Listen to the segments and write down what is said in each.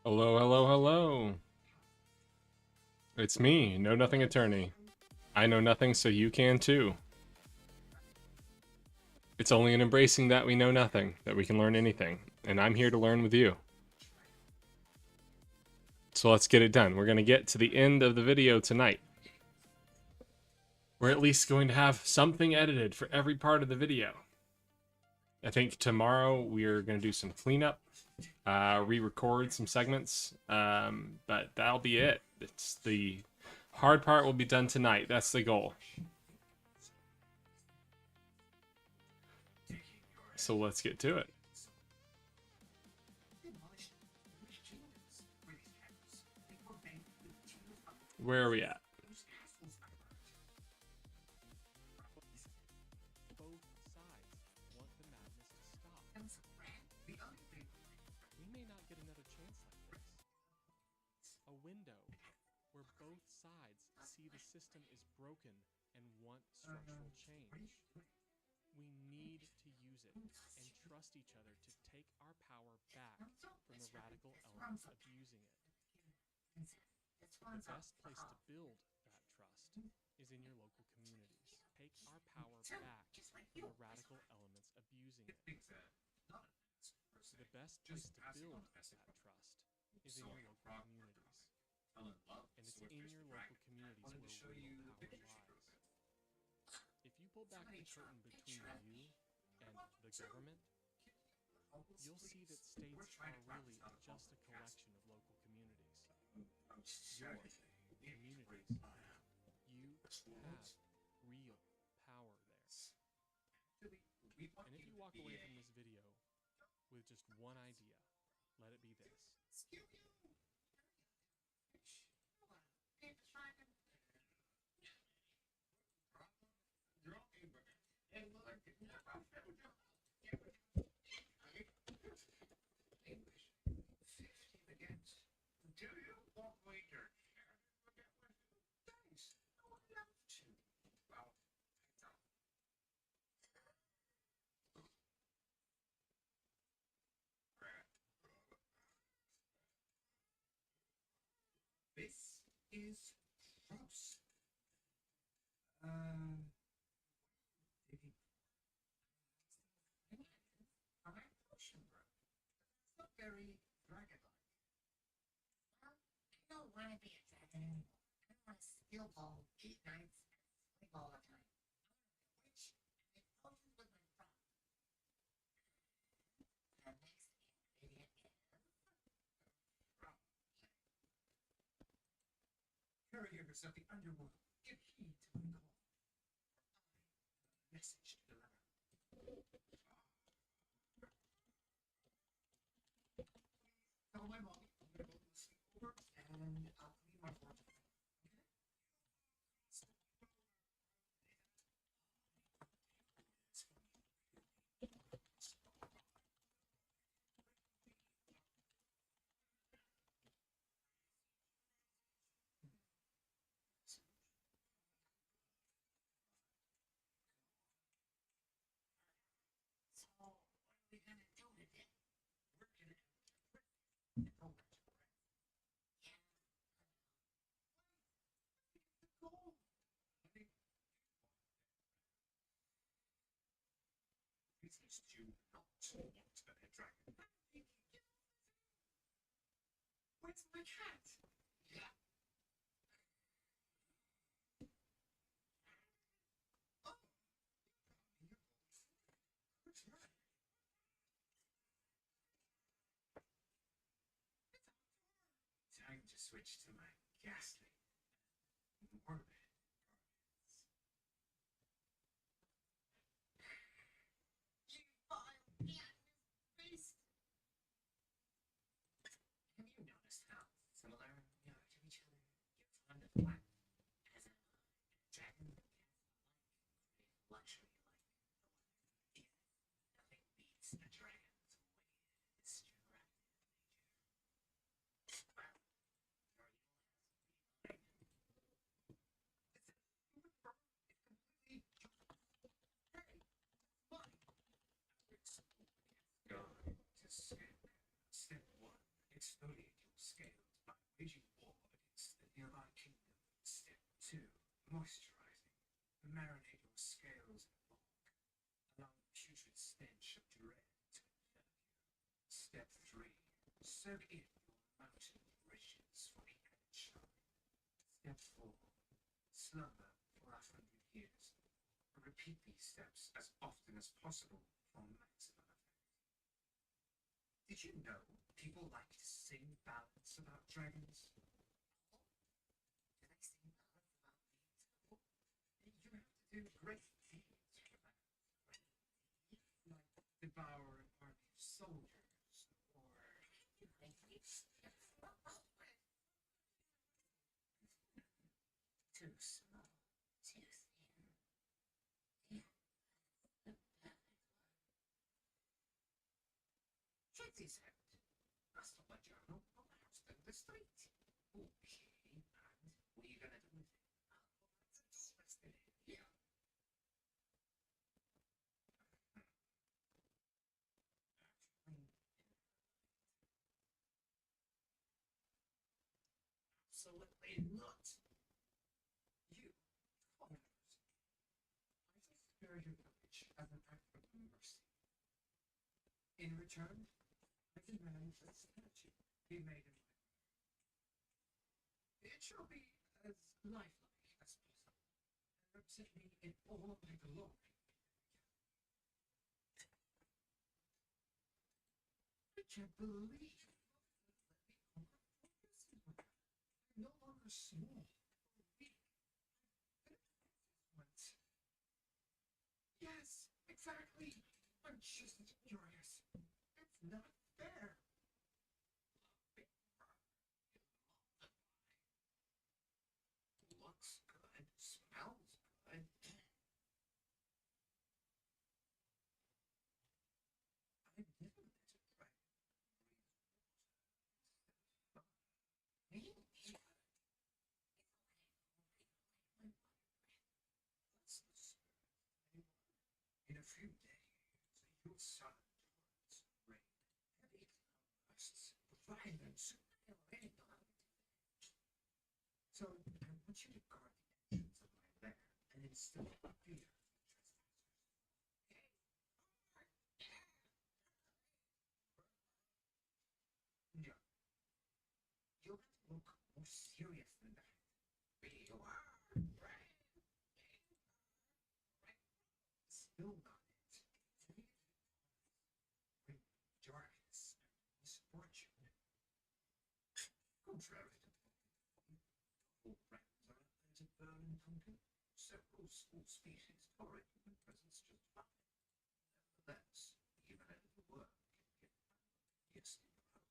Hello, hello, hello. It's me, Know Nothing Attorney. I know nothing, so you can too. It's only in embracing that we know nothing that we can learn anything, and I'm here to learn with you. So let's get it done. We're going to get to the end of the video tonight. We're at least going to have something edited for every part of the video. I think tomorrow we're going to do some cleanup, re-record some segments, but that'll be it. It's the hard part will be done tonight. That's the goal. So let's get to it. Where are we at? Both sides want the madness to stop. We may not get another chance like this. A window where both sides see the system is broken and want structural change. We need to use it and trust each other to take our power back from the radical elements abusing it. The best place to build that trust is in your local communities. Take our power back from the radical elements abusing it. The best place to build that trust is in your local communities. And it's in your local communities where real power lies. If you pull back the curtain between you and the government, you'll see that states are really just a collection of local communities. Your communities. You have real power there. And if you walk away from this video with just one idea, let it be this. This is gross. It's not very dragon-like. Well, I don't want to be a dragon anymore. I don't want to steal ball, eat nights, and sleep all the time. Which indulges with my problem. The next ingredient is Couriers of the underworld, give heed to my call. Message to deliver. Tell my mom I'm gonna go to the sleepover and I'll clean my floor tonight. so what are we gonna do today? We're gonna end the program. Yeah, The goal. I think reasons to not want a pet dragon. Where's my cat? Yeah. Oh, that's right. Time to switch to my ghastly, morbid you vile glutinous beast. Have you noticed how similar we are to each other? You're fond of black as a dragon has luxury like nothing beats a dragon's destructive nature. Well, your evil has marinate your scales in bark, allowing the putrid stench of dread to envelop you. Step 3. Soak in your mountain riches for the added shine. Step 4. Slumber for 100 years. Repeat these steps as often as possible for maximum effect. Did you know people like to sing ballads about dragons? Did I sing ballads about me too? You have to do great things for that. Like devour an army of soldiers, or You think we too small, too thin. Yeah, that's the perfect one. shake his head. That's not my journal. I'm the house down the street. Okay, and what are you gonna do with it? Let's rest in it. Yeah. Absolutely not. You, foreigners, I shall spare your village as an act of mercy. In return, I demand a statue be made in my honor. It shall be as lifelike as possible, and represent me in all my glory. I can't believe you let me conquer I'm no longer small or weak. I've been once. Yes, exactly. I'm just as furious. It's not fair. Looks good, smells good. I've never met a dragon who breathes water instead of fire. Me neither. It's okay. My That's the spirit they want. In a few days, you'll summon torrents of rain, heavy cloudbursts, violent I already know how to do that. So I want you to guard the entrance of my lair and instill fear in the trespassers. Hey, No, you'll have to look more serious than that. We are brave. Still not it. Bring darkness and misfortune. Contrary to all dragons are out there to burn and conquer. Several small species tolerate human presence just fine. Nevertheless, even a little work can get fiercely proud.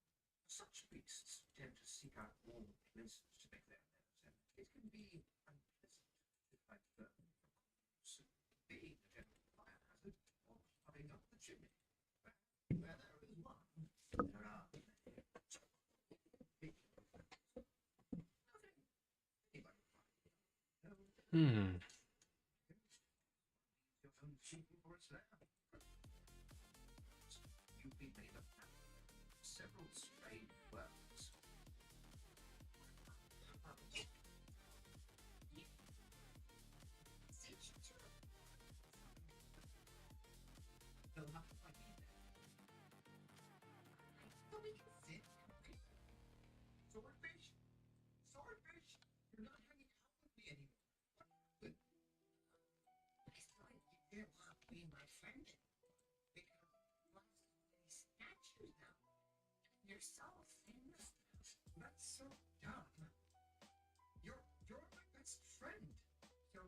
Such beasts tend to seek out warm places to make their nests, and it can be unpleasant to fight firmly from soon being a general fire hazard or clubbing up the chimney. But where there is one, there are many. Nothing. Anybody find no. Your own cheating for its there. You've been made of several stray words. They'll have to fight me there. But we can sit and wait. Swordfish! Swordfish! You're not hanging out with me anymore. But I thought you didn't want to be my friend anymore because you have so many statues now. And you're so famous now. that's so dumb. You're my best friend. So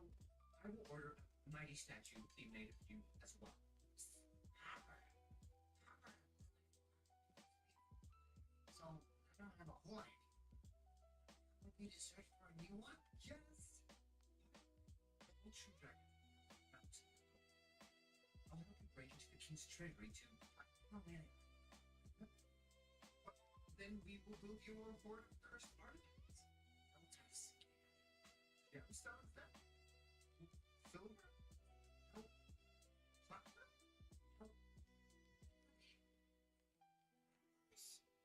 I will order a mighty statue be made of you as well. Hopper. Hopper. So I don't have a horn anymore. I would need to search for a new one? Yes. The old true dragon. Mountain. I'll help you break into the king's treasury to. Oh, man. But then we will build you a hoard of cursed artifacts. Don't have scared. Gemstones then? Silver? No. Platinum? No.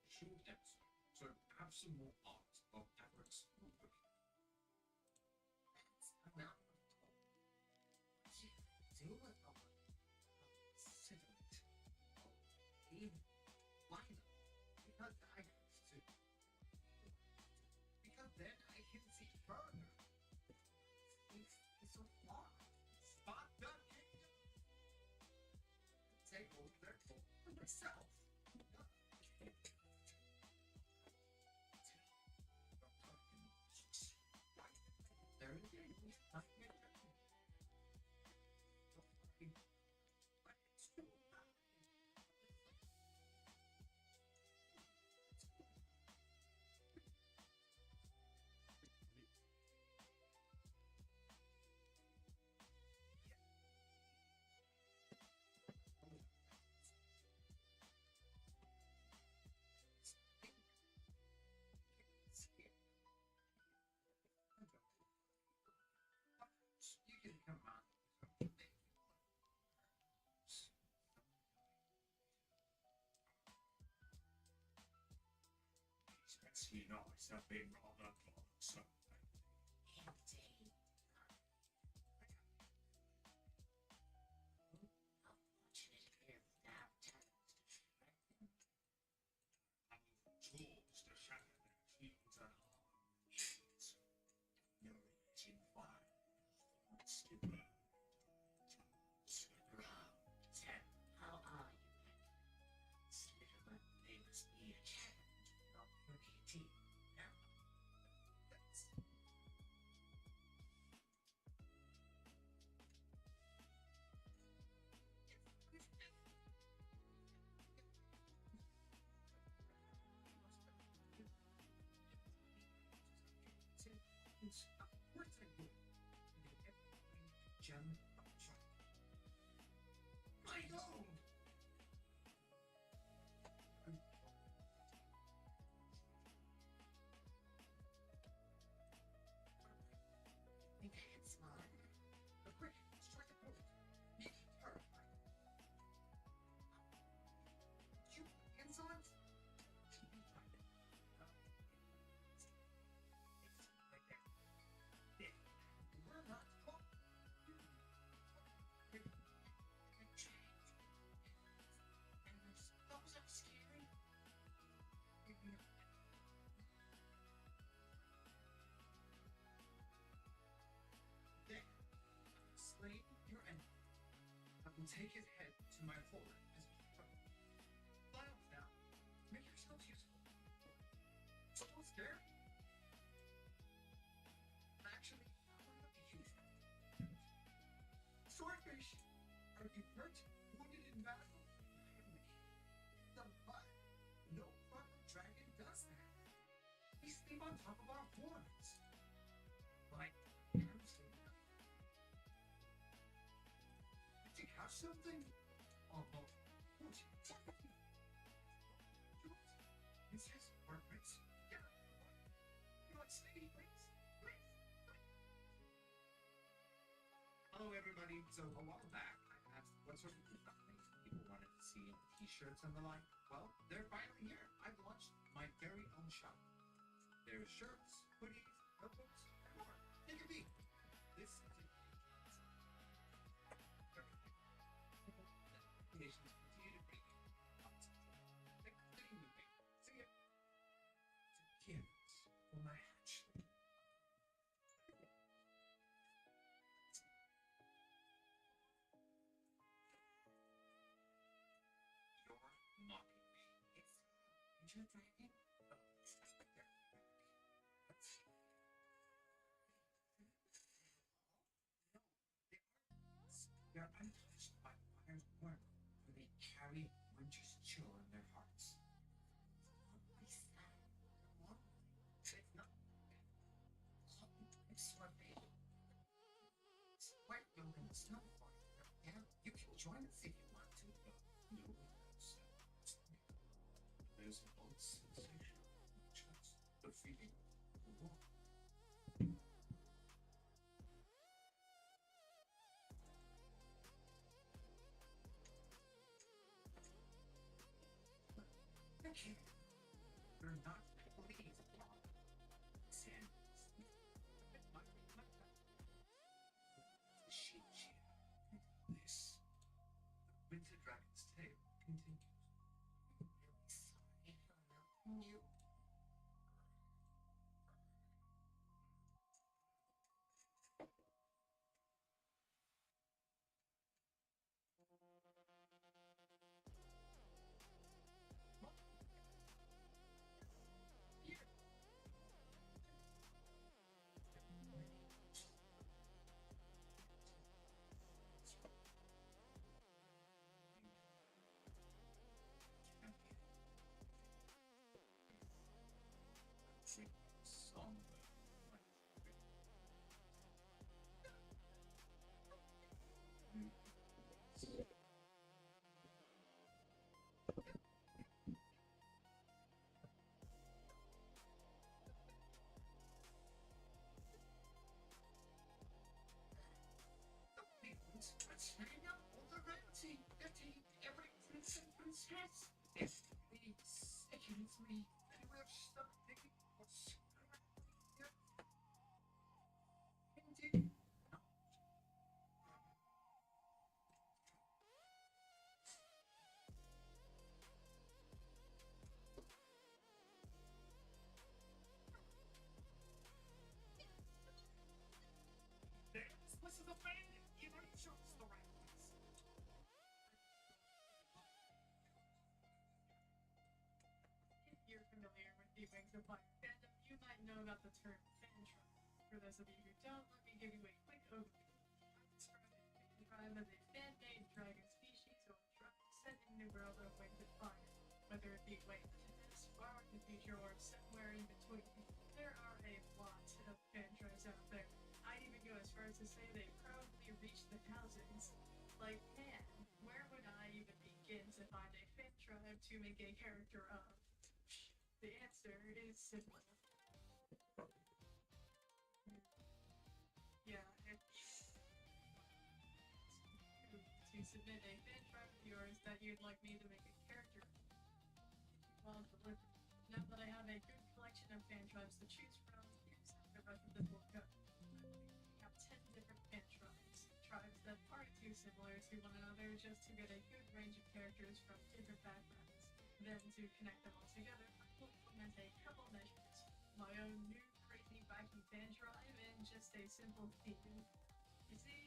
Sure, yes. So have some more art of avarice. That's a mountain of gold. myself. There it is. I'm here. But it's too bad. You can come on. You know, myself being rolled up on something. Indeed. Unfortunate here without talent to strengthen. Tools to sharpen their shields and arms. No religion fire. Skipper. Sam, how are you? Slittleman, they must be a challenge, not your team. Now, that's. Of course I do. They kept going to jump up shot. My own! I think I can smell it. But quick, strike a pose. Be terrified. You insolent? Right there. There. We're not talking. And the spells are scary. There. Slay your enemy. I will take his head to my horde as we go. Fly off now. Make yourselves useful. Still scared? Actually, I want to use that. Swordfish! Are you hurt? Wounded in battle? The butt? No proper dragon does that. We sleep on top of our horns. Like, I'm sleeping up. Did you catch something? Oh, it says workmates. Yeah. You want sleepy, please? Hello, everybody. So a while back, I asked what sort of things people wanted to see on t-shirts and the like. Well, they're finally here. I've launched my very own shop. There's shirts, hoodies, notebooks, and more. Take a peek. This is Nations continue to bring you lots of joy. Thanks for sitting with me. See ya. It's a gift for my hatchling. You're mocking me. It's Ninja Dragon. Oh, there. Let's see. No, they aren't. They're untouched by fire's warmth, for they carry winter's chill in their hearts. What is that? It's not. It's what they. It's quite building a snow fort. Yeah, you can join us if you want to. No, there's an old sensation, just the feeling of the war. Okay, you're not pleased, Bob. Sam, the sheep cheer. This, the Winter Dragon's tale continues. I'm really sorry for melting you. test. This really sickens me. And we'll stop thinking what's indeed. This is a bandit. You know, you chose the right place. If you're familiar with the Wings of Fire fandom, you might know about the term fan tribe. For those of you who don't, let me give you a quick overview. I describe a fan tribe as a fan-made dragon species or tribe set in the world of Wings of Fire. Whether it be way into this, far in the future, or somewhere in between, there are a lot of fan tribes out there. I'd even go as far as to say they probably reached the thousands. Like, man, where would I even begin to find a fan tribe to make a character of? The answer is simple. Yeah, if you to submit a fan tribe of yours that you'd like me to make a character, well delivered. Now that I have a good collection of fan tribes to choose from, here's how the rest of this will go. We have 10 different fan tribes. Tribes that aren't too similar to one another, just to get a good range of characters from different backgrounds. Then to connect them all together, I will implement a couple measures. My own new crazy wacky fan tribe and just a simple theme. You see,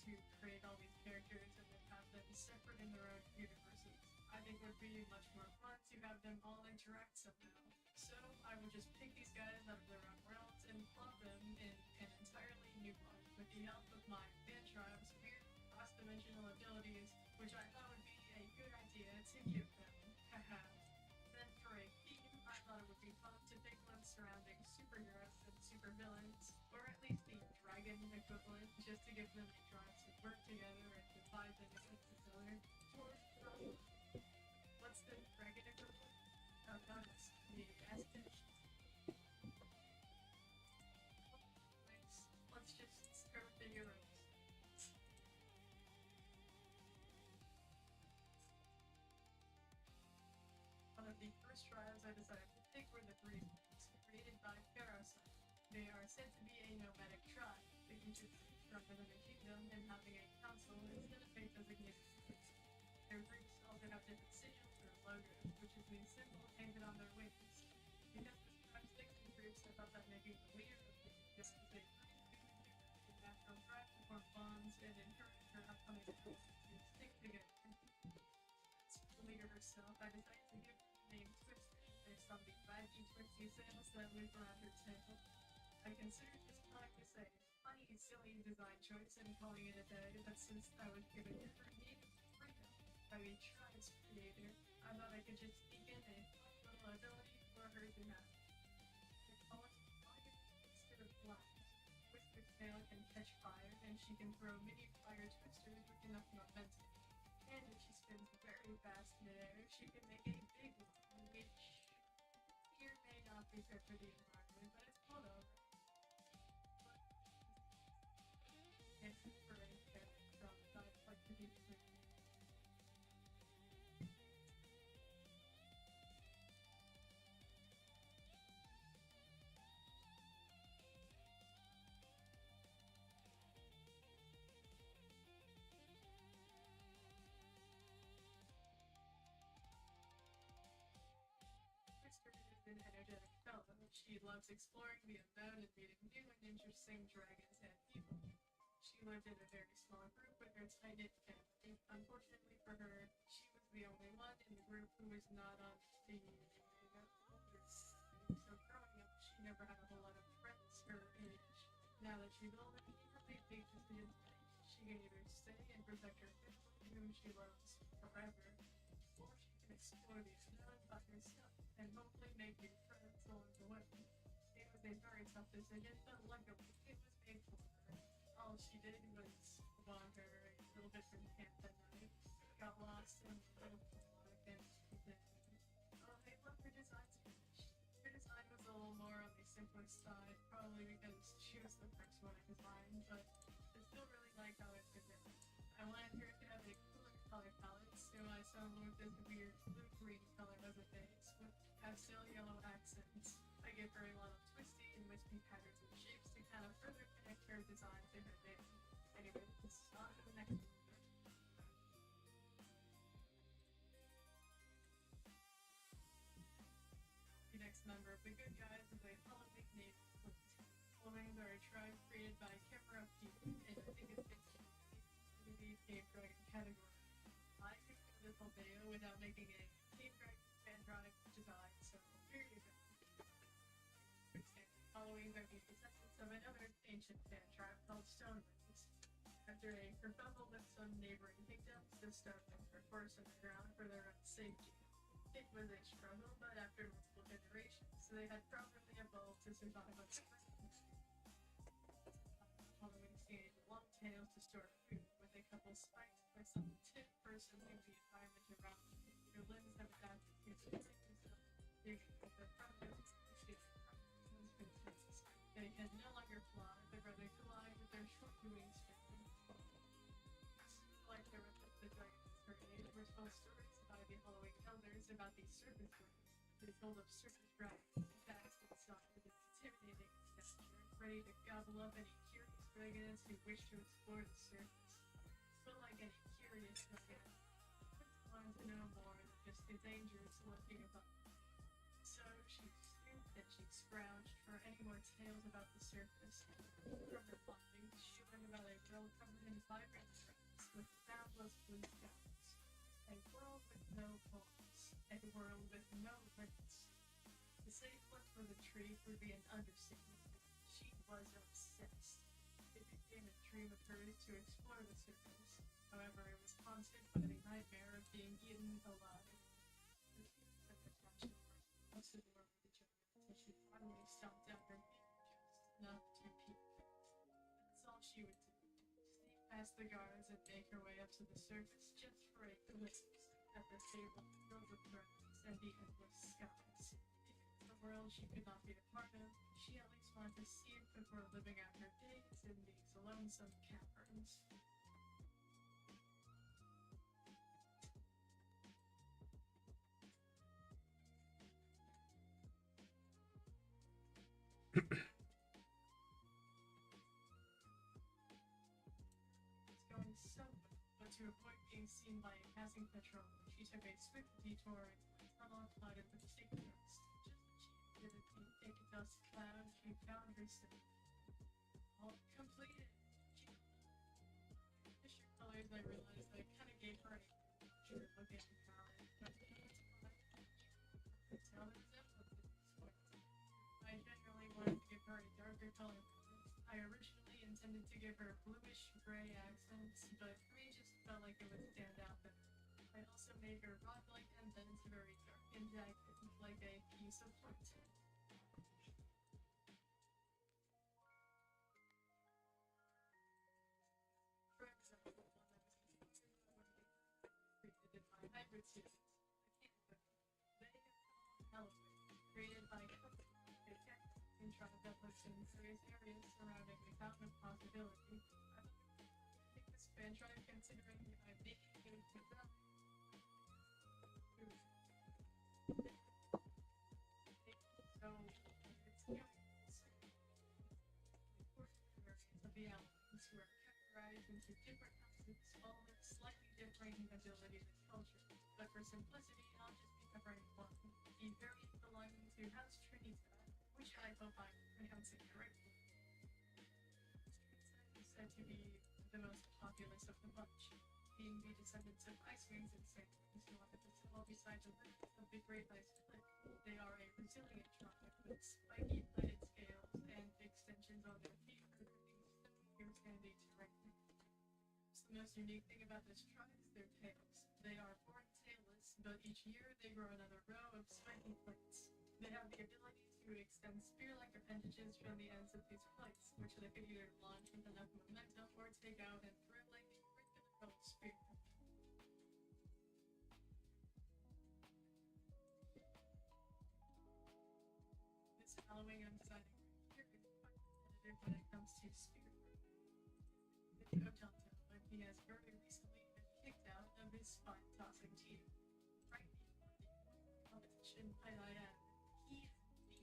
to create all these characters and then have them separate in their own universes. I think would be much more fun to have them all interact somehow. So I would just pick these guys out of their own worlds and plot them in an entirely new one with the help of my fan tribe's weird cross-dimensional abilities, which I thought would be a good idea to give them. Haha. Then for a theme, I thought it would be fun to pick one surrounding superheroes and supervillains, or at least the dragon equivalent, just to give them a drive to work together and to fight them against each other. What's the dragon equivalent? Oh, goodness. The Aztec. Let's just start with the heroes. One of the first tribes I decided to pick were the three Kings, created by Parasite. They are said to be a nomadic tribe. They can choose from within a kingdom and having a council instead of a designated citizen. Their groups also have different sigils or logos, which is the symbol painted on their wings. Because this tribe sticks in groups, I thought that making the leader of the group is a natural drive to form bonds and encourage her upcoming groups to stick together. As for the leader herself, I decided to give her the name Twister, based on the wacky twisty sails that loop around her tail. I considered this practice a funny, silly design choice and calling it a day, but since I was given her native freedom by the tribe's creator, I thought I could just begin a fun little ability for her to have. They call it Fire Twister Blast. Twister's tail can catch fire, and she can throw mini fire twisters with enough momentum. And if she spins very fast midair, she can make a big one, which here may not be good for the environment, but it's pulled over. And for a character I'd like to be free. Twister is an energetic fellow. She loves exploring the unknown and meeting new and interesting dragons and people. She lived in a very small group with her tight-knit family. Unfortunately for her, she was the only one in the group who was not on the older side. So growing up, she never had a whole lot of friends her age. Now that she's older, she has a big decision to make. She can either stay and protect her family, whom she loves forever, or she can explore the unknown by herself and hopefully make new friends along the way. It was a very tough decision, but luckily, it was made for her. All she did was wander a little bit from camp that night, got lost in the little park, and then I love her designs finished. Her design was a little more on the simpler side, probably because she was the first one I designed, but I still really like how it fit in. I wanted her to have a cooler color palette, so I grindstone with this weird blue-green color as a base with pastel yellow accents. I give her a lot of twisty and wispy patterns and shapes to kind of further connect her design to her name. Anyway, let's on to the next one. The next member of the good guys is a Halloween named Flint. Halloween are a tribe created by Camera people, and I think it's the Cave Dragon category. I could do this whole video without making a Cave Dragon fan drive design, so here you go. Halloween are the descendants of another ancient fan tribe called Stonelands. After a kerfuffle with some neighboring kingdoms, the Stonelands were forced underground for their own safety. It was a struggle, but after multiple generations, they had properly evolved to survive on the Halloween needed long tails to store food, with a couple spikes by some tip for assembling the environment around them. Their limbs have adapted to supporting themselves, digging with their front limbs, they can no longer fly, but rather glide with their short wingspan. Like the rest of the dragons heritage, were told stories by the Halloween elders about these surface worms. They told of surface dragons, vast in size and intimidating in stature, ready to gobble up any curious dragons who wish to explore the surface. But like any curious dragon, Prince wanted to know more than just the dangers lurking above. So she stooped and she scrounged for any more tales about the surface. From her findings, she learned about a world covered in vibrant trees with boundless blue skies. A world with no poles. A world with no limits. To say Flint was intrigued would be an understatement. She was obsessed. It became a dream of hers to explore the surface. However, it was haunted by the nightmare of being eaten alive. The humans and the fashion close to the door with each other until she finally stomped out her feet just enough to peek. That's all she would do. Sneak past the guards and make her way up to the surface just for a glimpse at the table filled with dragons and the endless skies. If it's a world she could not be a part of, she at least wanted to see it before living out her days in these lonesome caverns. Going so well, but to avoid being seen by a passing patrol, she took a swift detour into a tunnel clouded with thick dust. Just as she entered the thick dust cloud, she found herself all completed. She finished her colors. I realized I kind of gave her a picture looking palette, but you could tell the resemblance at this point. I generally wanted to give her a darker color. I originally intended to give her bluish gray accents, but for me just felt like it would stand out better. I also made her rock-like indents very dark and jagged, like a piece of flint. For example, one that was created in my hybrid series, the Canada. They have called Halloween, created by and tribe that lives in various areas surrounding the fountain of possibility. I think this fan tribe, considering I'm making it without food. So it's young. Important variants of the elements who are categorized into different houses, all with slightly differing abilities and culture. But for simplicity, I'll just be covering one. The variant belonging to House Trinita, which I hope I'm pronouncing correctly. Trinita is said to be the most populous of the bunch, being the descendants of Ice Wings and Sailors who live at the tall beside the limits of the Great Ice Cliff. They are a resilient tribe with spiky plated scales and extensions on their feet for gripping stony or sandy terrain. The most unique thing about this tribe is their tails. They are born tailless, but each year they grow another row of spiky plates. They have the ability to extend spear-like appendages from the ends of these plates, which they could either launch with enough momentum or take out and throw like a regular old spear. This Halloween I'm designing right here is quite competitive when it comes to spear. Otonto, but he has very recently been kicked out of this fine tossing team right before the competition, and I am. He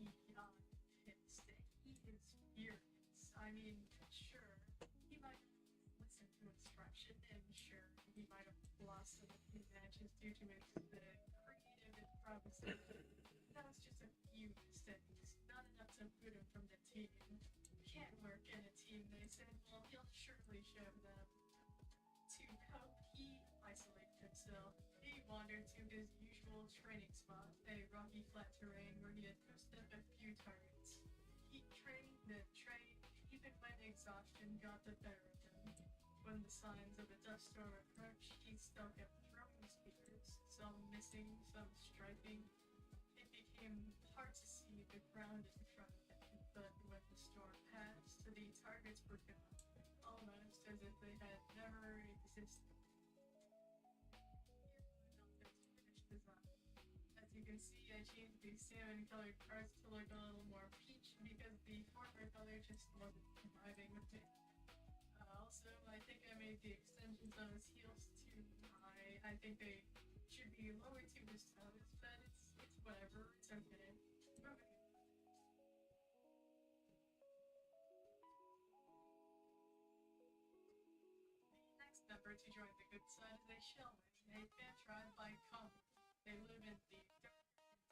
is beyond pissed. He is furious. I mean, sure, he might have listened to instruction, and sure, he might have lost some of his matches due to his creative improvisation. That was just a few mistakes, not enough to boot him from the team. Can't work in a team, they said. Well, he'll surely show them. To cope, he isolated himself. He wandered to his usual training spot, a rocky flat terrain where he had posted up a few targets. He trained and trained, even when exhaustion got the better of him. When the signs of a dust storm approached, he still kept throwing spears, some missing, some striking. It became hard to see the ground in front of him, but when the storm passed, the targets were gone, almost as if they had never existed. Finished design. As you can see, I changed the salmon-colored parts to look a little more peach because the former color just wasn't vibing with me. Also, I think I made the extensions on his heels too high. I think they should be lower to his toes, but it's whatever, it's okay. Moving on. The next member to join the good side is a shellwing, a fan tribe by common. They live in the dark and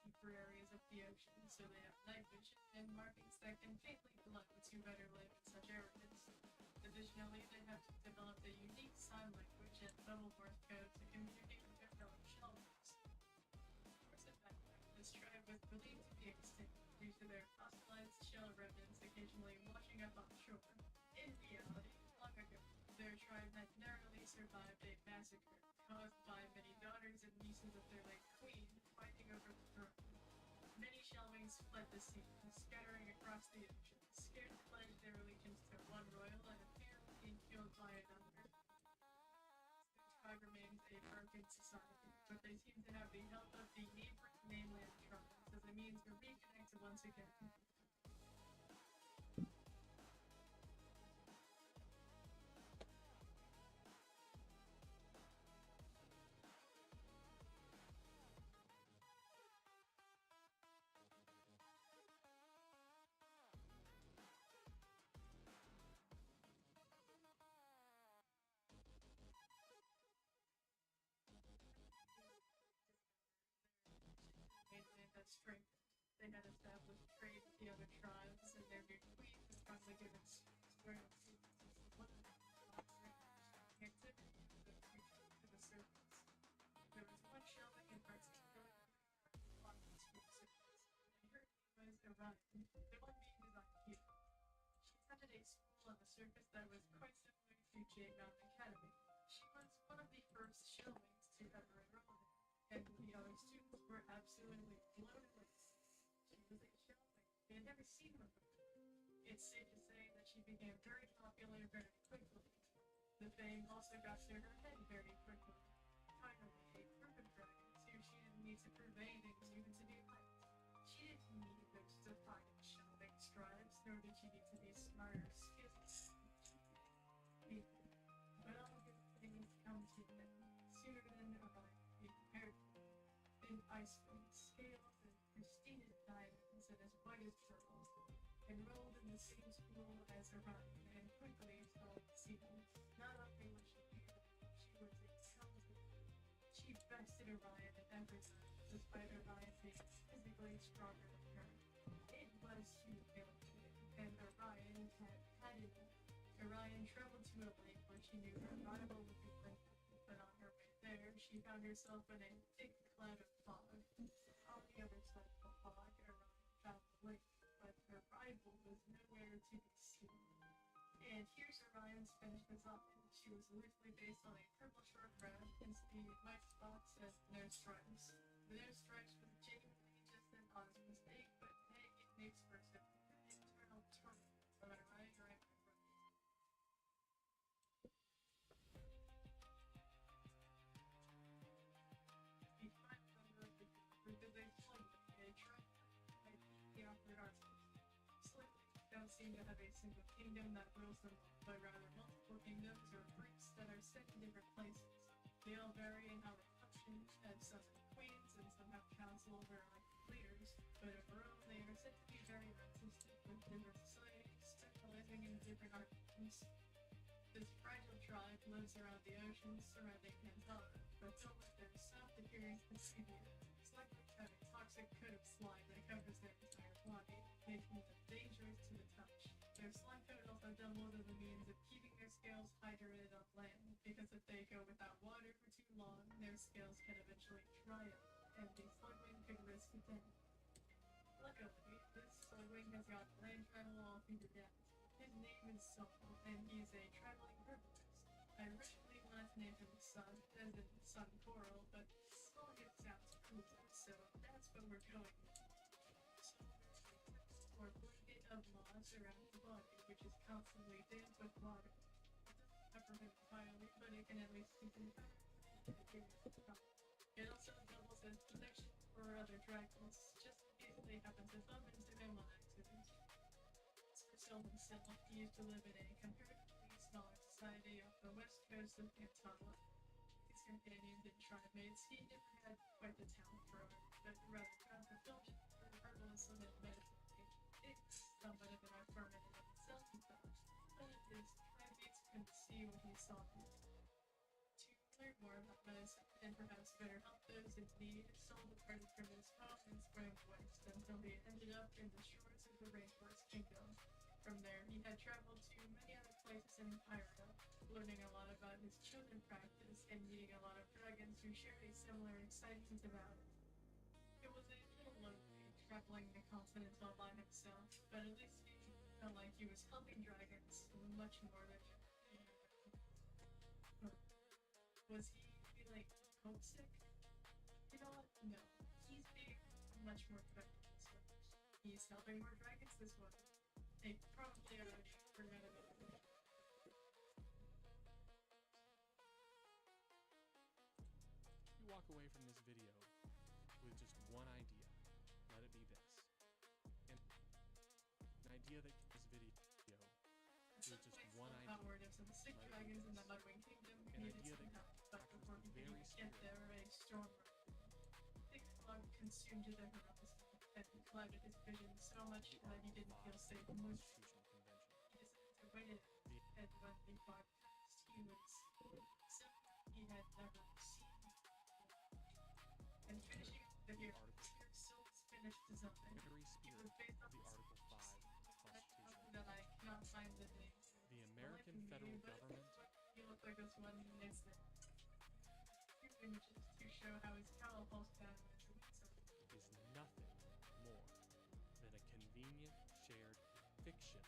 deeper areas of the ocean, so they have night vision and markings that can faintly glow to better live in such areas. Additionally, they have developed a unique sign language and double Morse code to communicate with their fellow shellwings. This tribe was believed to be extinct due to their fossilized shell remnants occasionally washing up on shore. In reality, long ago, their tribe had narrowly survived a massacre caused by many daughters and nieces of their late queen fighting over the throne. Many shellwings fled the sea, scattering across the ocean, scared to pledge their allegiance to one royal and in fear of being killed by another. The tribe remains a broken society, but they seem to have the help of the neighboring mainland tribes as a means to reconnect once again. Mainland had strengthened. They had established trade with the other tribes, and their new queen was finally given royalty. One of the activity of the creature to the surface. There was one shellwing in particular who wanted to the surface, and her name was Orion, the one being designed here. She attended a school on the surface that was quite similar to Jade Mountain Academy. She was one of the first shellwings to ever enroll there, and the other students were absolutely blown away. She was a shellwing. They had never seen her before. It's safe to say that she became very popular very quickly. The fame also got to her head very quickly. Finally, a group of dragons who she didn't need to prove anything to be liked. She didn't need those defiant shellwing strides, nor did she need to be smart or skilled. But all good things come to an end. Sooner than Orion be prepared for. In ice wings, scales, and pristine as diamonds, and as white as pearls, enrolled in the same school as Orion, and quickly fell to see them. Not only was she beautiful, she was intelligent. She bested Orion in everything, despite Orion being physically stronger than her. It was humiliating, and Orion had it. Orion traveled to a lake where she knew her rival would be living, but on her way there, she found herself in a thick cloud of fog. On the other side of the fog, Orion found the lake, but her rival was nowhere to be seen. And here's Orion's finished design. She was loosely based on a purple short grass, hence the white spots and no stripes. The no stripes was genuinely just an honest mistake, but hey, it makes for some internal turmoil. Am I right or am I right? The final member of the group is a flame, a tribe, the awkward artist. Slightly don't seem to have a single kingdom that rules them all, but rather multiple kingdoms or groups that are set in different places. They all vary in how they function, as some have queens and some have council over like leaders, but overall they are said to be very artistic with different societies, specializing in different art forms. This fragile tribe lives around the oceans surrounding Pantala, but built with their soft-appearing Cascadia. It's likely to have a toxic coat of slime that covers their entire body, making them dangerous to the touch. Their slime coat also doubles as a means of keeping their scales hydrated on land, because if they go without water for too long, their scales can eventually dry up, and the slugwing could risk death. Luckily, this slugwing has got land travel all figured out. His name is Saul, and he's a traveling herbalist. I originally wanted to name him Sun, as in Sun Coral, but Saul it sounds cooler, so that's what we're going with. Saul wears a purple or blanket of moss around his body, which is constantly damp with water. It doesn't cover him entirely, but it can at least keep him covered. It also doubles as protection for other dragons, just in case they happen to bump into him on accident. Saul himself, he used to live in a comparatively smaller society off the west coast of Pantala. His companions and tribe mates, he never had quite the talent for art, but rather found fulfillment for herbalism and medicine. It's somewhat of an art form in and of itself, he thought, but his tribe mates couldn't see what he saw in it. To learn more about medicine and perhaps better help those in need, Saul departed from his home and swam west until he ended up in the shores of the Rainforest Kingdom. From there, he had traveled to many other places in Pyra, learning a lot about his chosen practice and meeting a lot of dragons who shared a similar excitement about it. It was a little lonely, traveling the continent all by himself, but at least he felt like he was helping dragons much more than Was he feeling homesick? You know what? No. He's being much more productive this way. He's helping more dragons this way. They probably already forgot about it. You walk away from this video with just one idea. Let it be this. An idea that this video with just one idea. Word of some sick dragons in the Mudwing Kingdom needed some help, but before he could get there, a storm broke. Thick fog consumed the horizon and clouded his vision so much that he didn't feel safe moving. He decided to wait it out, and when the fog passed, he was something he had never seen before. And finishing up the hero, Sil's finished design. It was based on the Article 5 Constitution. that I cannot find the name. The American federal government You look like this one next to two images to show how his cowl falls down as a wheat is nothing more than a convenient shared fiction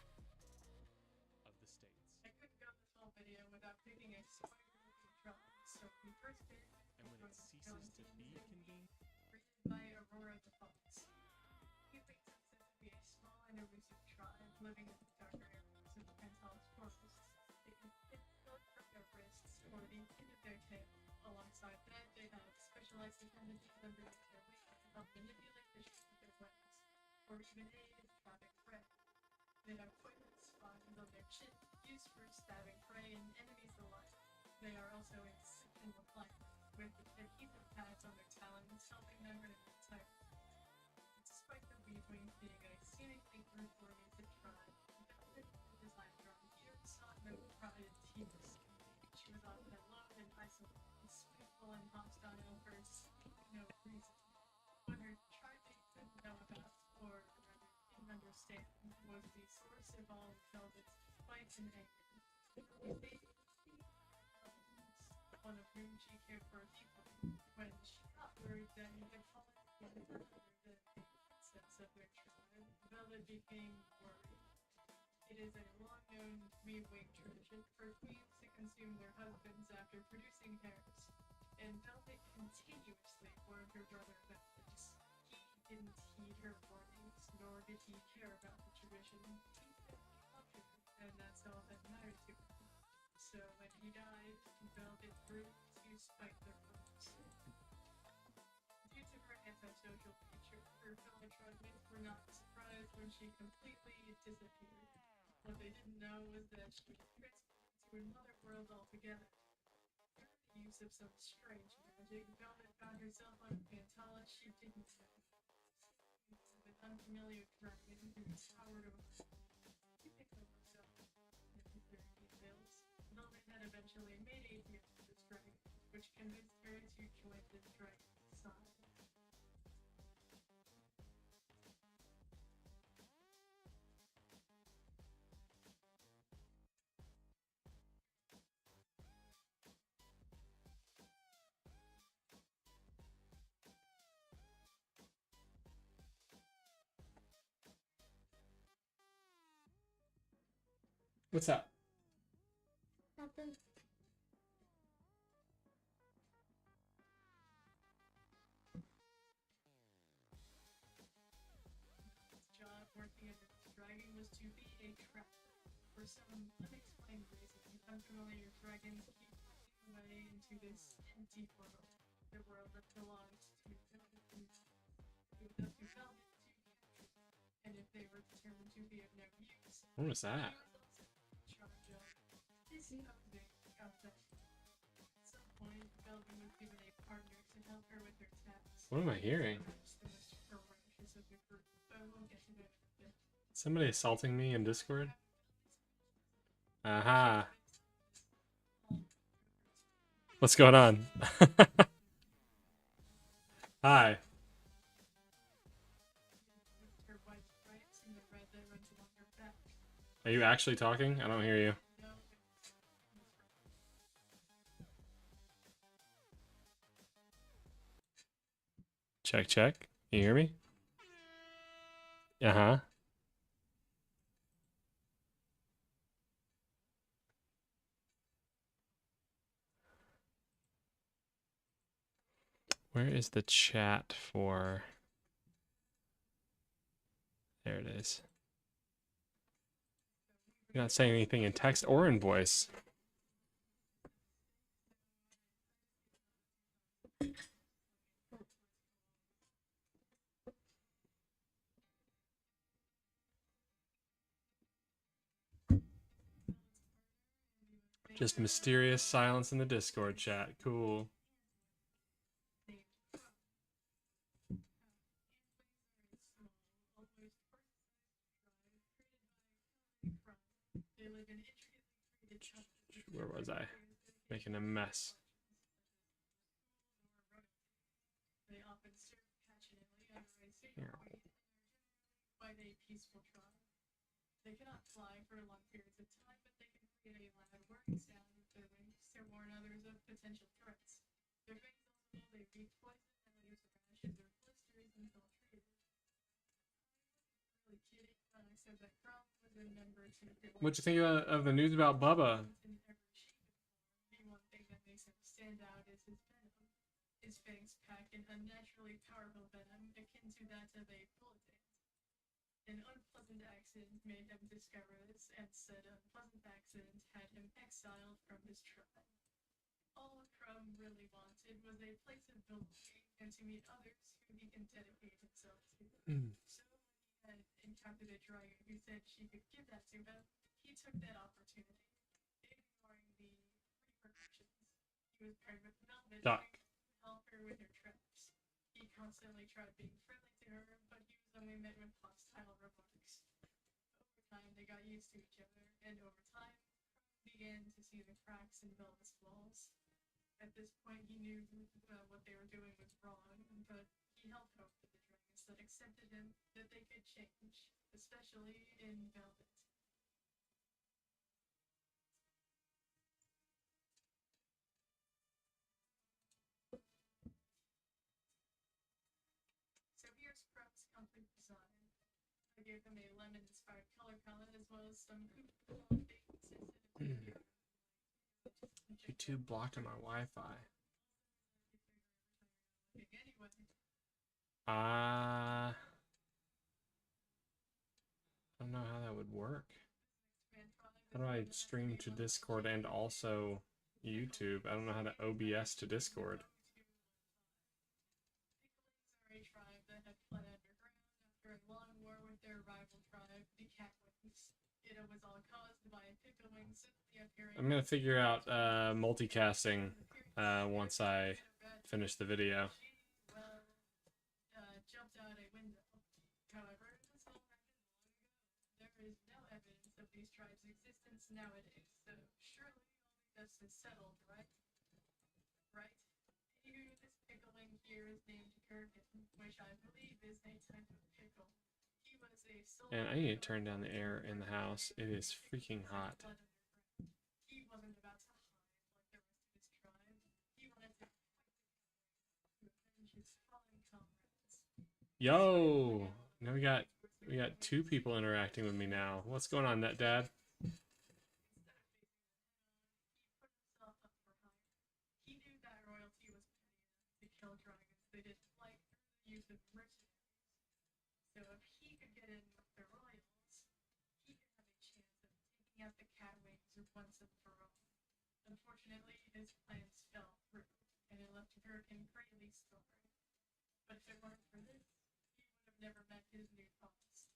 of the states. I couldn't go this whole video without picking a spider-looking drawing, so we first did And when it ceases to be convenient, created by Aurora the Fox. He thinks it's said to be a small and elusive tribe living in the darker areas of the Pantala's forests. They can hit from their wrists or the end of their tail. Alongside that, they have specialized dependencies underneath their wings to help manipulate the shape of their wings, or even aid in trapping prey. They have pointed spines on their chin, used for stabbing prey and enemies alike. They are also exceptional flyers, with adhesive pads on their talons helping them remain tight. Despite the weaving being a seemingly group-oriented tribe, the design drawing here sought no pride in teamwork. She was often alone and isolated, spiteful and hostile for no reason. What her tribe couldn't know about, or rather didn't understand, was the source of all Velvet's fight and anger. One of whom she cared for deeply. When she got word that he had fallen together the sense of their tribe, Velvet became worried. It is a long-known weaving tradition for queens to consume their husbands after producing heirs, and Velvet continuously warned her brother about this. He didn't heed her warnings, nor did he care about the tradition. He said he loved her, and that's all that mattered to him. So when he died, Velvet grew to spite their foes. Due to her antisocial nature, her fellow tribe mates were not surprised when she completely disappeared. What they didn't know was that she was transported to another world altogether. During use of some strange magic, Velvet found herself on Pantala sheep-taking side. With unfamiliar dragon whose power to pick up herself necessary details. Velvet had eventually made a deal with this dragon, which convinced her to join this dragon's side. What's up? Nothing. Job working as a dragon was to be a trapper. For some unexplained reason, unfamiliar dragons keep finding their way into this empty world, the world that belongs to Velvet. It was up to Velvet to capture them, and if they were determined to be of no use, What was that? he was also in charge of disposing of them. At some point, Velvet was given a partner to help her with her tasks. What am I hearing? Perhaps the most ferocious of the group, but we'll get to that in a bit. Somebody assaulting me in Discord? Aha. What's going on? Hi. Her white stripes and the red that runs along her back. Are you actually talking? I don't hear you. No, Check, check. Can you hear me? Uh-huh. Where is the chat for... There it is. You're not saying anything in text or in voice. Just mysterious silence in the Discord chat. Cool. they live in intricately created chunks. Where was I? Making a mess. They often serve passionately under a single point, quite a peaceful tribe. They cannot fly for long periods of time, but they can create a loud whirring sound with their wings to warn others of potential threats. Their fangs also hold a weak poison that leaves rashes or blisters until treated. Really kidding when I said that Crumb was a member to the What'd you think of the news about Bubba? in every shape and form. The one thing that makes him stand out is his venom. His fangs pack an unnaturally powerful venom akin to that of a bullet ant. An unpleasant accident made him discover this, and said unpleasant accident had him exiled from his tribe. All Crumb really wanted was a place of belonging and to meet others who he can dedicate himself to. So when he had encountered a dragon who said she could give that to him, he took that opportunity, ignoring the repercussions. He was paired with Velvet Duck. to help her with her traps. He constantly tried being friendly to her, but he was only met with hostile remarks. Over time, they got used to each other, and over time, Crumb began to see the cracks in Velvet's walls. At this point, he knew what they were doing was wrong, but he held hope for the dragons that accepted him, that they could change, especially in Velvet. So here's Crumb's complete design. I gave him a lemon-inspired color palette as well as some hoop things instead of YouTube blocked on my Wi-Fi. anyway. I don't know how that would work. How do I stream to Discord and also YouTube? I don't know how to OBS to Discord. Picklings are a tribe that had fled underground after a long war with their rival tribe, the Catwings. It was all caused by Picklewings simply appearing I'm gonna figure out multicasting once I finish the video. She, well, jumped out a window. However, this all happened long ago. There is no evidence of these tribes' existence nowadays, so surely all the dust is settled, right? Right? Anywho, this pickling here is named gherkin, which I believe is a type of pickle. He was a soldier. And I need to turn down the air in the house. It is freaking hot. He wasn't about to hide like the rest of his tribe. He wanted to fight the to avenge his fallen comrades. Yo, now we got two people interacting with me now. What's going on, Net Dad? He knew that royalty was petty enough to kill dragons. They didn't like the use of mercenaries. So if he could get in with the royals, he could have a chance of taking out the cat wings once and for all. Unfortunately, his plans fell through, and it left Gherkin greatly scarred. But if it weren't for this, he would have never met his new boss.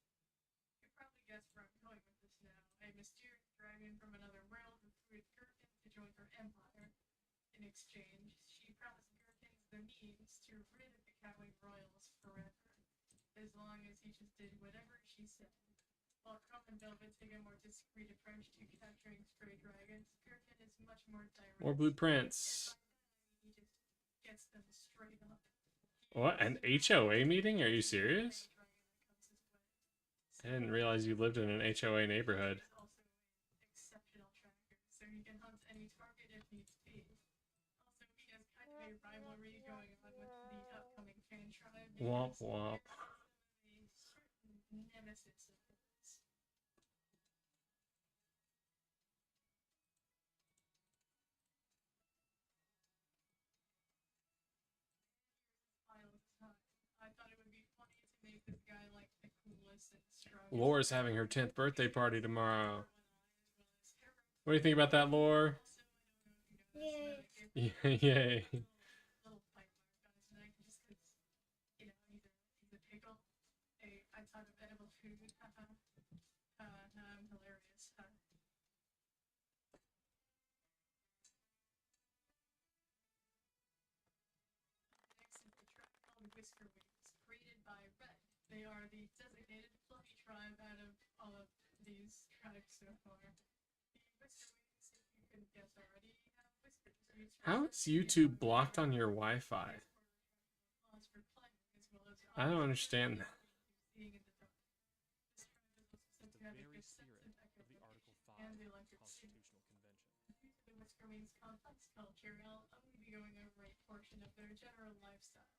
You probably guess where I'm going with this now. A mysterious dragon from another world recruited Gherkin to join her empire. In exchange, she promised Gherkins the means to rid of the Catwing Royals forever, as long as he just did whatever she said. While Chrome and Velvet take a more discreet approach to capturing stray dragons, Gherkin is much more direct. More blueprints. He just gets them straight up. What? An HOA meeting? Are you serious? I didn't realize you lived in an HOA neighborhood. He's also an exceptional tracker, so he can hunt any target if needs be. Also, he has kind of a rivalry going on with the upcoming fan tribe. Womp because womp. they're a certain nemesis of his. I thought it would be funny to make this guy like the coolest and strongest. Laura's having her 10th birthday party tomorrow. What do you think about that, Laura? Yay. Yay. Little fight guys tonight just because, you know, he's a pickle, a type of edible food. I'm hilarious. Next is the tribe called Whisker Wings, created by Red. They are the designated fluffy tribe out of all of these tribes so far. The Whisker Wings, if you couldn't guess already, have whiskers. How is YouTube blocked on your Wi-Fi? I don't understand that. At the very spirit of the Article 5 Constitutional Convention. Due to the Whisker Wings' complex culture, I'll only be going over a portion of their general lifestyle.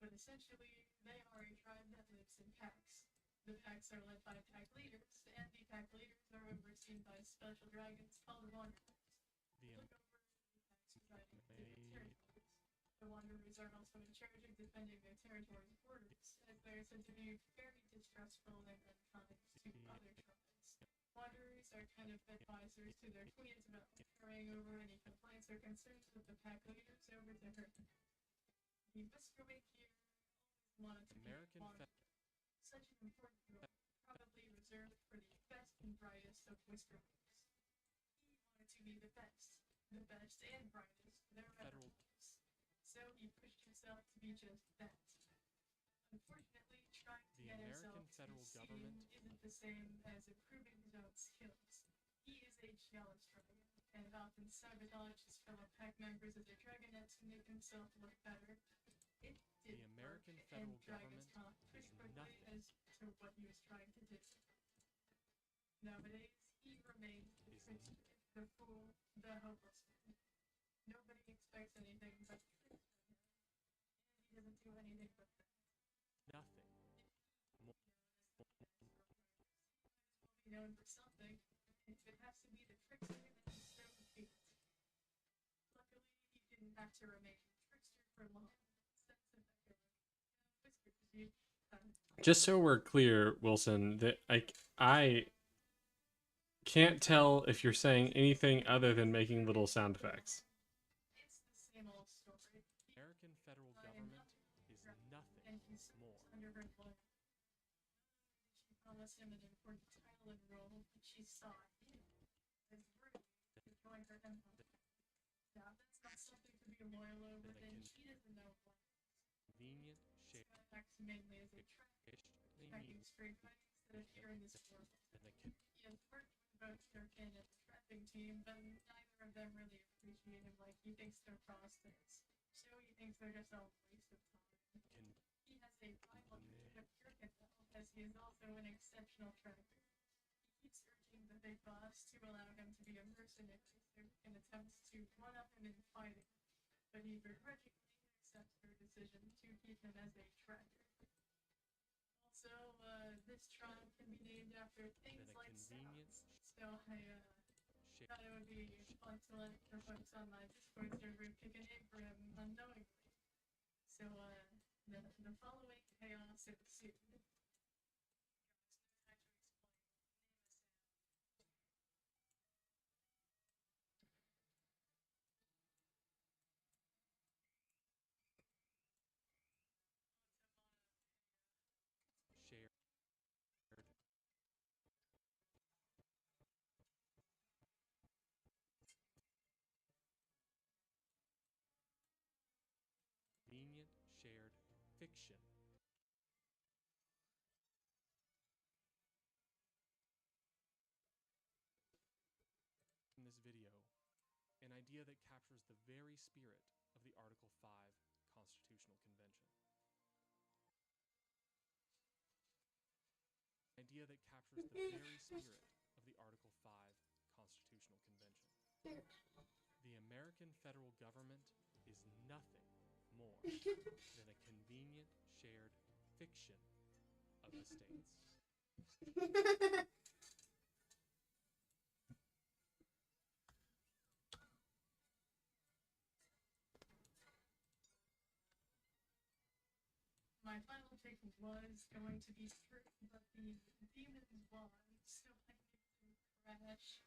But essentially, they are a tribe that lives in packs. The packs are led by pack leaders, and the pack leaders are overseen by special dragons called wanderers. The Look over the packs residing in different territories. The wanderers are also in charge of defending their territory's borders, as they are said to be very distrustful and unkind to other tribes. Wanderers are kind of advisors to their queens about carrying over any complaints or concerns with the pack leaders over to her. The Whisker Wing here always wanted to American be wanderer. Such an important role, probably reserved for the best and brightest of Whisker Wings. He wanted to be the best and brightest there ever Federal- was. So he pushed himself to be just that. Unfortunately, trying to The get American himself to federal be government seen isn't the same as improving his own skills. He is a jealous dragon, and often sabotages his fellow pack members as a dragonet to make himself look better. It The didn't American work, federal and Dragon's government Con pushed is quickly nothing as to what he was trying to do. Nowadays, he remains the Is trickster, the fool, the hopeless man. Nobody expects anything but tricks from him, and he doesn't do anything but that. nothing. Be known for something. If it has to be the trickster, then so be it. Luckily, he didn't have to remain trickster for long. Since Whiskers, you Just so we're clear, Wilson, that I can't tell if you're saying anything other than making little sound effects. it's the same old story. American federal government is nothing And he serves more. under her lawyer. She promised him an important title and role, but she saw him as worthy to join her empire. Yeah, that's not something to be loyal over. Then he doesn't know what. Convenient shared Acts mainly as a tracking stray findings that appear in this world. He has worked with both Durkin and the trapping team, but neither of them really appreciate him. Like, he thinks they're prostitutes. So he thinks they're just a waste of time. He has a rival with Durkin, though, as he is also an exceptional tracker. He keeps urging the big boss to allow him to be a mercenary, so Durkin attempts to one-up him in fighting, but he begrudgingly accepts her decision to keep him as a tracker. Also, this tribe can be named after things like sounds. So I thought it would be fun to let the folks on my Discord server pick a name for him unknowingly. So the following chaos ensued. shared convenient shared fiction. In this video, an idea that captures the very spirit of the Article 5 Constitutional Convention. An idea that captures the very spirit of the Article 5 Constitutional Convention. The American federal government is nothing more than a convenient shared fiction of the states. My final pick was going to be true, but the demon won, so I need to crash.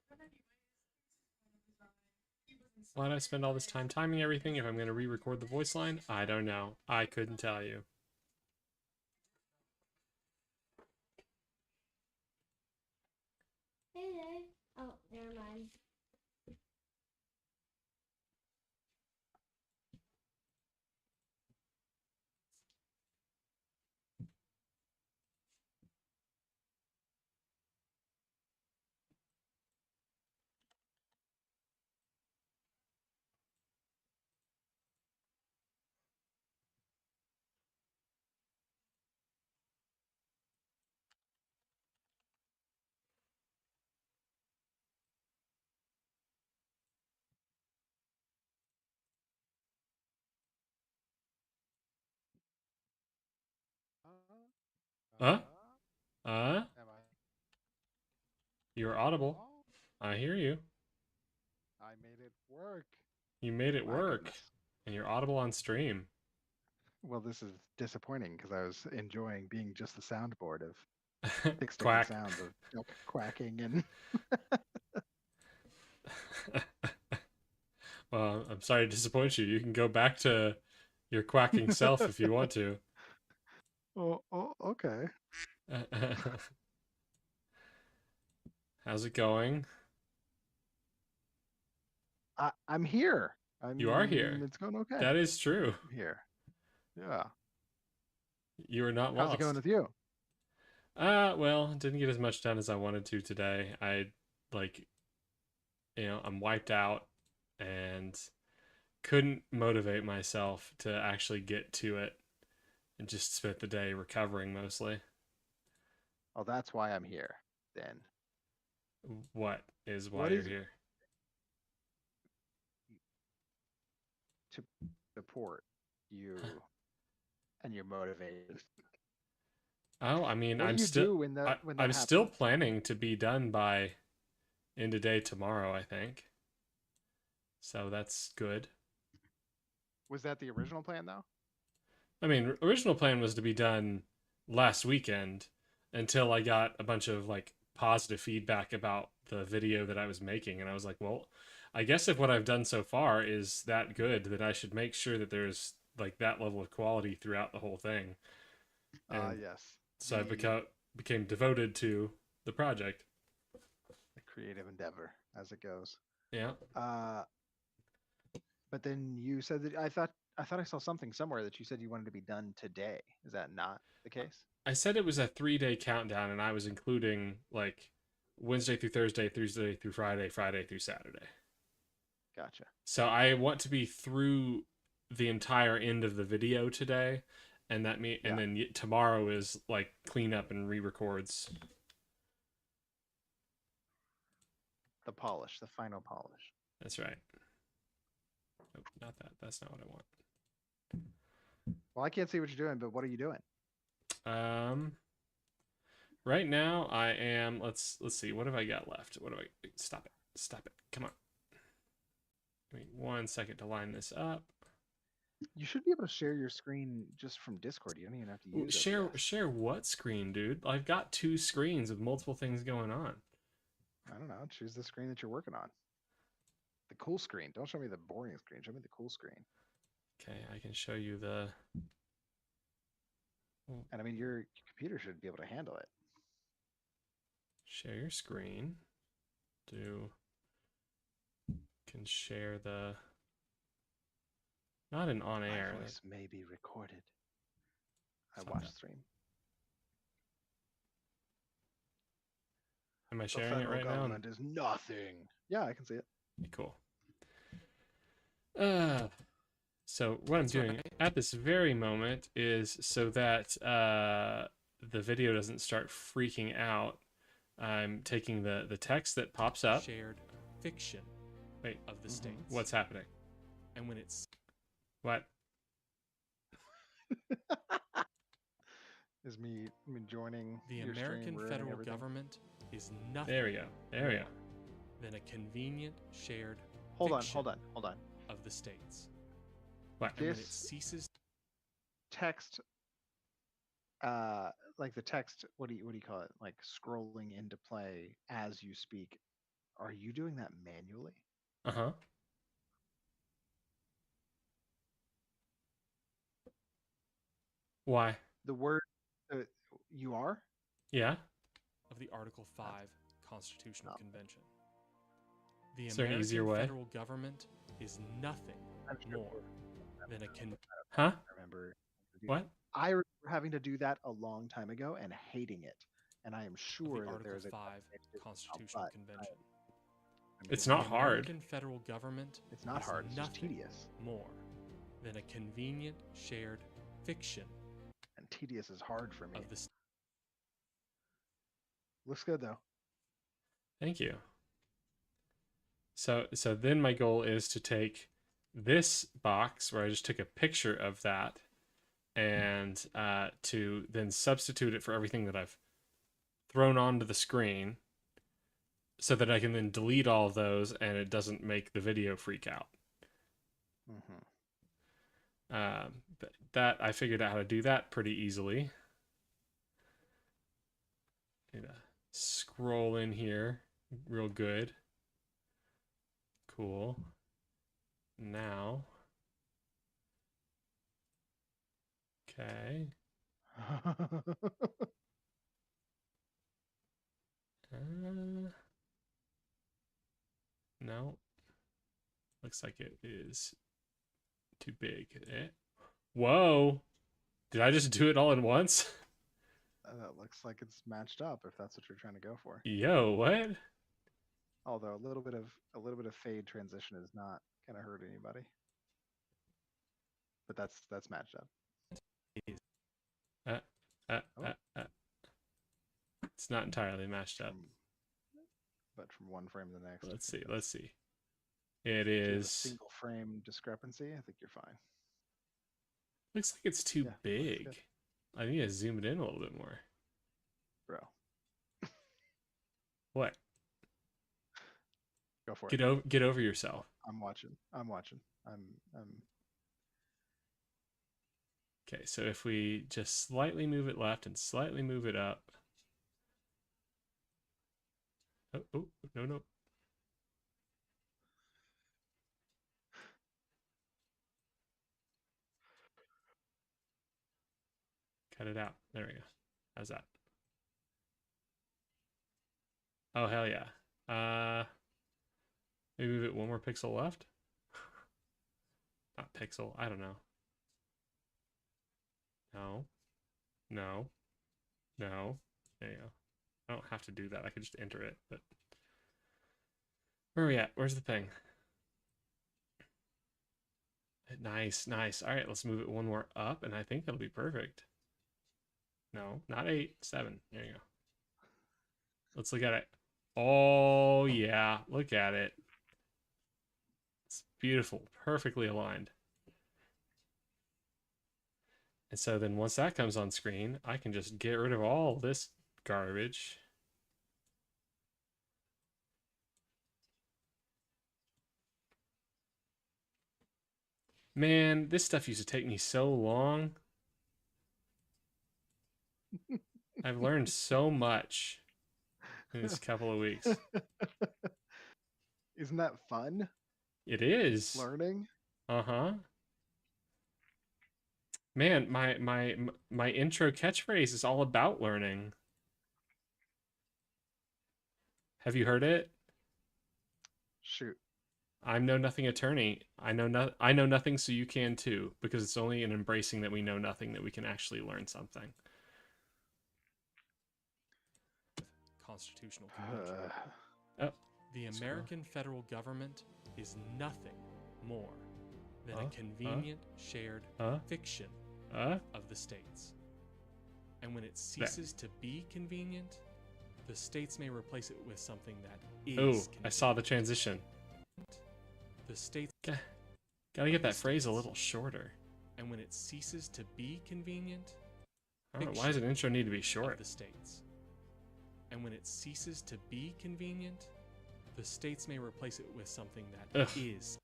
But anyways, this is kind of design. Why'd I spend all this time timing everything if I'm going to re-record the voice line? I don't know. I couldn't tell you. Hey there. Oh, never mind. Huh? Am I? You're audible. Oh, I hear you. I made it work. You made it My work. goodness. And you're audible on stream. Well, this is disappointing because I was enjoying being just the soundboard of 6 different Quack. sounds of duck quacking and Well, I'm sorry to disappoint you. You can go back to your quacking self if you want to. oh, okay. How's it going? I'm here. You are here. It's going okay. That is true. I'm here. Yeah. You are not How's lost. it going with you? Well, didn't get as much done as I wanted to today. I'm wiped out and couldn't motivate myself to actually get to it and just spent the day recovering mostly. Oh, that's why I'm here then. What is why What you're is- here? To support you and your motivation. Oh, I mean, What do I'm you still do when that I'm still happens? planning to be done by end of day tomorrow, I think. So that's good. Was that the original plan though? I mean, original plan was to be done last weekend until I got a bunch of like positive feedback about the video that I was making, and I was like, well, I guess if what I've done so far is that good, then I should make sure that there's like that level of quality throughout the whole thing. And Yes. so I became devoted to the project. The creative endeavor as it goes. Yeah. But then you said that I thought I saw something somewhere that you said you wanted to be done today. Is that not the case? I said it was a 3-day countdown, and I was including like Wednesday through Thursday, Thursday through Friday, Friday through Saturday. Gotcha. So I want to be through the entire end of the video today, and Yeah. then tomorrow is like cleanup and re-records. The polish, the final polish. That's right. Nope, not that. That's not what I want. Well, I can't see what you're doing, but what are you doing? Right now I am. Let's see. What have I got left? What do I? Stop it! Stop it! Come on. Give me 1 second to line this up. You should be able to share your screen just from Discord. You don't even have to use OBS. Share what screen, dude? I've got 2 screens with multiple things going on. I don't know. Choose the screen that you're working on. The cool screen. Don't show me the boring screen. Show me the cool screen. Okay, I can show you the. And I mean, your computer should be able to handle it. Share your screen. Can share the. Not an on air. My voice may be recorded. I Stop watch that. stream. Am I The sharing it federal right now? government is nothing. Yeah, I can see it. Cool. So what I'm doing right. at this very moment is so that the video doesn't start freaking out. I'm taking the text that pops up. Shared fiction Wait, of the states. what's happening? And when it's What? Is me joining the your stream, American ruining federal everything? government is nothing There we go. There we go. than a convenient shared Hold on, fiction hold on. of the states. What? And when it This ceases text, like the text, what do you call it? Like scrolling into play as you speak. Are you doing that manually? Uh-huh. Why? The word you are? Yeah. of the Article 5 Constitutional Oh. Convention. The Is there an American easier way? federal government is nothing I'm sure more than a Huh? I remember. What? I remember having to do that a long time ago and hating it. And I am of sure the that there Article is a 5 but Constitutional Convention. It's The not hard. American federal government It's not is hard. It's just nothing tedious. more than a convenient shared fiction And tedious is hard for me. of the Looks good though. Thank you. So then my goal is to take this box where I just took a picture of that and to then substitute it for everything that I've thrown onto the screen so that I can then delete all of those and it doesn't make the video freak out. Mm-hmm. But that I figured out how to do that pretty easily. Need to scroll in here real good. Cool. Now. Okay. No. Looks like it is too big. Whoa. Did I just do it all at once? That looks like it's matched up if that's what you're trying to go for. Yo, what? Although a little bit of fade transition is not gonna hurt anybody. But that's matched up. It's not entirely matched up. But from one frame to the next. Let's I see. think Let's see. It if you have a is. single frame discrepancy. I think you're fine. Looks like it's too Yeah, looks big. good. I need to zoom it in a little bit more. Bro, What? go for it. Get over yourself. I'm watching. I'm Okay, so if we just slightly move it left and slightly move it up. Oh, no. Cut it out. There we go. How's that? Oh, hell yeah. Maybe move it one more pixel left. Not pixel. I don't know. No. No. No. There you go. I don't have to do that. I could just enter it, but where are we at? Where's the ping? Nice, nice. All right, let's move it one more up, and I think that'll be perfect. No, not 8, 7. There you go. Let's look at it. Oh, yeah. Look at it. It's beautiful. Perfectly aligned. And so then once that comes on screen, I can just get rid of all this garbage. Man, this stuff used to take me so long. I've learned so much in this couple of weeks. Isn't that fun? It is. Learning? Uh-huh. Man, my intro catchphrase is all about learning. Have you heard it? Shoot. I'm know nothing attorney. I know nothing, so you can too, because it's only in embracing that we know nothing that we can actually learn something. Constitutional convention. Oh, The American federal government is nothing more than a convenient shared fiction of the states. And when it ceases to be convenient, the states may replace it with something that is convenient. I saw the transition. The states Gotta get that phrase a little shorter. and when it ceases to be convenient, I don't know, why does an intro need to be of short? the states. And when it ceases to be convenient, the states may replace it with something that Ugh. is.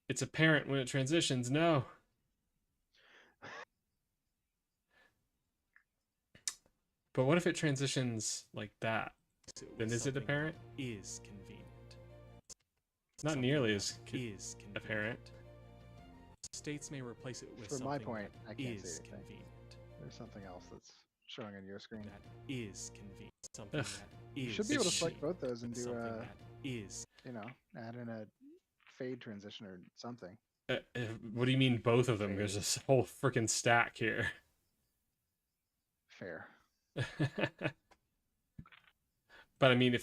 It's apparent when it transitions. No. But what if it transitions like that? Then is it apparent? Is convenient. Not Something nearly that as is convenient. apparent. States may replace it with For something my point, that I can't is see anything. convenient. There's something else that's showing on your screen. That is convenient. Something Ugh. that You is. should be able to select convenient. both those and do Something a, that is. you know, add in a fade transition or something. What do you mean both of them? There's this whole freaking stack here. Fair. But I mean,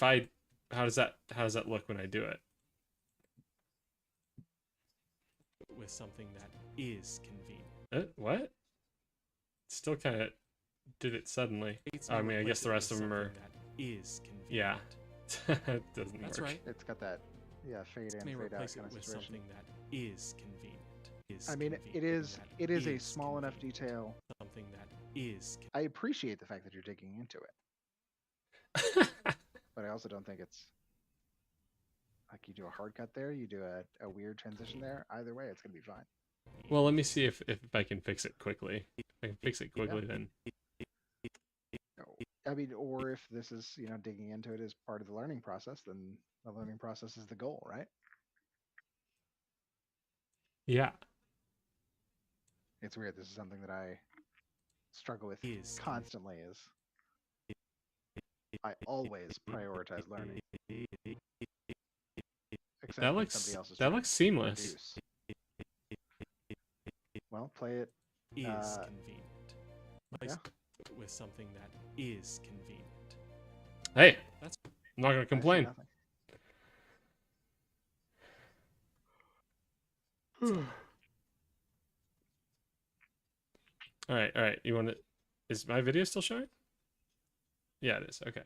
how does that look when I do it? With something that is convenient. What? Still kind of did it suddenly. States I may mean, I replace guess the it rest with of them are. something that is convenient. Yeah. It doesn't That's work. right. It's got that, yeah, fade States in, may fade out replace it kind of with situation. something that is convenient. I mean, it is a small enough detail. Something that is. I appreciate the fact that you're digging into it, but I also don't think it's like you do a hard cut there, you do a weird transition there. Either way, it's gonna be fine. Well, let me see if I can fix it quickly. If I can fix it quickly, then. I mean, or if this is, you know, digging into it as part of the learning process, then the learning process is the goal, right? Yeah. It's weird. This is something that I struggle with Is constantly. Is I always prioritize learning. Except That when looks somebody else is that trying looks to seamless. reduce. Well, play it. Is Uh, convenient. Replace it with something that is convenient. Hey, That's I'm not gonna I see complain. nothing. All right. You want to? Is my video still showing? Yeah, it is. Okay.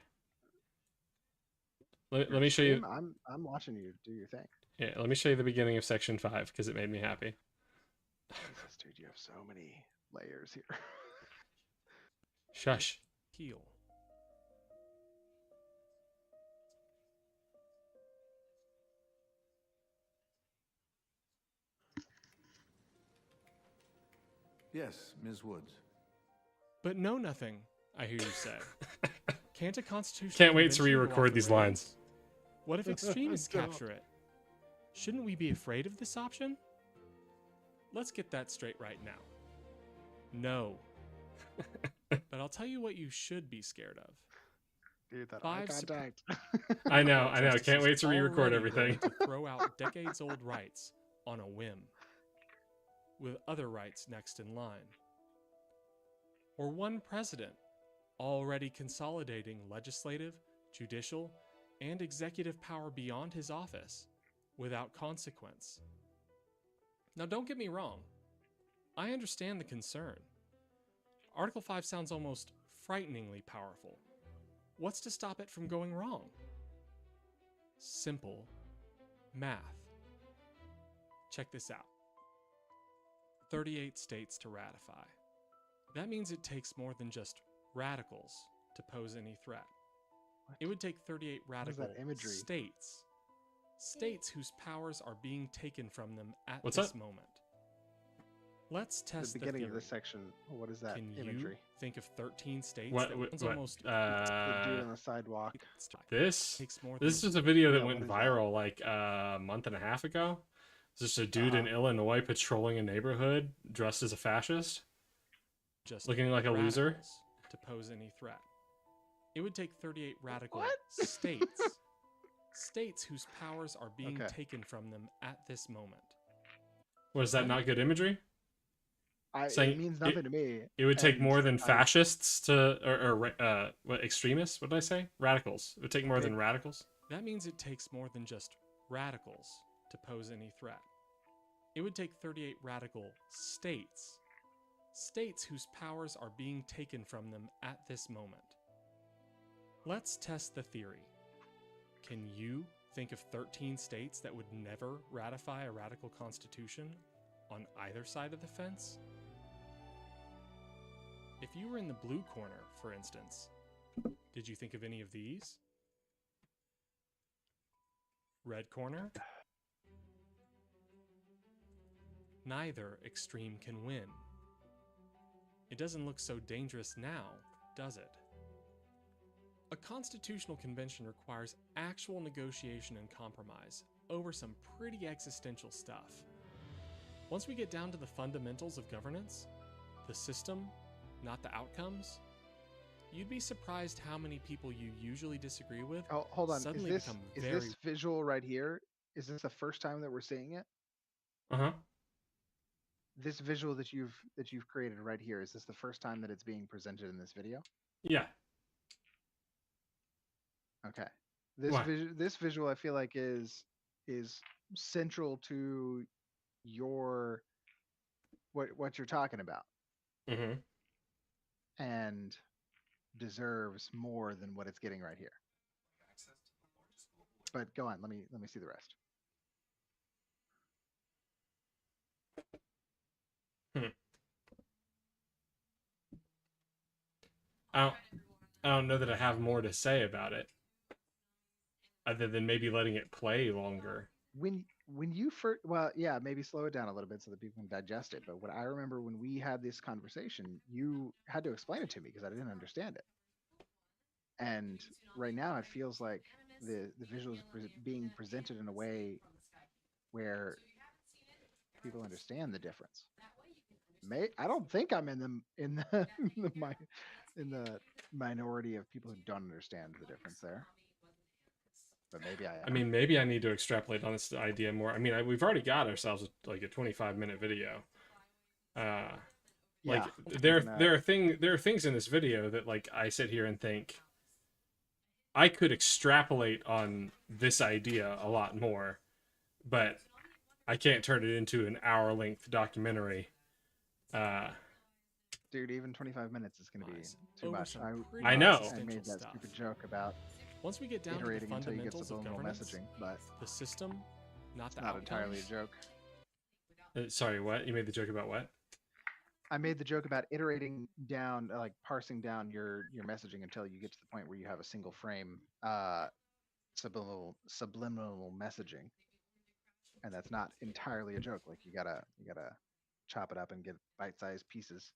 Let me show you. I'm watching you do your thing. Yeah, let me show you the beginning of section 5 because it made me happy. Jesus, dude, you have so many layers here. Shush. heal. Yes, Ms. Woods. But know nothing, I hear you say. Can't a constitutional Can't wait to convention go re-record off the these rails? lines. What if extremists Don't. capture it? Shouldn't we be afraid of this option? Let's get that straight right now. No. But I'll tell you what you should be scared of. Dude, that Five eye Sup- contact. I know. Can't Justices wait to re-record already everything. willing to throw out decades-old rights on a whim. with other rights next in line. Or one president already consolidating legislative, judicial, and executive power beyond his office without consequence. Now, don't get me wrong. I understand the concern. Article 5 sounds almost frighteningly powerful. What's to stop it from going wrong? Simple math. Check this out. 38 states to ratify. That means it takes more than just radicals to pose any threat. What? It would take 38 is radical that imagery? states whose powers are being taken from them at What's this that? moment. Let's test The beginning theory. of this section. What is that Can imagery? you think of 13 states What? that What? sounds what almost The dude on the sidewalk. this? takes more This than is a video that Yeah, went what is that? viral like a month and a half ago. It's just a dude in Uh-huh. Illinois patrolling a neighborhood dressed as a fascist, just looking like a loser. radicals to pose any threat. It would take 38 radical What? states whose powers are being Okay. taken from them at this moment. Was that not good imagery? It Saying means nothing to me. It would take and more than I- fascists to, or what, extremists? What did I say? Radicals. It would take more than radicals. That means it takes more than just radicals to pose any threat. It would take 38 radical states whose powers are being taken from them at this moment. Let's test the theory. Can you think of 13 states that would never ratify a radical constitution on either side of the fence? If you were in the blue corner, for instance, did you think of any of these? Red corner? Neither extreme can win. It doesn't look so dangerous now, does it? A constitutional convention requires actual negotiation and compromise over some pretty existential stuff. Once we get down to the fundamentals of governance, the system, not the outcomes, you'd be surprised how many people you usually disagree with Oh, hold on. suddenly Is become this very visual right here? Is this the first time that we're seeing it? Uh huh. This visual that you've created right here, is this the first time that it's being presented in this video? Yeah. Okay. This Why? this visual I feel like is central to your what you're talking about Mm-hmm. and deserves more than what it's getting right here. But go on, let me see the rest. I don't know that I have more to say about it, other than maybe letting it play longer. When you first, well, yeah, maybe slow it down a little bit so that people can digest it. But what I remember when we had this conversation, you had to explain it to me because I didn't understand it. And right now, it feels like the visuals being presented in a way where people understand the difference. I don't think I'm in the in the minority of people who don't understand the difference there. But maybe I am. I mean, maybe I need to extrapolate on this idea more. I mean, we've already got ourselves like a 25-minute video. Like Yeah, there are things in this video that like I sit here and think I could extrapolate on this idea a lot more, but I can't turn it into an hour-length documentary. Dude, even 25 minutes is going to be too over much. some pretty I know. I existential made that stuff. stupid joke about Once we get down to the iterating until you get fundamentals of subliminal governance, messaging, but the system, not it's the not entirely a outcomes, joke. Sorry, what? You made the joke about what? I made the joke about iterating down, like parsing down your messaging until you get to the point where you have a single frame subliminal messaging, and that's not entirely a joke. Like you gotta chop it up and get bite-sized pieces.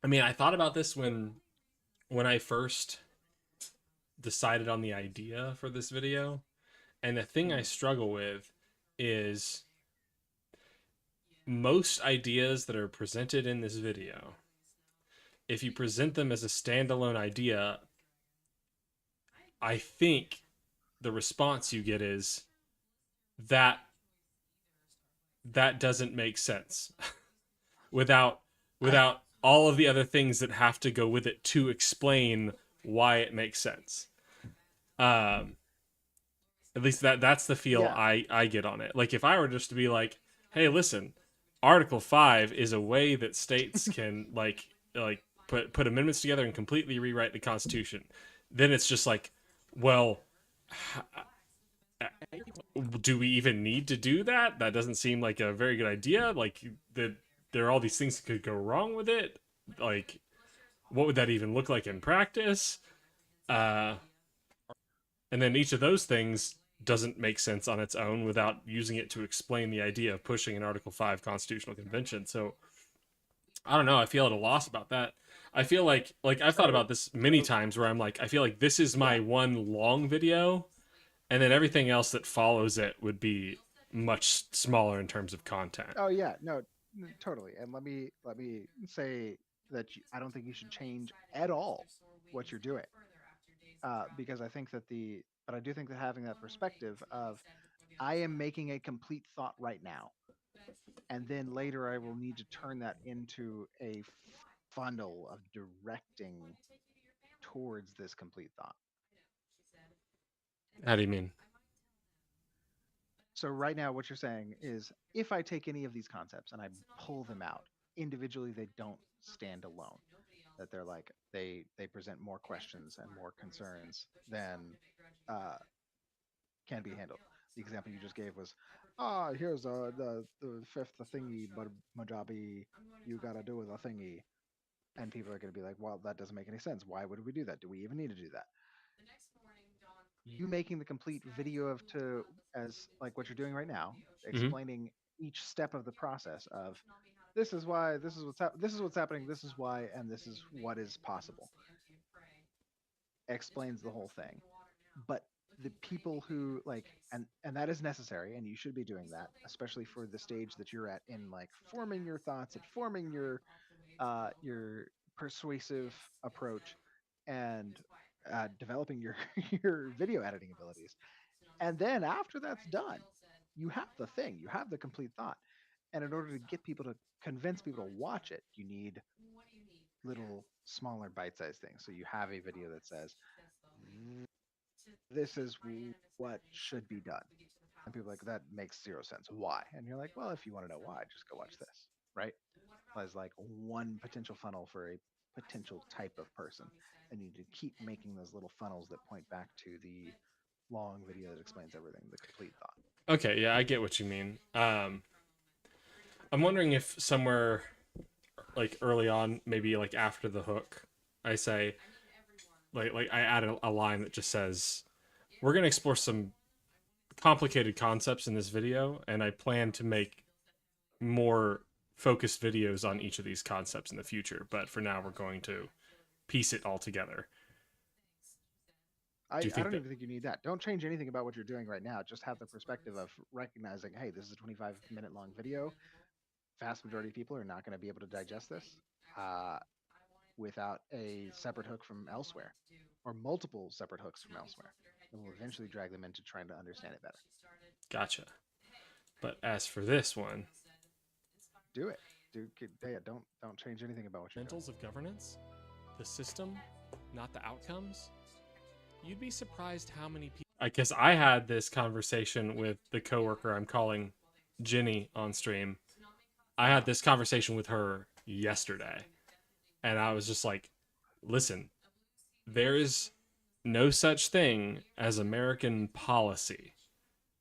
I mean, I thought about this when I first decided on the idea for this video, and the thing I struggle with is most ideas that are presented in this video, if you present them as a standalone idea, I think the response you get is, that doesn't make sense without all of the other things that have to go with it to explain why it makes sense. Um, at least that's the feel Yeah. I get on it. Like if I were just to be like, hey, listen, Article 5 is a way that states can like put amendments together and completely rewrite the Constitution. Then it's just like, well, do we even need to do that? That doesn't seem like a very good idea. Like that there are all these things that could go wrong with it. Like what would that even look like in practice? Uh and then each of those things doesn't make sense on its own without using it to explain the idea of pushing an Article 5 constitutional convention. So I don't know. I feel at a loss about that. I feel like I've thought about this many times where I'm like, I feel like this is my one long video, and then everything else that follows it would be much smaller in terms of content. Oh yeah, no, totally. And let me say that I don't think you should change at all what you're doing, because I think that but I do think that having that perspective of I am making a complete thought right now, and then later I will need to turn that into a funnel of directing towards this complete thought. How do you mean? So right now, what you're saying is, if I take any of these concepts and I pull them out individually, they don't stand alone. That they're like they present more questions and more concerns than uh, can be handled. The example you just gave was, here's the fifth thingy, but Majabi, you gotta do with a thingy, and people are gonna be like, well, that doesn't make any sense. Why would we do that? Do we even need to do that? You making the complete video of to as like what you're doing right now, Mm-hmm. explaining each step of the process of this is why, this is what's happening, this is why, and this is what is possible, explains the whole thing. But the people who like and that is necessary, and you should be doing that, especially for the stage that you're at in like forming your thoughts and forming your persuasive approach, and developing your your video editing abilities. And then after that's done, you have the thing, you have the complete thought. And in order to get people to convince people to watch it, you need little smaller bite-sized things. So you have a video that says, this is what should be done. And people are like, that makes zero sense. Why? And you're like, well, if you want to know why, just go watch this. Right? As like one potential funnel for a potential type of person. And you need to keep making those little funnels that point back to the long video that explains everything, the complete thought. Okay, yeah, I get what you mean. I'm wondering if somewhere like early on, maybe like after the hook, I say like I add a line that just says, "We're gonna explore some complicated concepts in this video, and I plan to make more focused videos on each of these concepts in the future. But for now, we're going to piece it all together." I Do you think don't that? even think you need that. Don't change anything about what you're doing right now. Just have the perspective of recognizing, hey, this is a 25-minute long video. Vast majority of people are not going to be able to digest this without a separate hook from elsewhere, or multiple separate hooks from elsewhere. It will eventually drag them into trying to understand it better. Gotcha. But as for this one, Do it. Yeah, don't change anything about what you're doing. Fundamentals of governance, the system, not the outcomes. You'd be surprised how many people. I guess I had this conversation with the coworker I'm calling Jenny on stream. I had this conversation with her yesterday, and I was just like, listen, there is no such thing as American policy.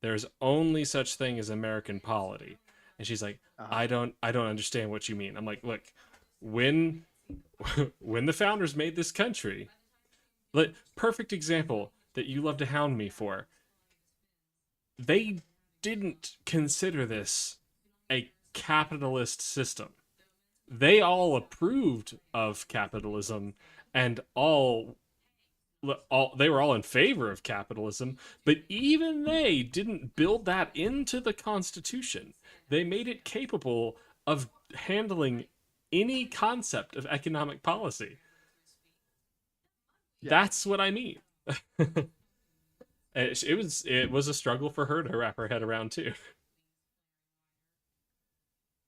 There's only such thing as American polity. And she's like, I don't understand what you mean. I'm like, look, when when the founders made this country, perfect example that you love to hound me for, they didn't consider this a capitalist system. They all approved of capitalism, and they were all in favor of capitalism, but even they didn't build that into the Constitution. They made it capable of handling any concept of economic policy. Yeah. That's what I mean. It was a struggle for her to wrap her head around too.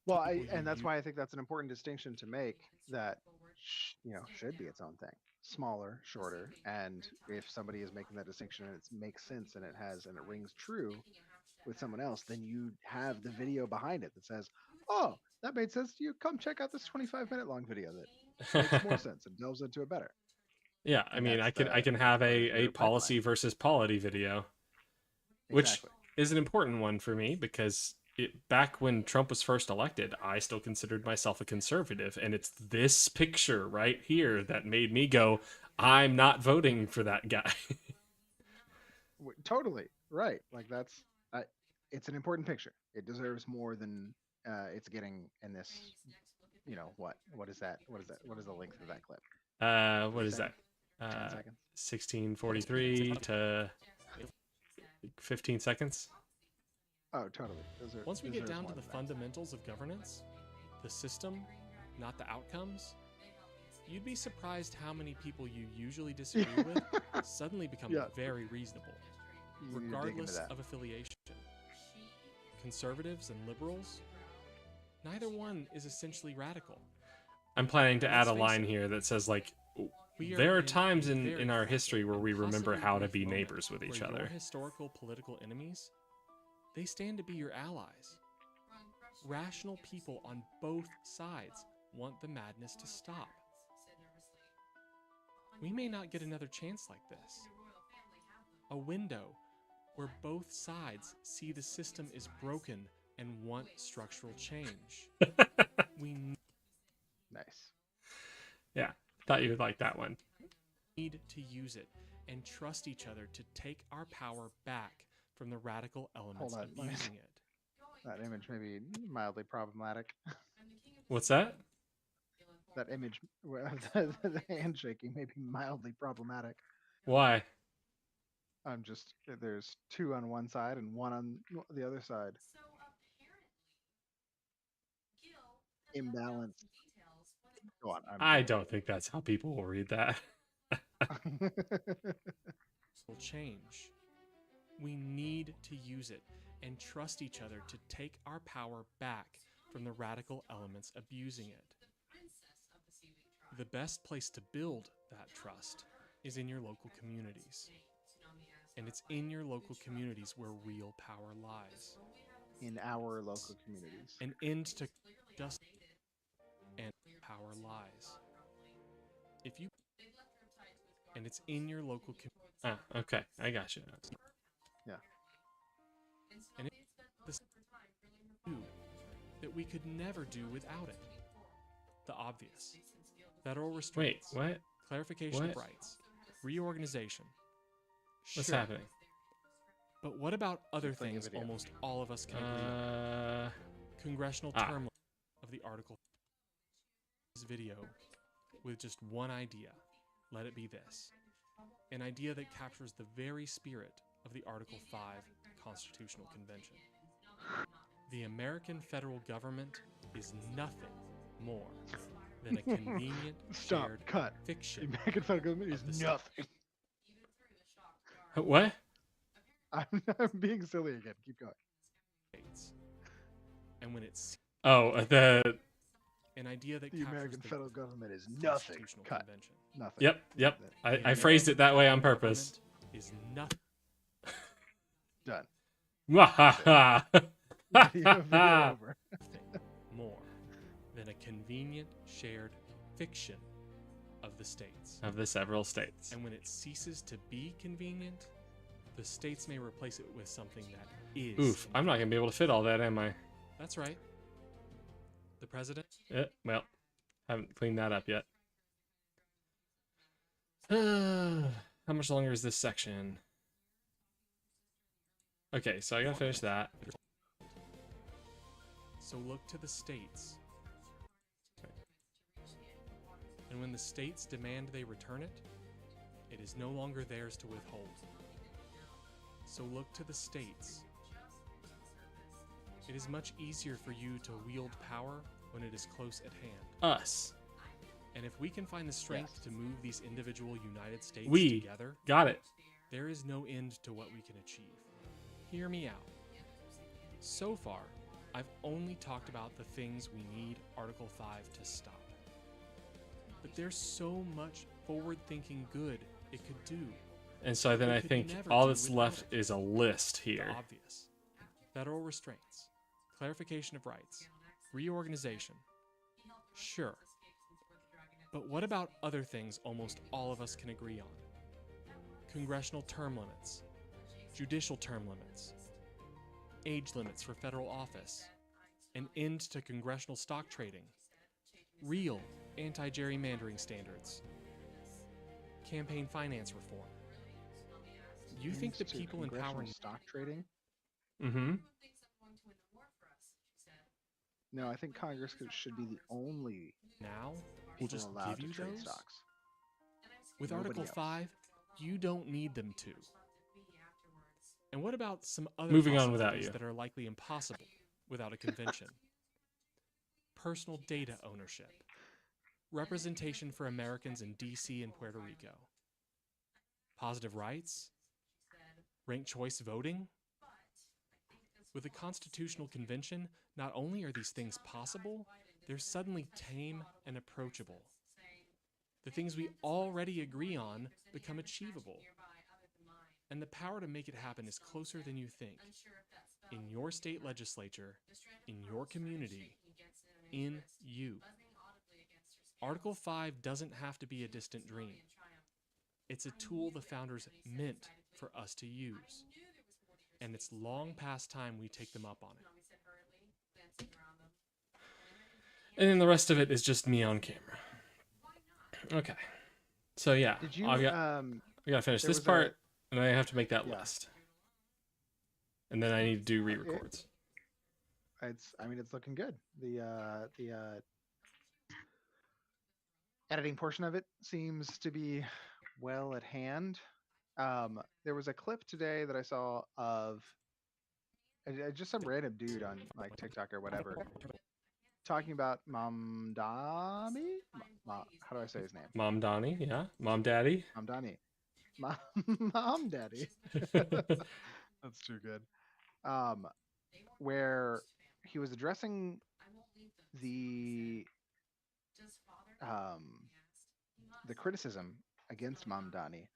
Well, People and you that's use- why I think that's an important distinction to make. That should be its own thing, smaller, shorter, and if somebody is making that distinction and it makes sense and it rings true with someone else, then you have the video behind it that says, "Oh, that made sense to you. Come check out this 25-minute long video that makes more sense and delves into it better." Yeah, I And mean, that's I can have part of a your policy pipeline. versus polity video, which Exactly. is an important one for me because back when Trump was first elected, I still considered myself a conservative, and it's this picture right here that made me go, I'm not voting for that guy. Totally right. Like that's it's an important picture. It deserves more than it's getting in this. What is that? What is that? What is the length of that clip? What is 10 that? 10 seconds. 1643 to 15 seconds. Oh, totally. Once we get deserves down more to the than that. fundamentals of governance, the system, not the outcomes, you'd be surprised how many people you usually disagree with suddenly become Yeah. very reasonable, You need to dig into regardless that. of affiliation. Conservatives and liberals, neither one is essentially radical. I'm planning to Let's add a face line it. here that says like, We there are in times a in very our fragile history where and we remember possibly how to brief be moment neighbors with each where other. Your historical political enemies, they stand to be your allies. Rational people on both sides want the madness to stop. We may not get another chance like this. A window where both sides see the system is broken and want structural change. We Nice. Yeah, thought you would like that one. need to use it and trust each other to take our power back from the radical elements Hold on, let me- abusing it. That image may be mildly problematic. What's that? That image, the handshaking may be mildly problematic. Why? There's two on one side and one on the other side. Imbalance. Go on. I don't think that's how people will read that. Will change. We need to use it and trust each other to take our power back from the radical elements abusing it. The best place to build that trust is in your local communities. And it's in your local communities where real power lies. In our local communities. An end to justice and power lies. If you and it's in your local community. Okay, I got you. Yeah. And it's the that we could never do without it. The obvious. Federal Wait, restraints. what? Clarification of What? rights. Reorganization. What's Sure. happening? But what about other Playing a things video. almost all of us can agree on? Congressional term limit of the article. This video with just one idea. Let it be this. An idea that captures the very spirit of the Article 5 Constitutional Convention. The American federal government is nothing more than a convenient Stop. shared Cut. The fiction. American federal government is of the state. nothing. What? I'm being silly again. Keep going. States. And when it's Oh, an idea that The captures American the federal government is nothing. Constitutional Cut. Convention. Nothing. Yep. The I phrased it that way on American purpose. government is nothing Done. Wahaha. Video over. more than a convenient shared fiction of the states. Of the several states. And when it ceases to be convenient, the states may replace it with something that is. Oof, I'm not gonna be able to fit all that, am I? That's right. The president. Well, haven't cleaned that up yet. How much longer is this section? Okay, so I gotta finish that. So look to the states. And when the states demand they return it, it is no longer theirs to withhold. So look to the states. It is much easier for you to wield power when it is close at hand. Us. And if we can find the strength to move these individual United States We together, got it. there is no end to what we can achieve. Hear me out. So far, I've only talked about the things we need Article 5 to stop. But there's so much forward-thinking good it could do. And so then It I could think never all do that's without left it. is a list The here. obvious. Federal restraints, clarification of rights, reorganization. Sure. But what about other things almost all of us can agree on? Congressional term limits, judicial term limits, age limits for federal office, an end to congressional stock trading, real anti-gerrymandering standards, campaign finance reform. You think the Ends to people in power congressional stock trading? Mm-hmm. No, I think Congress should be the only now will people just allowed give you to trade those? stocks. With Nobody Article else. 5, you don't need them to. And what about some other Moving on without possibilities you. that are likely impossible without a convention? Personal data ownership, representation for Americans in DC and Puerto Rico, positive rights, ranked choice voting. With a constitutional convention, not only are these things possible, they're suddenly tame and approachable. The things we already agree on become achievable. And the power to make it happen is closer than you think. In your state legislature, in your community, in you. Article 5 doesn't have to be a distant dream. It's a tool the founders meant for us to use. And it's long past time we take them up on it. And then the rest of it is just me on camera. Okay. So yeah, Did you? I gotta finish there this was a- part, and I have to make that Yeah. list. And then I need to do re-records. It's looking good. The editing portion of it seems to be well at hand. There was a clip today that I saw of just some random dude on like TikTok or whatever talking about Mamdani. How do I say his name? Mom Donnie, yeah. Mom Daddy. Mamdani. Mom Daddy. That's too good. Where he was addressing the criticism against Mamdani,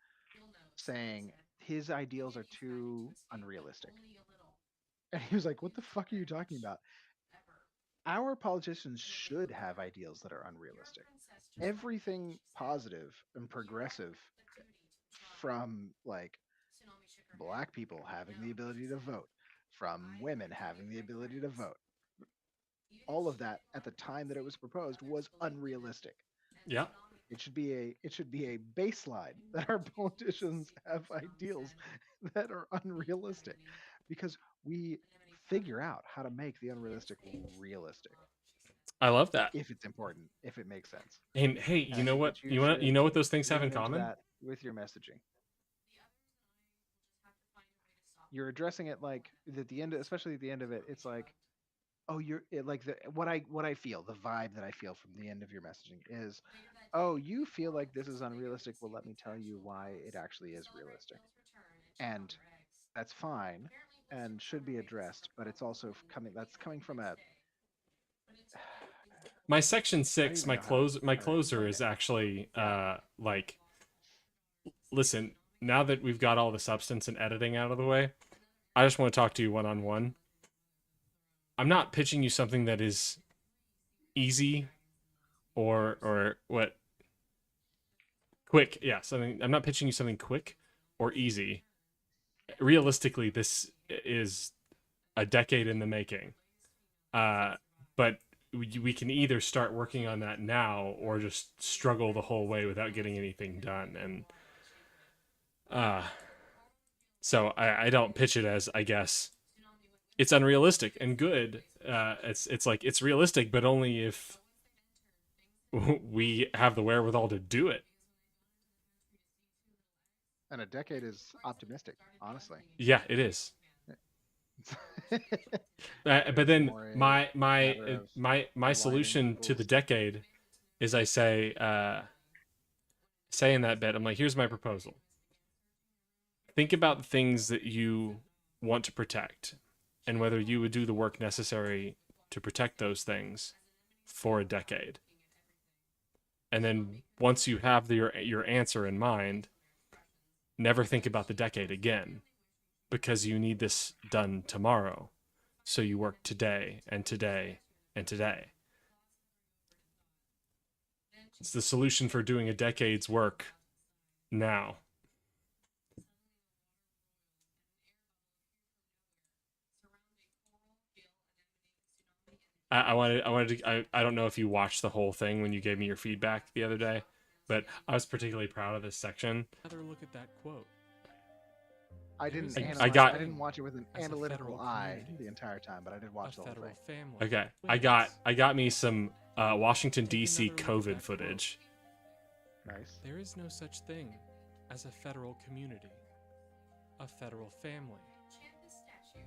saying his ideals are too unrealistic. And he was like, "What the fuck are you talking about? Our politicians should have ideals that are unrealistic. Everything positive and progressive, from like black people having the ability to vote, from women having the ability to vote, all of that at the time that it was proposed was unrealistic. Yeah. It should be a baseline that our politicians have ideals that are unrealistic, because we figure out how to make the unrealistic realistic I love that. if it's important, if it makes sense. And hey, And you I know think what? that You know what should those things have lean in into common? that with your messaging. You're addressing it like at the end, especially at the end of it. It's like, oh, like what I feel, the vibe that I feel from the end of your messaging is, oh, you feel like this is unrealistic. Well, let me tell you why it actually is realistic, and that's fine and should be addressed. But it's also coming from a My section 6, even my know how to closer explain is it. actually like, listen, now that we've got all the substance and editing out of the way, I just want to talk to you one-on-one. I'm not pitching you something that is easy or what quick. Yeah, something. I'm not pitching you something quick or easy. Realistically, this is a decade in the making. But we can either start working on that now or just struggle the whole way without getting anything done. And so I don't pitch it as, I guess, it's unrealistic and good. It's like it's realistic, but only if we have the wherewithal to do it. And a decade is optimistic, honestly. Yeah, it is. But It's then more a my matter of my aligning solution to the people's- decade is I say in that bit, I'm like, here's my proposal. think about the things that you want to protect and whether you would do the work necessary to protect those things for a decade. And then once you have your answer in mind, never think about the decade again, because you need this done tomorrow. So you work today and today and today. It's the solution for doing a decade's work now. I don't know if you watched the whole thing when you gave me your feedback the other day, but I was particularly proud of this section. Another look at that quote. I There didn't is no analyze. I such got- I thing didn't watch it with an as a analytical federal eye community, the entire time, but I did a watch the whole federal thing. family. Okay, with I got me some Washington Take D.C. another look at COVID that quote. footage. Nice. There is no such thing as a federal community, a federal family,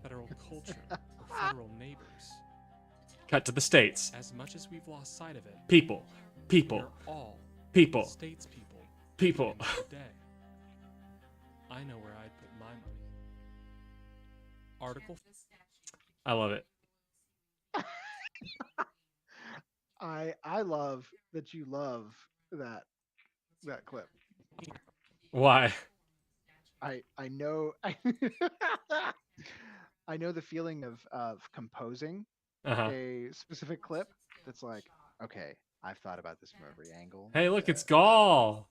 federal culture, or federal neighbors. Cut to the states. As much as we've lost sight of it, People, we people, are all people, statespeople. people. At the end of the day. I know where I'd put my money. Article I love it. I love that you love that clip. Why? I know I know the feeling of composing Uh-huh. a specific clip that's like, okay, I've thought about this from every angle. Hey, look, it's Gall.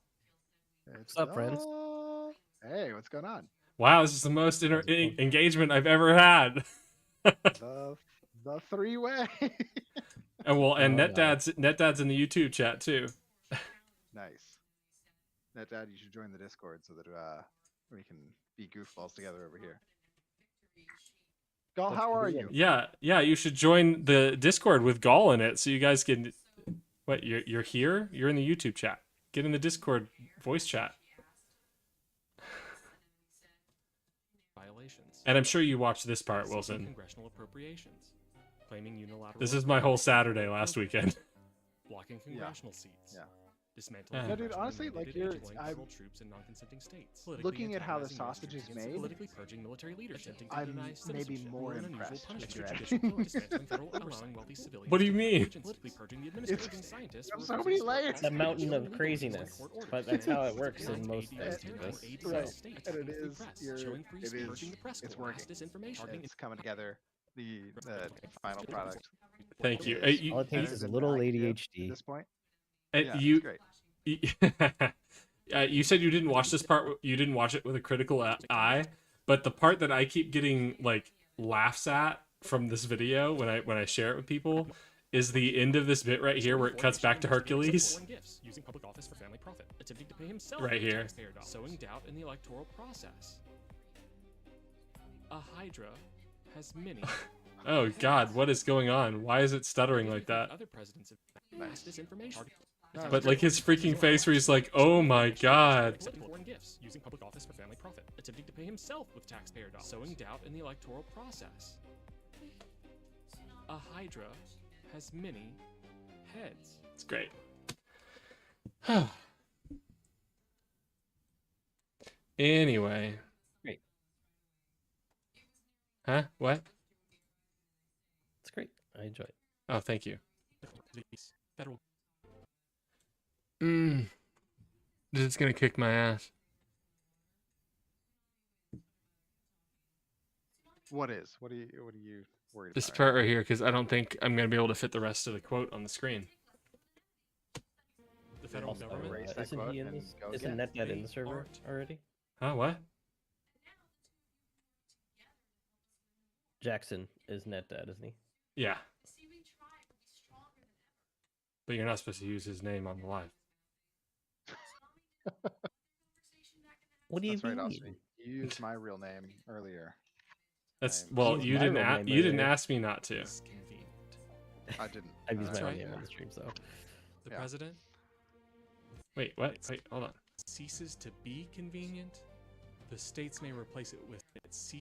It's What's up, friends? Gall. Hey, what's going on? Wow, this is the most engagement I've ever had. The three-way. And well, and Oh, NetDad's in the YouTube chat too. Nice. Dad, you should join the Discord so that we can be goofballs together over here. Gall, Let's how are begin. you? Yeah, you should join the Discord with Gall in it so you guys can. What? You're here? You're in the YouTube chat. Get in the Discord voice chat. violations. And I'm sure you watched this part, Seeking Wilson. Congressional appropriations. Claiming unilateral. This is my whole Saturday last weekend. Blocking congressional seats. Yeah. Dismantling. No, dude, congressionally honestly, like, mandated you're- anti-war I'm federal troops in non-consenting states. looking at how the antagonizing sausage Western is citizens, made, politically purging military leadership. attempting to I'm deny maybe citizenship, more cruel and unusual impressed with punishment, your extrajudicial editing. killing, dismantling federal oversight, allowing wealthy civilians What do you to mean? purge and politically purging the administrating scientists. there's who so refuse many to support layers. It's a policy mountain illegal of court craziness, orders. but that's how it works in Denying most aid to festivals. terrorists, aid to Right. states, And it attacking free is- press, you're- chilling free it speech, is- purging the press it's corps, working. mass disinformation, targeting It's coming together. The final product. Thank you. is You, All it takes better is a than little Mac Chip ADHD. At this point. and Yeah, you, it's great. you said you didn't watch this part. You didn't watch it with a critical eye, but the part that I keep getting like laughs at from this video when I share it with people is the end of this bit right here where it cuts back to Hercules. using public office for family profit, attempting to pay himself Right with here. taxpayer dollars, sowing doubt in the electoral process. A hydra has many. Oh God, what is going on? Why is it stuttering like that? Other presidents have mass disinformation. But like his freaking face where he's like, "Oh my God." Accepting foreign gifts, using public office for family profit, attempting to pay himself with taxpayer dollars, sowing doubt in the electoral process. A hydra has many heads. It's great. Anyway. Great. Huh? What? It's great. I enjoy it. Oh, thank you. Federal This is gonna kick my ass. What is? What are you worried This about? part right here, because I don't think I'm gonna be able to fit the rest of the quote on the screen. the federal Also, government. erase that isn't quote he in and this? go Isn't again. NetDad in They the server aren't. already? Huh? What? Jackson is NetDad, isn't he? Yeah. But you're not supposed to use his name on the live. What do you That's right, mean? Austin. You used my real name earlier. That's I'm- well, Use you my didn't. real name You didn't earlier. ask me not to. Is convenient. I didn't. I've used my That's own right. name on the stream, so. The Yeah. president Wait, what? Wait, hold on. ceases to be convenient. The states may replace it with its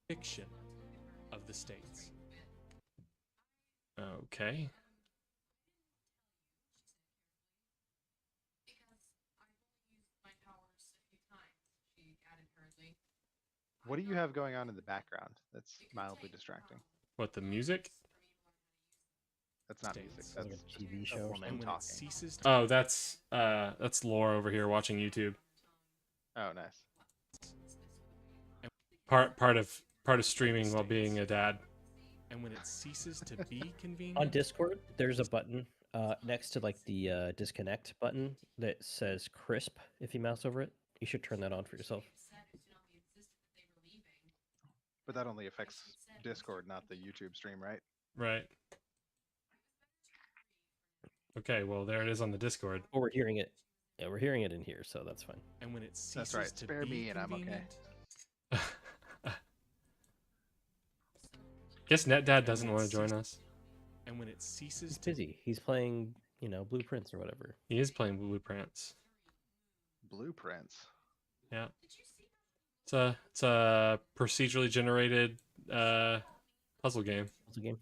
fiction of the states. Okay. What do you have going on in the background that's mildly distracting? What, the music? That's not States. music. Like a That's just TV a show or woman And when talking. it ceases to Oh, that's Laura over here watching YouTube. Oh, nice. Part of streaming while being a dad. and when it ceases to be convenient, On Discord, there's a button next to like the disconnect button that says crisp. If you mouse over it, you should turn that on for yourself. But that only affects Discord, not the YouTube stream, right? Right. Okay, well there it is on the Discord. Well, we're hearing it. Yeah, we're hearing it in here, so that's fine. and when it ceases That's right. to Spare be me and I'm okay. convenient, Guess NetDad doesn't want to join us. and when it ceases He's to busy. He's playing, Blueprints or whatever. He is playing Blueprints. Blueprints. Yeah. It's a procedurally generated puzzle game. It's a game.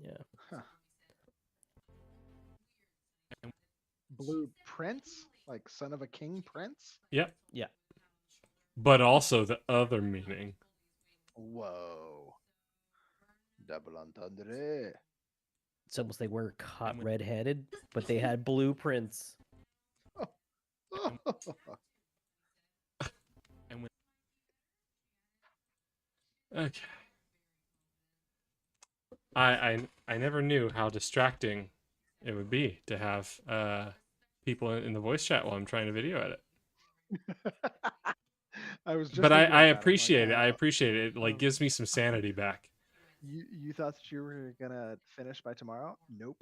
Yeah. Huh. Blueprints? Like son of a king prince? Yep. Yeah. But also the other meaning. Whoa. Double entendre. It's almost they were caught when- red-handed, but they had blueprints. and when Okay. I never knew how distracting it would be to have people in the voice chat while I'm trying to video edit. I was just But thinking I about it, like, appreciate it. I how appreciate it. It like gives me some sanity back. you thought that you were gonna finish by tomorrow? Nope.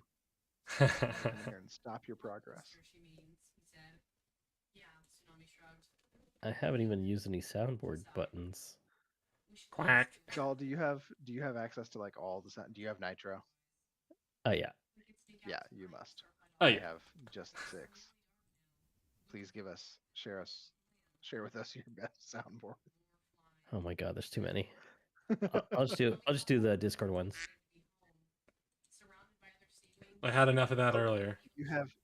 Come here and stop your progress. I haven't even used any soundboard buttons. Quack. Doll, do you have access to like all the sound? Do you have Nitro? Oh yeah. Yeah, you must. Oh I yeah. have just 6. Please share with us your best soundboard. Oh my god, there's too many. I'll just do the Discord ones. I had enough of that earlier.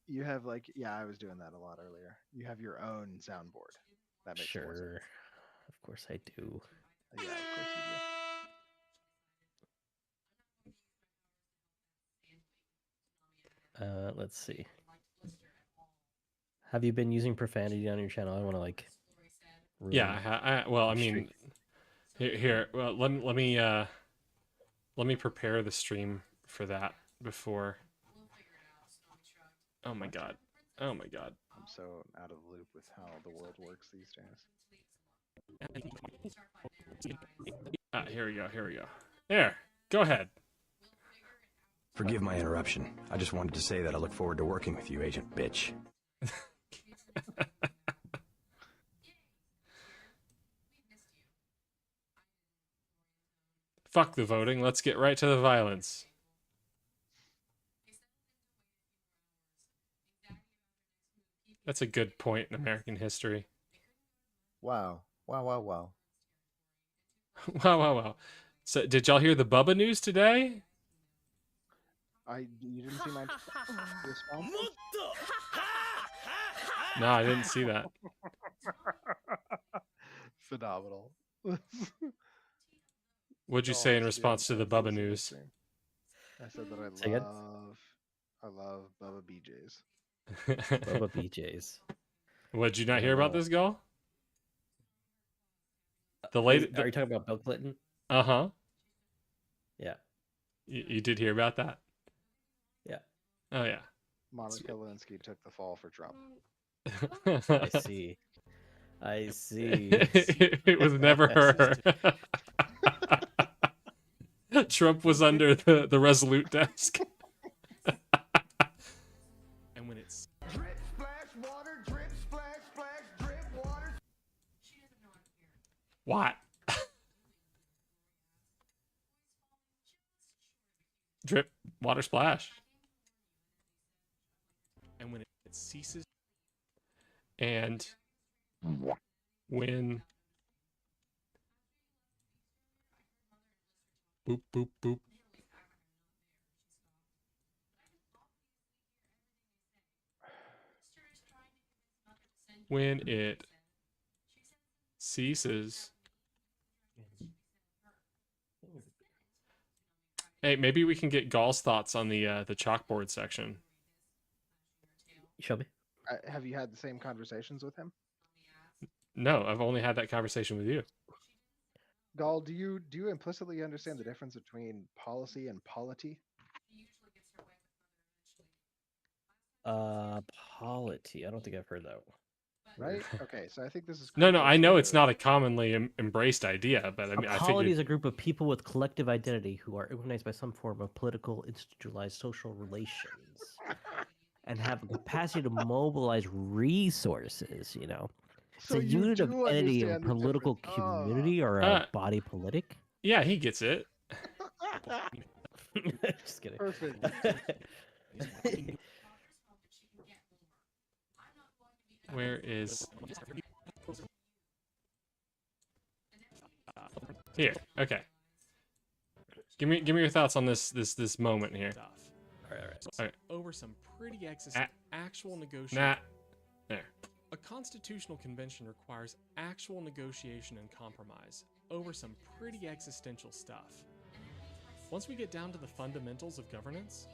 You have like, yeah, I was doing that a lot earlier. You have your own soundboard. That makes more sense. Sure. Of course I do. Yeah, of course you do. Let's see. Have you been using profanity on your channel? I want to like. Yeah. Well, I mean, here. Well, let me prepare the stream for that before. Oh my god. Oh my god. I'm so out of the loop with how the world works these days. Here we go. Here we go. There. Go ahead. Forgive my interruption. I just wanted to say that I look forward to working with you, Agent Bitch. Fuck the voting. Let's get right to the violence. That's a good point in American history. Wow. Wow, wow, wow. Wow, wow, wow. So, did y'all hear the Bubba news today? You didn't see my response? No, I didn't see that. Phenomenal. What'd you say in response to the Bubba news? I said that Say again? I love Bubba BJ's. Bubba BJ's. Would you not hear about this, Gull? The Are you late. talking about Bill Clinton? Uh-huh. Yeah. You did hear about that? Yeah. Oh yeah. Monica Lewinsky took the fall for Trump. I see. I see. It was never her. Trump was under the Resolute desk. and when it's Drip, splash, water, drip, splash, splash, drip, water. What? Drip, water splash. and when it ceases And when boop boop boop. When it ceases Hey, maybe we can get Gall's thoughts on the chalkboard section. Shelby? Have you had the same conversations with him? No, I've only had that conversation with you. Gall, do you implicitly understand the difference between policy and polity? Polity. I don't think I've heard that. Right? Okay, so I think this is No, crucial I know it's to- not a commonly embraced idea, but I mean, I polity is figured. a group of people with collective identity who are organized by some form of political, institutionalized social relations and have a capacity to mobilize resources, you know. It's So a you unit of do entity of understand the political difference. community or a body politic. Yeah, he gets it. Just kidding. Perfect. Where is here? Okay. Give me your thoughts on this moment here. Stuff. All right. All right. Over some pretty actual negotiation. Nah. There. A constitutional convention requires actual negotiation and compromise over some pretty existential stuff. Once we get down to the fundamentals of governance,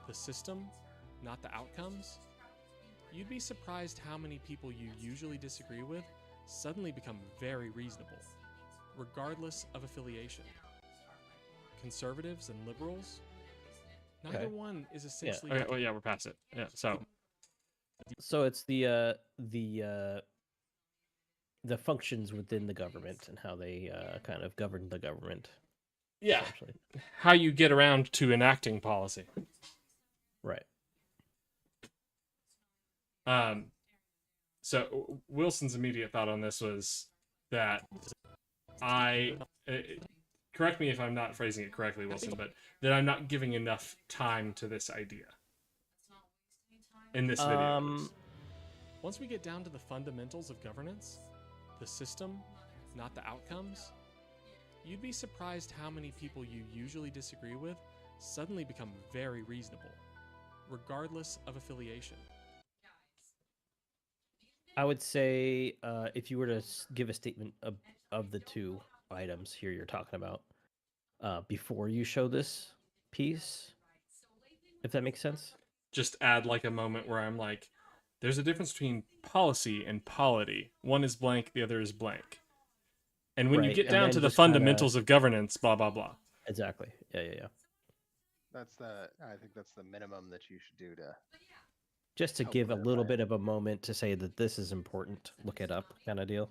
the system, not the outcomes, you'd be surprised how many people you usually disagree with suddenly become very reasonable, regardless of affiliation. Conservatives and liberals, neither one is essentially. Okay, well, yeah, we're past it. Yeah, So it's the functions within the government and how they kind of govern the government. yeah, essentially. how you get around to enacting policy. Right. So Wilson's immediate thought on this was that correct me if I'm not phrasing it correctly, Wilson, but that I'm not giving enough time to this idea in this video. at least. Once we get down to the fundamentals of governance, the system, not the outcomes, you'd be surprised how many people you usually disagree with suddenly become very reasonable, regardless of affiliation. I would say if you were to give a statement of the two items here you're talking about before you show this piece, if that makes sense. Just add like a moment where I'm like, there's a difference between policy and polity. One is blank, the other is blank. And when you Right, get and down then to the just kinda- fundamentals of governance, blah, blah, blah. Exactly. Yeah. I think that's the minimum that you should do to Just to help give a little clarify bit of a moment to say that this is important. Look it up, kind of deal.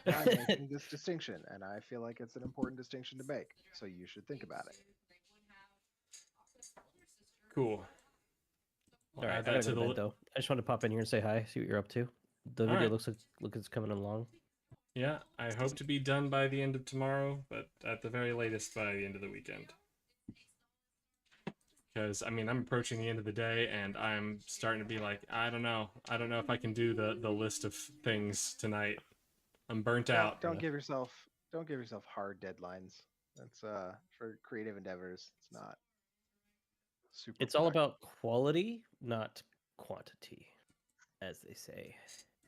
I'm making this distinction, and I feel like it's an important distinction to make. So you should think about it. Cool. All right, I add gotta that to go to the bed though. I just want to pop in here and say hi, see what you're up to. The All video right. looks like it's coming along. Yeah, I hope to be done by the end of tomorrow, but at the very latest by the end of the weekend. Because, I mean, I'm approaching the end of the day, and I'm starting to be like, I don't know if I can do the list of things tonight. I'm burnt out. Don't give yourself hard deadlines. That's for creative endeavors. It's not super. It's all productive. about quality, not quantity, as they say.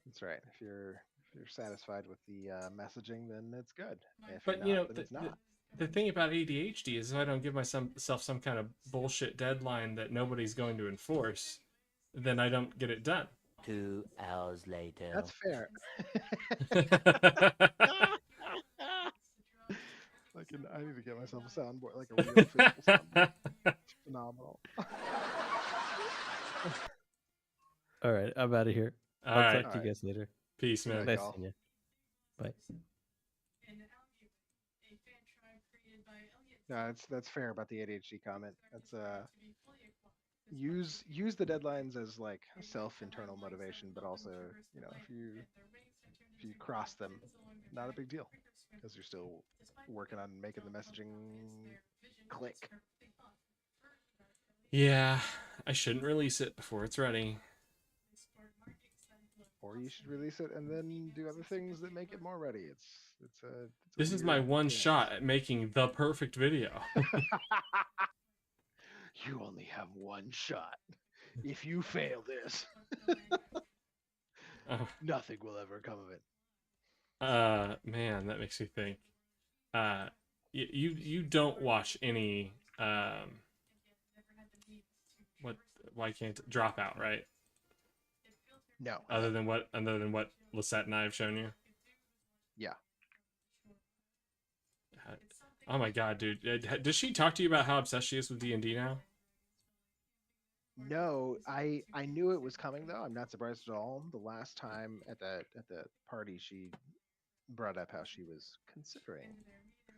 That's right. If you're satisfied with the messaging, then it's good. If But, you're you not, know, then it's not. the thing about ADHD is if I don't give myself some kind of bullshit deadline that nobody's going to enforce, then I don't get it done. 2 hours later. That's fair. I need to get myself a soundboard, like a real official soundboard. It's phenomenal. All right, I'm out of here. All I'll right. talk to you guys later. Peace, man. Nice y'all. seeing you. Bye. No, that's fair about the ADHD comment. That's use the deadlines as like self-internal motivation, but also, you know, if you cross them, not a big deal because you're still working on making the messaging click. Yeah, I shouldn't release it before it's ready. Or you should release it and then do other things that make it more ready. It's a This is my weird one dance. shot at making the perfect video. You only have one shot. If you fail this, Oh. nothing will ever come of it. Man, that makes me think. You don't watch any what? Why can't drop out? Right. No. Other than what Lisette and I have shown you. Yeah. Oh my god, dude! Does she talk to you about how obsessed she is with D&D now? No, I knew it was coming though. I'm not surprised at all. The last time at the party, she brought up how she was considering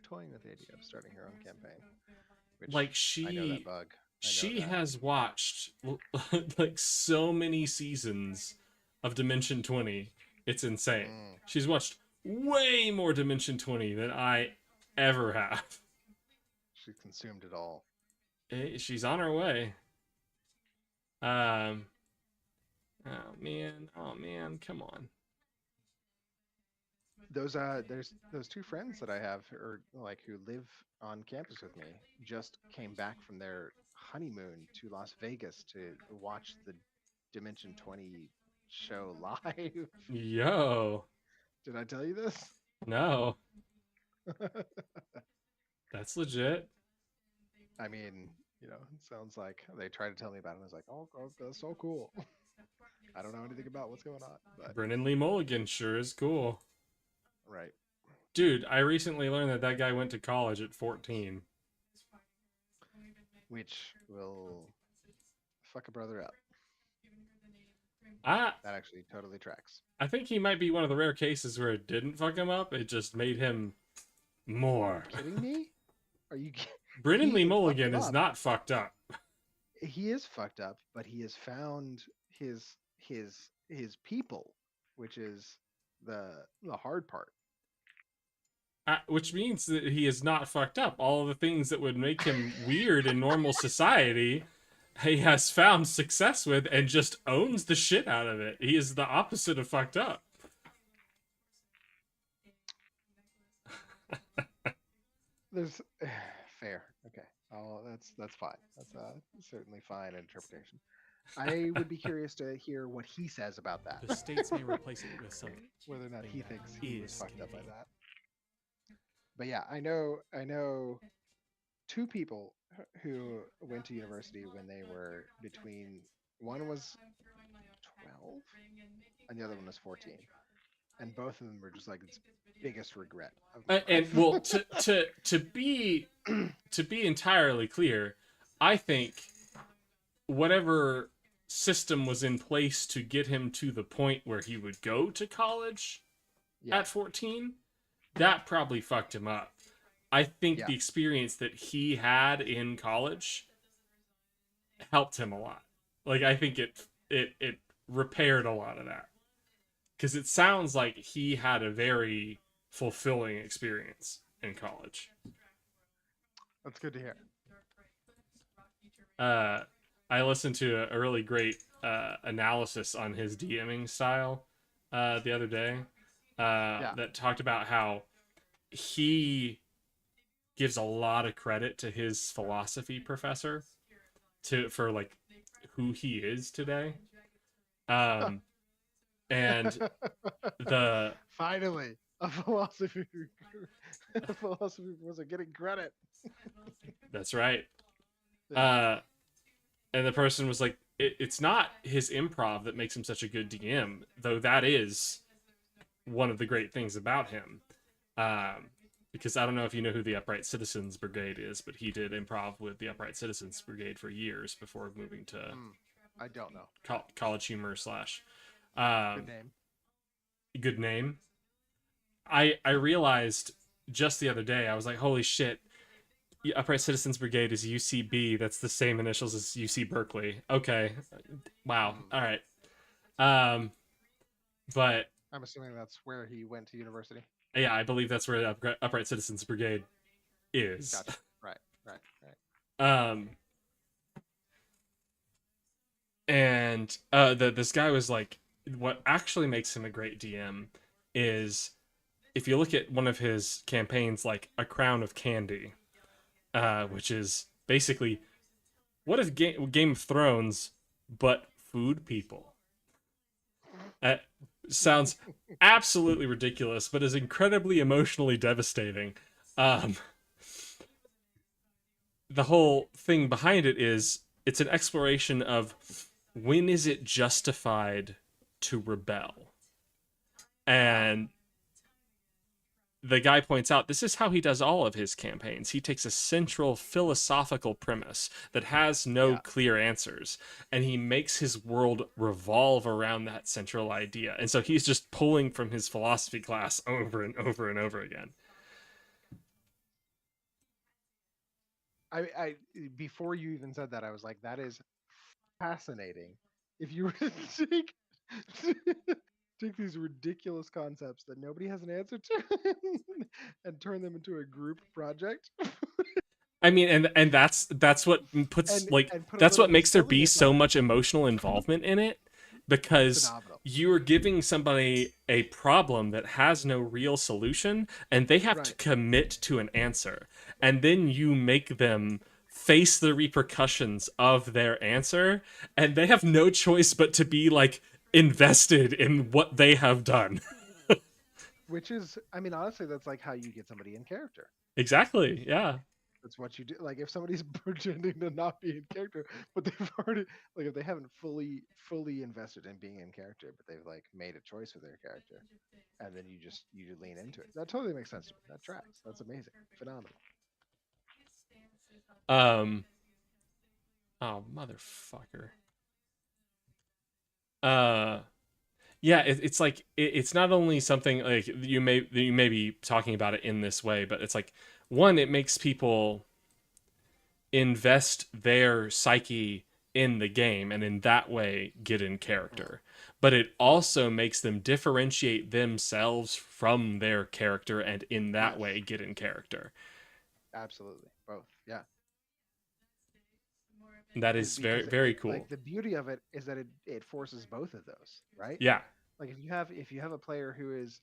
toying with the idea of starting her own campaign. Which Like I know that bug. She has watched like so many seasons of Dimension 20. It's insane. She's watched way more Dimension 20 than I ever have. She consumed it all. She's on her way. Oh man, come on. There's those two friends that I have, or like who live on campus with me, just came back from their honeymoon to Las Vegas to watch the Dimension 20 show live. Yo. Did I tell you this? No. That's legit. I mean, you know, it sounds like they tried to tell me about it. And I was like, oh, that's so cool. I don't know anything about what's going on, but Brennan Lee Mulligan sure is cool. Right. Dude, I recently learned that guy went to college at 14. Which will fuck a brother up. That actually totally tracks. I think he might be one of the rare cases where it didn't fuck him up. It just made him more. Are you kidding me? Are you? Brennan Lee Mulligan is not fucked up. He is fucked up, but he has found his people, which is the hard part. Which means that he is not fucked up. All of the things that would make him weird in normal society, he has found success with and just owns the shit out of it. He is the opposite of fucked up. There's fair. Okay. Oh, that's fine. That's certainly fine interpretation. I would be curious to hear what he says about that. The states may replace it with something. Whether or not he thinks he was fucked up by convenient. that. But yeah, I know two people who went to university when they were between, one was 12 and the other one was 14. And both of them were just like its biggest regret. And well, to be entirely clear, I think whatever system was in place to get him to the point where he would go to college at 14, that probably fucked him up. I think the experience that he had in college helped him a lot. Like, I think it repaired a lot of that. Because it sounds like he had a very fulfilling experience in college. That's good to hear. I listened to a really great analysis on his DMing style the other day that talked about how he gives a lot of credit to his philosophy professor for like who he is today. And finally a philosophy was getting credit. That's right. And the person was like, it's not his improv that makes him such a good DM, though that is one of the great things about him. Because I don't know if you know who the Upright Citizens Brigade is, but he did improv with the Upright Citizens Brigade for years before moving to I don't know. College Humor / good name. Good name. I realized just the other day, I was like, holy shit, Upright Citizens Brigade is UCB. That's the same initials as UC Berkeley. Okay. Wow. All right. But I'm assuming that's where he went to university. Yeah, I believe that's where Upright Citizens Brigade is. Gotcha. Right. And this guy was like, what actually makes him a great DM is if you look at one of his campaigns, like A Crown of Candy, which is basically what if Game of Thrones, but food people. That sounds absolutely ridiculous, but is incredibly emotionally devastating. the whole thing behind it is it's an exploration of when is it justified to rebel. And the guy points out this is how he does all of his campaigns. He takes a central philosophical premise that has no clear answers, and he makes his world revolve around that central idea. And so he's just pulling from his philosophy class over and over and over again. I before you even said that, I was like, that is fascinating. If you were to take take these ridiculous concepts that nobody has an answer to and turn them into a group project. I mean, and that's what puts and put a that's little what bit of makes there be silliness so on it. much emotional involvement in it, because Phenomenal. you are giving somebody a problem that has no real solution, and they have to Right. commit to an answer, and then you make them face the repercussions of their answer, and they have no choice but to be like invested in what they have done. Which is, I mean, honestly, that's like how you get somebody in character. Exactly. Yeah. That's what you do. Like if somebody's pretending to not be in character, but they've already, like if they haven't fully invested in being in character, but they've like made a choice with their character, and then you lean into it. That totally makes sense to me. That tracks. That's amazing. Phenomenal. Um. Oh, motherfucker. Yeah, it's like it's not only something like you may be talking about it in this way, but it's like one, it makes people invest their psyche in the game and in that way get in character. But it also makes them differentiate themselves from their character and in that way get in character. Absolutely. Both. Yeah. That is very, Because very it cool. like the beauty of it is that it forces both of those, right? Yeah. Like if you have a player who is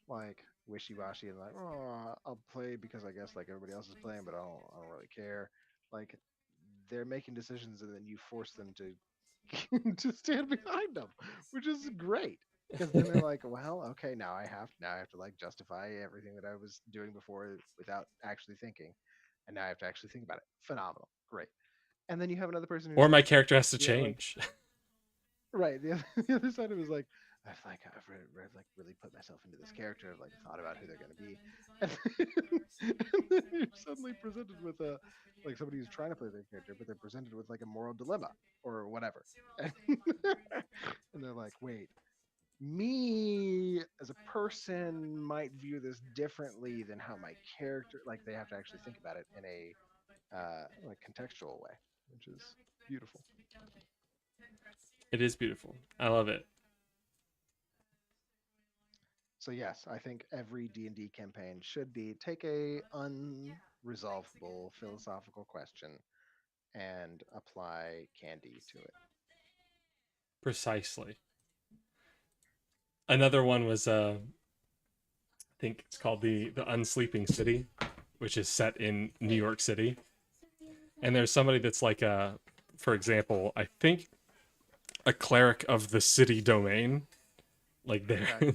like wishy-washy and like, oh, I'll play because I guess like everybody else is playing, but I don't really care. Like they're making decisions and then you force them to to stand behind them, which is great. Because then they're like, well, okay, now I have to like justify everything that I was doing before without actually thinking, and now I have to actually think about it. Phenomenal, great. And then you have another person Or who's my like, character has to yeah, like change. right. The other side of it is like I've like really put myself into this character. I've like thought about who they're gonna be, and then you're suddenly presented with a like somebody who's trying to play their character, but they're presented with like a moral dilemma or whatever, and, and they're like, wait, me as a person might view this differently than how my character. Like they have to actually think about it in a like contextual way, which is beautiful. It is beautiful. I love it. So yes, I think every D&D campaign should be take a unresolvable philosophical question and apply candy to it. Precisely. Another one was I think it's called the Unsleeping City, which is set in New York City. And there's somebody that's like for example, I think a cleric of the city domain. Like Okay.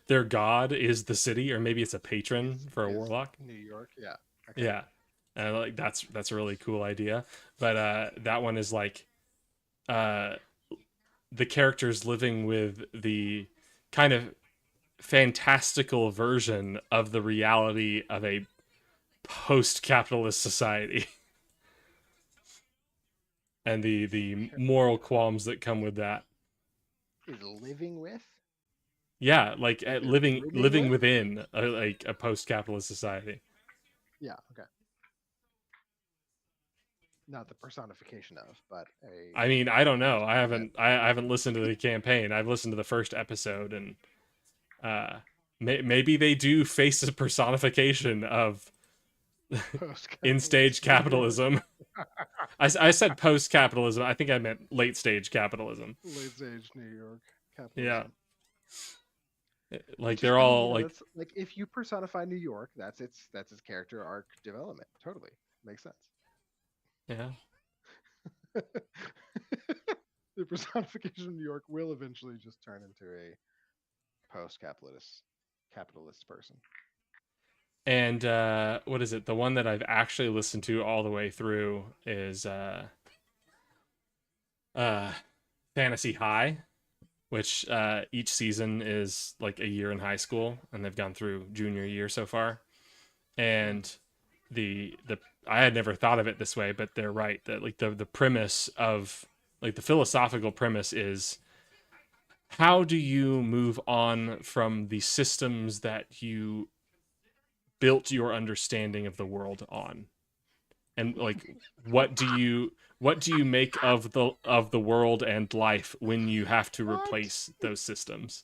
their god is the city, or maybe it's a patron for a Is warlock. New York, yeah. Okay. Yeah. And like that's a really cool idea. But that one is like uh the characters living with the kind of fantastical version of the reality of a post-capitalist society and the moral qualms that come with that. Is living with? Yeah, like They're living with? within like a post-capitalist society. Yeah, okay. Not the personification of, but I mean, I don't know. that I haven't listened to the campaign. I've listened to the first episode, and maybe they do face a personification of in stage post-capitalist New York. capitalism. I said post capitalism. I think I meant late stage capitalism. Late stage New York Yeah, capitalism. like Which is, they're I mean, you all know, like that's like if you personify New York, that's its character arc development. Totally makes sense. yeah. The personification of New York will eventually just turn into a post-capitalist person. And what is it? The one that I've actually listened to all the way through is Fantasy High, which each season is like a year in high school, and they've gone through junior year so far. And the I had never thought of it this way, but they're right. That like the premise of like the philosophical premise is, how do you move on from the systems that you built your understanding of the world on? And like what do you make of the world and life when you have to replace those systems?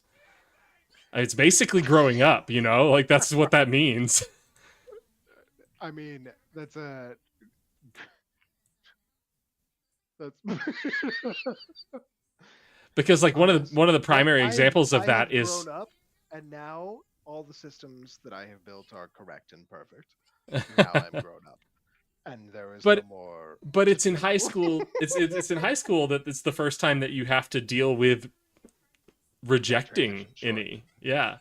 It's basically growing up, like that's what that means. I mean, that's Because like one of yes. the one of the I, primary I have examples of I that have is grown up, and now all the systems that I have built are correct and perfect. Now I'm grown up, and there is no but more. but to it's in do. high school. It's in high school that it's the first time that you have to deal with rejecting transition, sure. any. Yeah.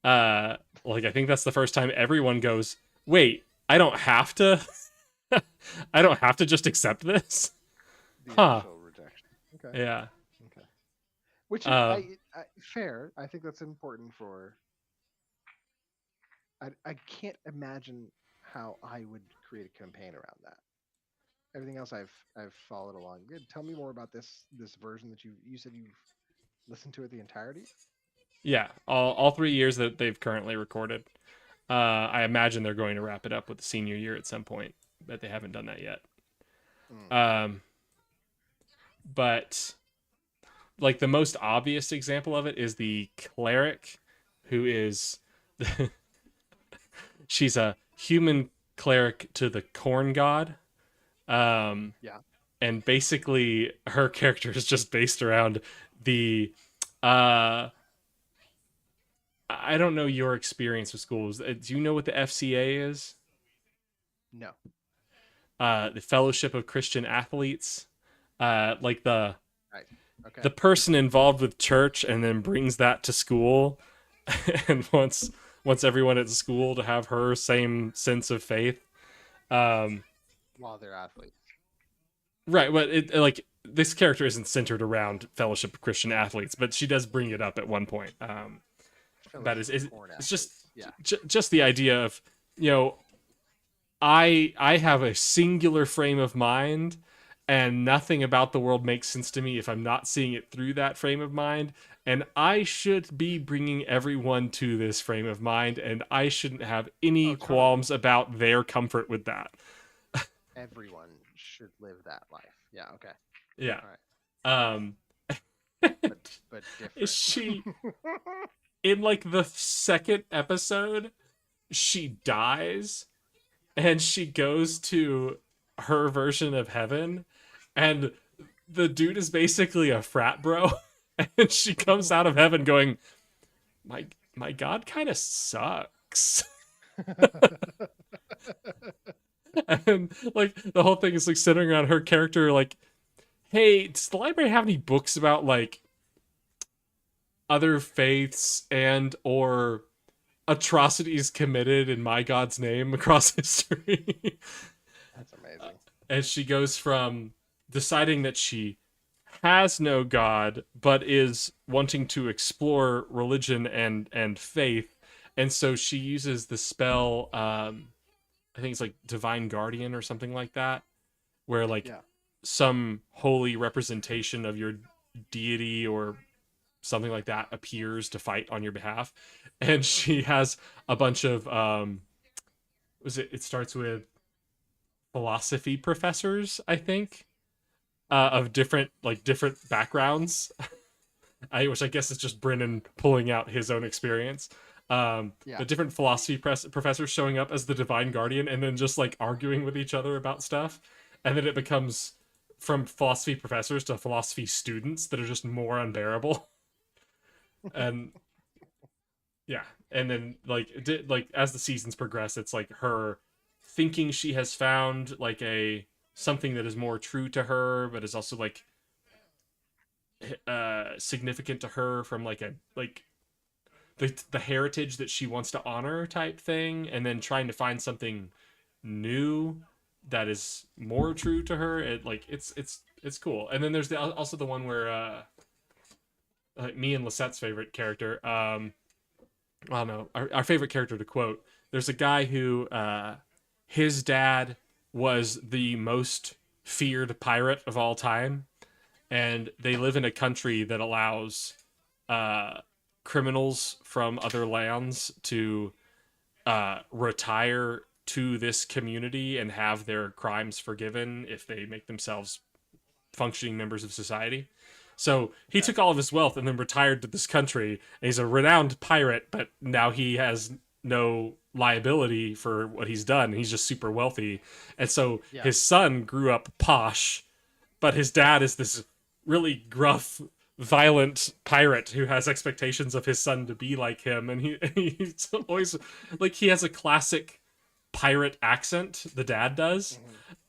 Yeah. Like I think that's the first time everyone goes, "Wait, I don't have to I don't have to just accept this?" The Huh. initial rejection. Okay. Yeah. Okay. Which is fair. I think that's important for. I can't imagine how I would create a campaign around that. Everything else I've followed along. Good. Tell me more about this version that you said you've listened to it the entirety. Yeah, all 3 years that they've currently recorded. I imagine they're going to wrap it up with the senior year at some point, but they haven't done that yet. But like the most obvious example of it is the cleric, who is she's a human cleric to the corn god. Yeah. And basically her character is just based around the I don't know your experience with schools. Do you know what the FCA is? No. The Fellowship of Christian Athletes. Like the Right. Okay. the person involved with church and then brings that to school and wants everyone at school to have her same sense of faith. While they're athletes. Right, but it like this character isn't centered around Fellowship of Christian Athletes, but she does bring it up at one point. That is it's just yeah. Just the idea of, I have a singular frame of mind, and nothing about the world makes sense to me if I'm not seeing it through that frame of mind, and I should be bringing everyone to this frame of mind, and I shouldn't have any qualms about their comfort with that. Everyone should live that life. Yeah. Okay. Yeah. All right. But different. Is she in like the second episode, she dies and she goes to her version of heaven, and the dude is basically a frat bro, and she comes out of heaven going, my god kind of sucks. And like the whole thing is like centering around her character, like, hey, does the library have any books about like other faiths and or atrocities committed in my god's name across history? That's amazing. And she goes from deciding that she has no god but is wanting to explore religion and faith, and so she uses the spell, I think it's like Divine Guardian or something like that, where like some holy representation of your deity or something like that appears to fight on your behalf. And she has a bunch of it starts with philosophy professors, I think, of different backgrounds. Which I guess is just Brennan pulling out his own experience. The different philosophy professors showing up as the Divine Guardian and then just like arguing with each other about stuff, and then it becomes from philosophy professors to philosophy students that are just more unbearable. And yeah, and then like as the seasons progress, it's like her thinking she has found like something that is more true to her, but is also like significant to her from like the heritage that she wants to honor type thing, and then trying to find something new that is more true to her. It's cool. And then there's also the one where like me and Lisette's favorite character, I don't know, our favorite character to quote. There's a guy who his dad was the most feared pirate of all time, and they live in a country that allows criminals from other lands to retire to this community and have their crimes forgiven if they make themselves functioning members of society. So he took all of his wealth and then retired to this country. And he's a renowned pirate, but now he has no liability for what he's done. He's just super wealthy. And so his son grew up posh, but his dad is this really gruff, violent pirate who has expectations of his son to be like him. And he's always like, he has a classic pirate accent, the dad does.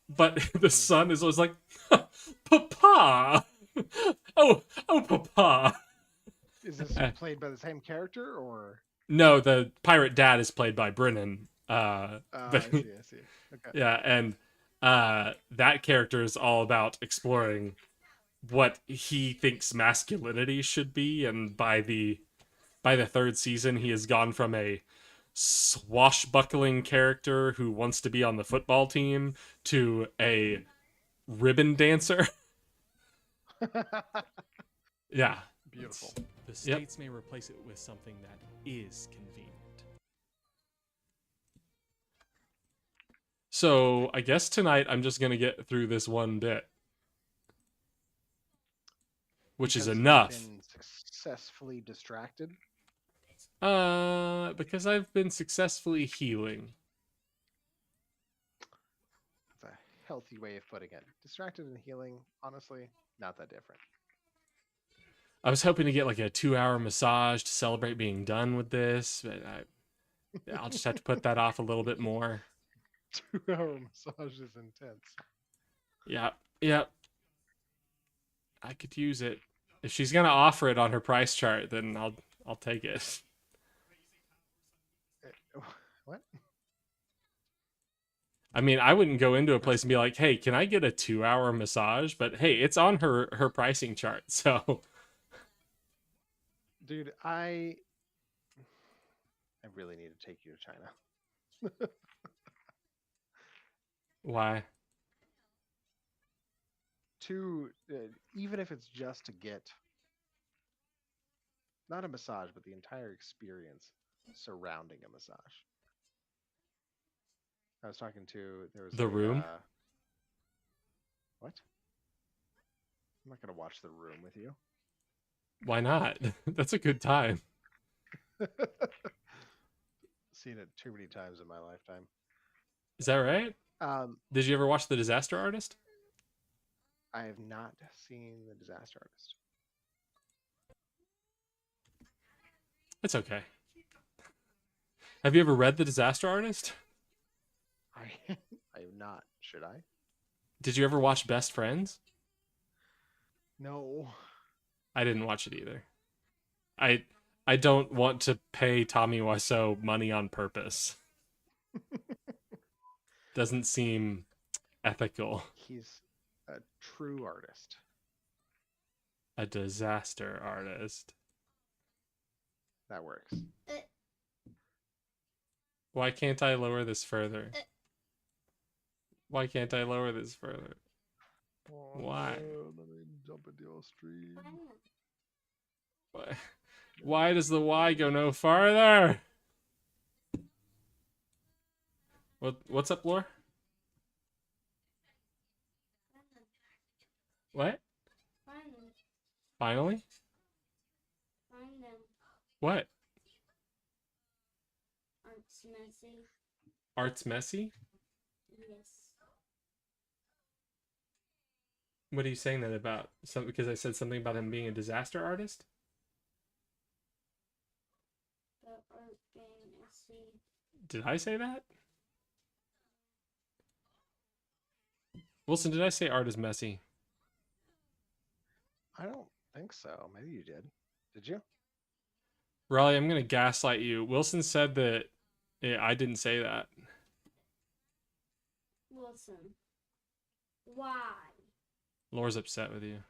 But the son is always like, Papa! Oh, Papa! Is this played by the same character, or? No, the pirate dad is played by Brennan. I see. Okay. Yeah, and that character is all about exploring what he thinks masculinity should be, and by the third season, he has gone from a swashbuckling character who wants to be on the football team to a ribbon dancer. Yeah. Beautiful. The states may replace it with something that is convenient. So I guess tonight I'm just going to get through this one bit, which is enough. You've been successfully distracted? Because I've been successfully healing. That's a healthy way of putting it. Distracted and healing, honestly, not that different. I was hoping to get like a 2-hour massage to celebrate being done with this, but I'll just have to put that off a little bit more. 2-hour massage is intense. Yep. I could use it. If she's gonna offer it on her price chart, then I'll take it. What? I mean, I wouldn't go into a place and be like, "Hey, can I get a 2-hour massage?" But hey, it's on her pricing chart, so. Dude, I really need to take you to China. Why? Even if it's just to get not a massage, but the entire experience surrounding a massage. I was talking to The Room. What? I'm not gonna watch The Room with you. Why not? That's a good time. Seen it too many times in my lifetime. Is that right? Did you ever watch The Disaster Artist? I have not seen The Disaster Artist. It's okay. Have you ever read The Disaster Artist? I have not. Should I? Did you ever watch Best Friends? No. I didn't watch it either. I don't want to pay Tommy Wiseau money on purpose. Doesn't seem ethical. He's a true artist. A disaster artist. That works. Why can't I lower this further? Why can't I lower this further? Why? Let me jump into your stream. Why does the Y go no farther? What's up, Lore? What? Finally? Find them. What? Art's messy. Art's messy? Yes. What are you saying that about? Because I said something about him being a disaster artist? The art being messy. Did I say that? Wilson, did I say art is messy? I don't think so. Maybe you did. Did you? Raleigh, I'm gonna gaslight you. Wilson said that I didn't say that. Wilson. Why? Laura's upset with you.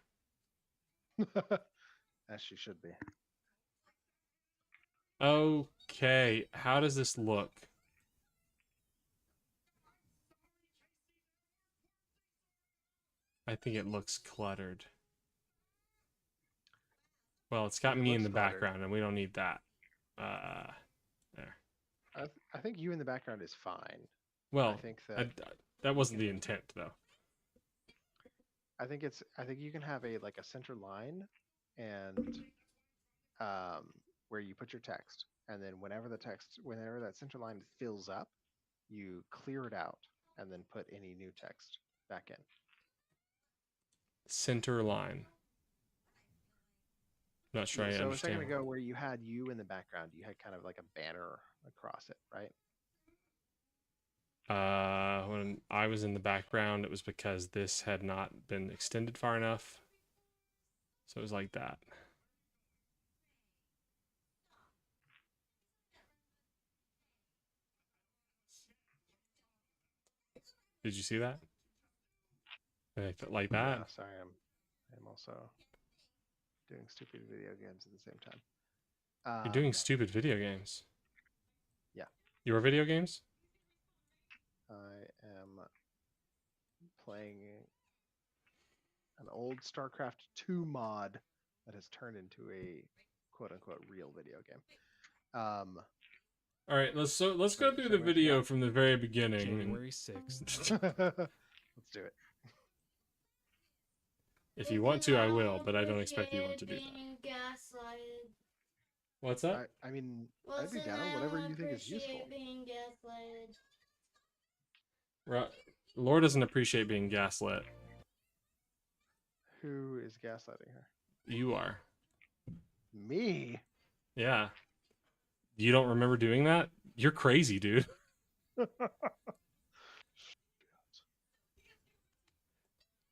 As she should be. Okay, how does this look? I think it looks cluttered. Well, it's got It me in looks the cluttered. background, and we don't need that. There. I think you in the background is fine. Well, I think that that wasn't the intent, though. I think you can have a center line, and where you put your text, and then whenever that center line fills up, you clear it out, and then put any new text back in. Center line. Not sure I So a understand. second ago, where you had you in the background, you had kind of like a banner across it, right? When I was in the background, it was because this had not been extended far enough. So it was like that. Did you see that? Like that? Yeah, sorry, I'm also doing stupid video games at the same time. You're doing stupid video games. Yeah. Your video games? I am playing an old StarCraft 2 mod that has turned into a quote-unquote real video game. All right, let's go through the video from the very beginning. January 6th. Let's do it. If you want to, I will, but I don't expect you want to do that. Gaslighted. What's that? I mean, I'd be down. Whatever you think is useful. Being gaslighted. Laura doesn't appreciate being gaslit. Who is gaslighting her? You are. Me? Yeah. You don't remember doing that? You're crazy, dude.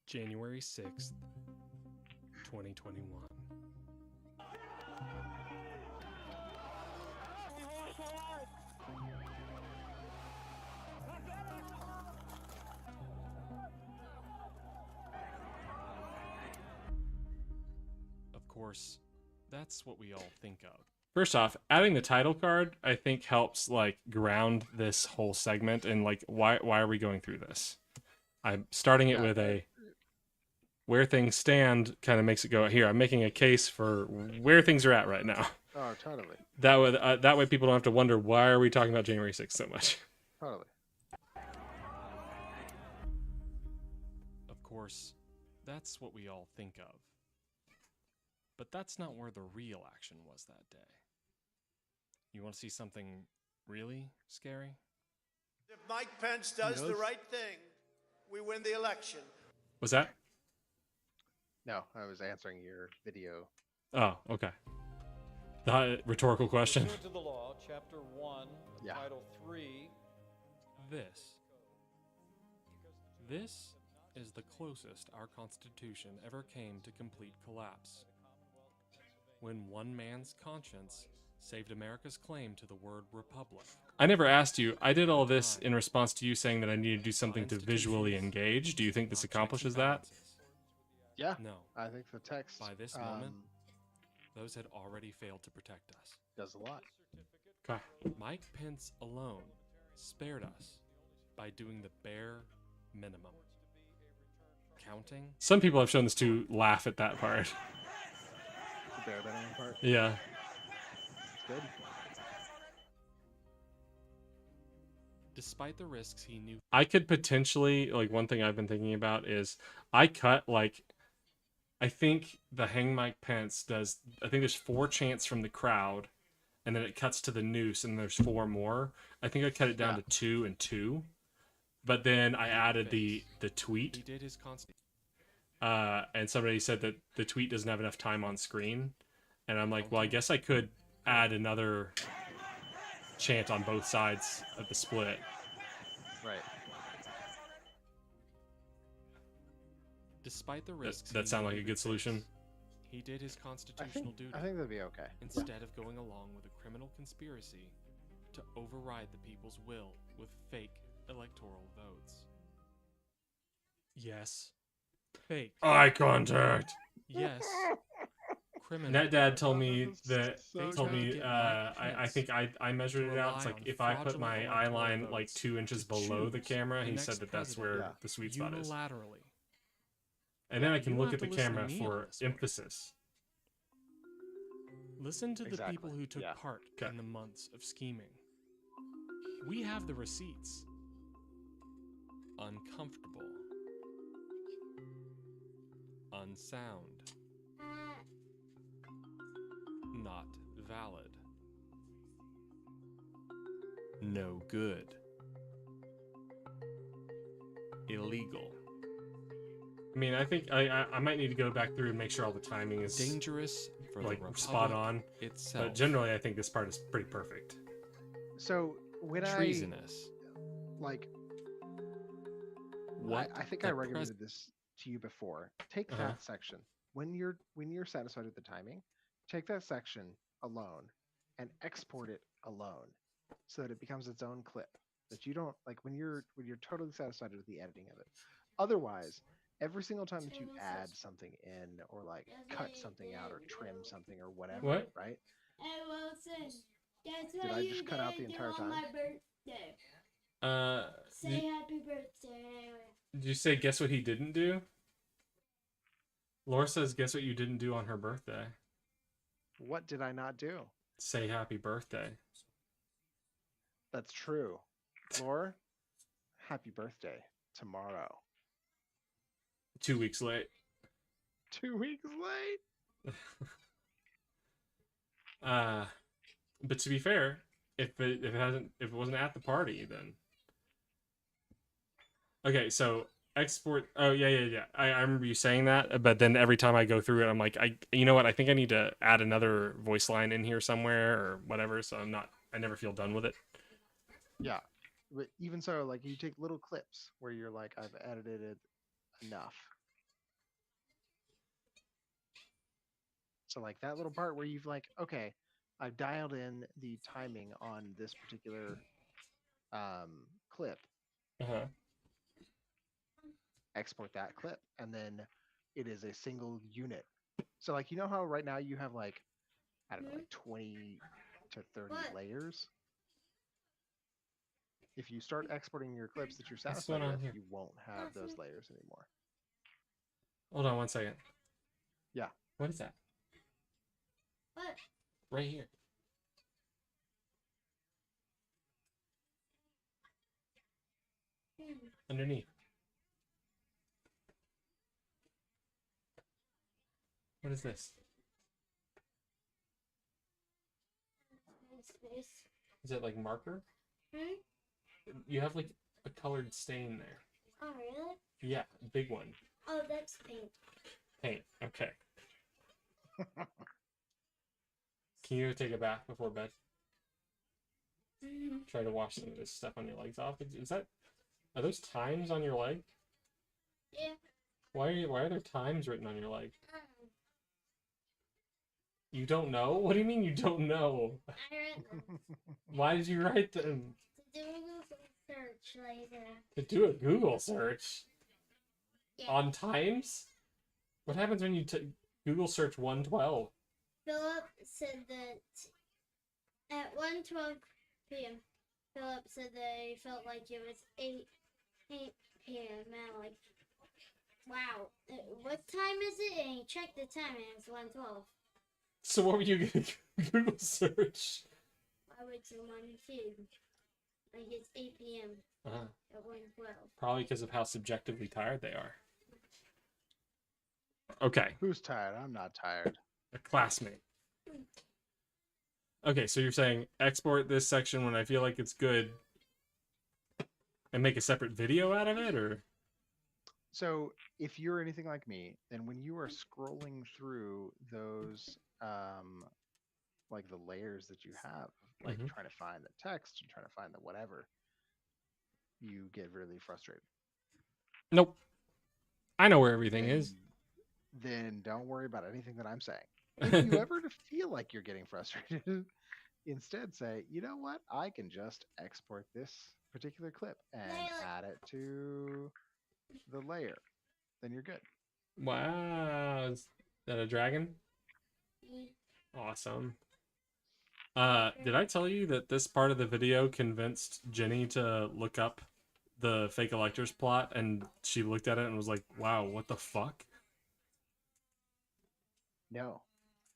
January 6th, 2021. Of course, that's what we all think of. First off, adding the title card, I think, helps like ground this whole segment and like why are we going through this? I'm starting it with a where things stand, kind of makes it go here. I'm making a case for where things are at right now. Oh, totally. That way people don't have to wonder why are we talking about January 6th so much. Totally. Of course, that's what we all think of. But that's not where the real action was that day. You want to see something really scary? If Mike Pence does the right thing, we win the election. Was that? No, I was answering your video. Oh, okay. The rhetorical question. Pursuant to the law, Chapter 1, Yeah. Title 3. This is the closest our Constitution ever came to complete collapse. When one man's conscience saved America's claim to the word republic. I never asked you. I did all this in response to you saying that I need to do something to visually engage. Do you think this accomplishes that? Yeah. No. I think the text By this moment, those had already failed to protect us. does a lot. Okay. Mike Pence alone spared us by doing the bare minimum. Counting. Some people have shown this to laugh at that part. The bare minimum part. Yeah. It's good. Despite the risks he knew. I could potentially, like, one thing I've been thinking about is I cut, like, I think the Hang Mike Pence does, I think there's 4 chants from the crowd, and then it cuts to the noose, and there's 4 more. I think I cut it down to 2 and 2. But then I added the tweet. He did his constant. And somebody said that the tweet doesn't have enough time on screen. And I'm like, well, I guess I could add another chant on both sides of the split. Right. Despite the risks. That sound like a good solution? He did his I constitutional think duty that'd be okay. instead of going along with a criminal conspiracy to override the people's will with fake electoral votes. Yes, fake. Eye contact. Yes, criminal. Net Dad told me That's so told good. me I think I measured it out. It's like if I put my eye line like 2 inches below the camera, he said that that's where the sweet spot is. Unilaterally. And then I can You look don't at the have to listen to camera me on for this one. emphasis. Listen to the Exactly. people who took Yeah. part in the months of scheming. We have the receipts. Uncomfortable. Unsound. Not valid. No good. Illegal. I mean, I think I might need to go back through and make sure all the timing is Dangerous for like the spot Republic on. itself. But generally, I think this part is pretty perfect. So when Treasonous. like What I think the I recommended this to you before. Take that section when you're satisfied with the timing. Take that section alone and export it alone, so that it becomes its own clip. That you don't like when you're totally satisfied with the editing of it. Otherwise, every single time that you add something in or like cut something out or trim something or whatever, What? right? Hey Wilson, guess Did what I you just cut out the didn't do entire on time? my birthday? Say Did, happy birthday anyway. did you say guess what he didn't do? Laura says guess what you didn't do on her birthday. What did I not do? Say happy birthday. That's true. Laura, happy birthday tomorrow. 2 weeks late. 2 weeks late? But to be fair, if it wasn't at the party, then okay. So export. Oh yeah. I remember you saying that, but then every time I go through it, I'm like, you know what? I think I need to add another voice line in here somewhere or whatever. So I never feel done with it. Yeah. But even so, like you take little clips where you're like, I've edited it enough. So like that little part where you've like, okay, I've dialed in the timing on this particular clip. Export that clip, and then it is a single unit. So like, you know how right now you have like, I don't know, like 20 to 30 layers? If you start exporting your clips that you're What's satisfied going on with, here? you won't have those layers anymore. Hold on 1 second. Yeah. What is that? What? Right here. Underneath. What is this? Space. Is it like marker? Hmm? You have like a colored stain there. Oh really? Yeah, big one. Oh, that's pink. Paint. Okay. Can you take a bath before bed? Try to wash some of this stuff on your legs off. Are those times on your leg? Yeah. Why are there times written on your leg? You don't know? What do you mean you don't know? I read them. Why did you write them? To do a Google search later. To do a Google search? Yeah. On times? What happens when you Google search 112? Philip said that at 1:12 p.m. Philip said that he felt like it was 8 p.m. And I'm like, wow, what time is it? And he checked the time and it's 1:12. So what were you gonna Google search? I would zoom on your feed. Like it's 8 p.m. At 1:12. Probably because of how subjectively tired they are. Okay. Who's tired? I'm not tired. A classmate. Okay, so you're saying export this section when I feel like it's good and make a separate video out of it, or? So if you're anything like me, then when you are scrolling through those like the layers that you have, like trying to find the text and trying to find the whatever, you get really frustrated. Nope. I know where everything is. then don't worry about anything that I'm saying. If you ever feel like you're getting frustrated, instead say, you know what? I can just export this particular clip and add it to the layer. Then you're good. Wow, is that a dragon? Awesome. Did I tell you that this part of the video convinced Jenny to look up the fake electors plot, and she looked at it and was like, wow, what the fuck? No,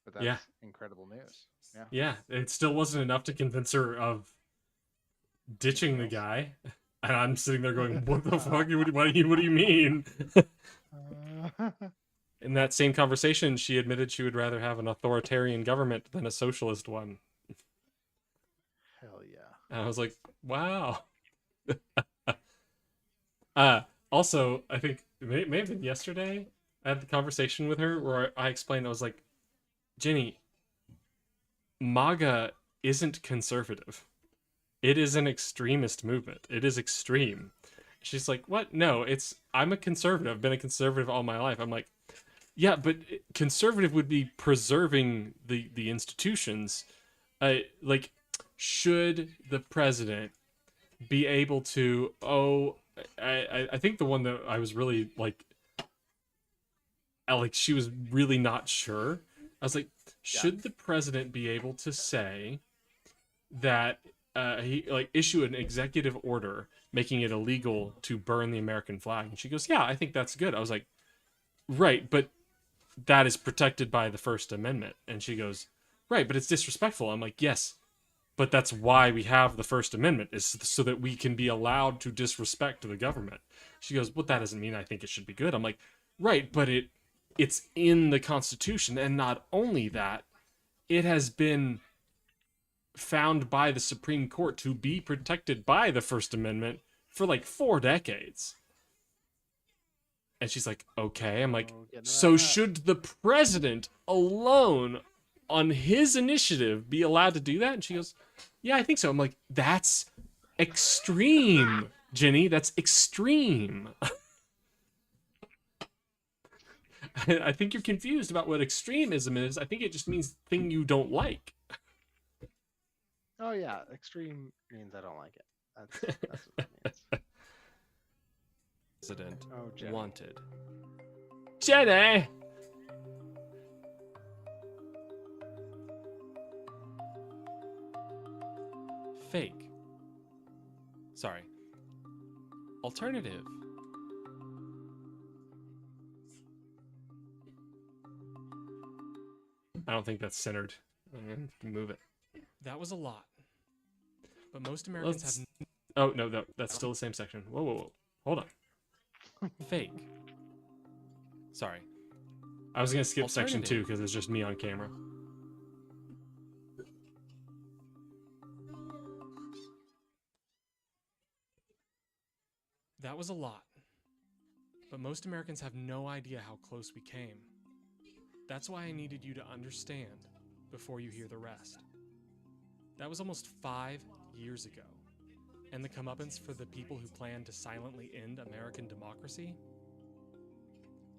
but that's Yeah. incredible news. Yeah. Yeah, it still wasn't enough to convince her of ditching the guy. And I'm sitting there going, what the fuck? What do you mean? In that same conversation, she admitted she would rather have an authoritarian government than a socialist one. Hell yeah. And I was like, wow. Also, I think it may have been yesterday, I had the conversation with her where I explained, I was like, Jenny, MAGA isn't conservative. It is an extremist movement. It is extreme. She's like, what? No, I'm a conservative. I've been a conservative all my life. I'm like, yeah, but conservative would be preserving the institutions. Like, should the president be able to, I think the one that I was really like she was really not sure. I was like, should the president be able to say that he issue an executive order making it illegal to burn the American flag? And she goes, yeah, I think that's good. I was like, right, but that is protected by the First Amendment. And she goes, right, but it's disrespectful. I'm like, yes, but that's why we have the First Amendment, is so that we can be allowed to disrespect the government. She goes, well, that doesn't mean I think it should be good. I'm like, right, but it's in the Constitution, and not only that, it has been found by the Supreme Court to be protected by the First Amendment for like 4 decades. And she's like, okay. I'm like, so should the president alone on his initiative be allowed to do that? And she goes, yeah, I think so. I'm like, that's extreme, Jenny. That's extreme. I think you're confused about what extremism is. I think it just means thing you don't like. Oh yeah, extreme means I don't like it. That's what it means. President Jenny. wanted. Jenny! Fake. Sorry. Alternative. I don't think that's centered. I'm gonna move it. That was a lot. But most Americans have... Oh, no, that's still the same section. Whoa. Hold on. Fake. Sorry. I was going to skip section 2 because it's just me on camera. That was a lot. But most Americans have no idea how close we came. That's why I needed you to understand before you hear the rest. That was almost 5 years ago. And the comeuppance for the people who planned to silently end American democracy?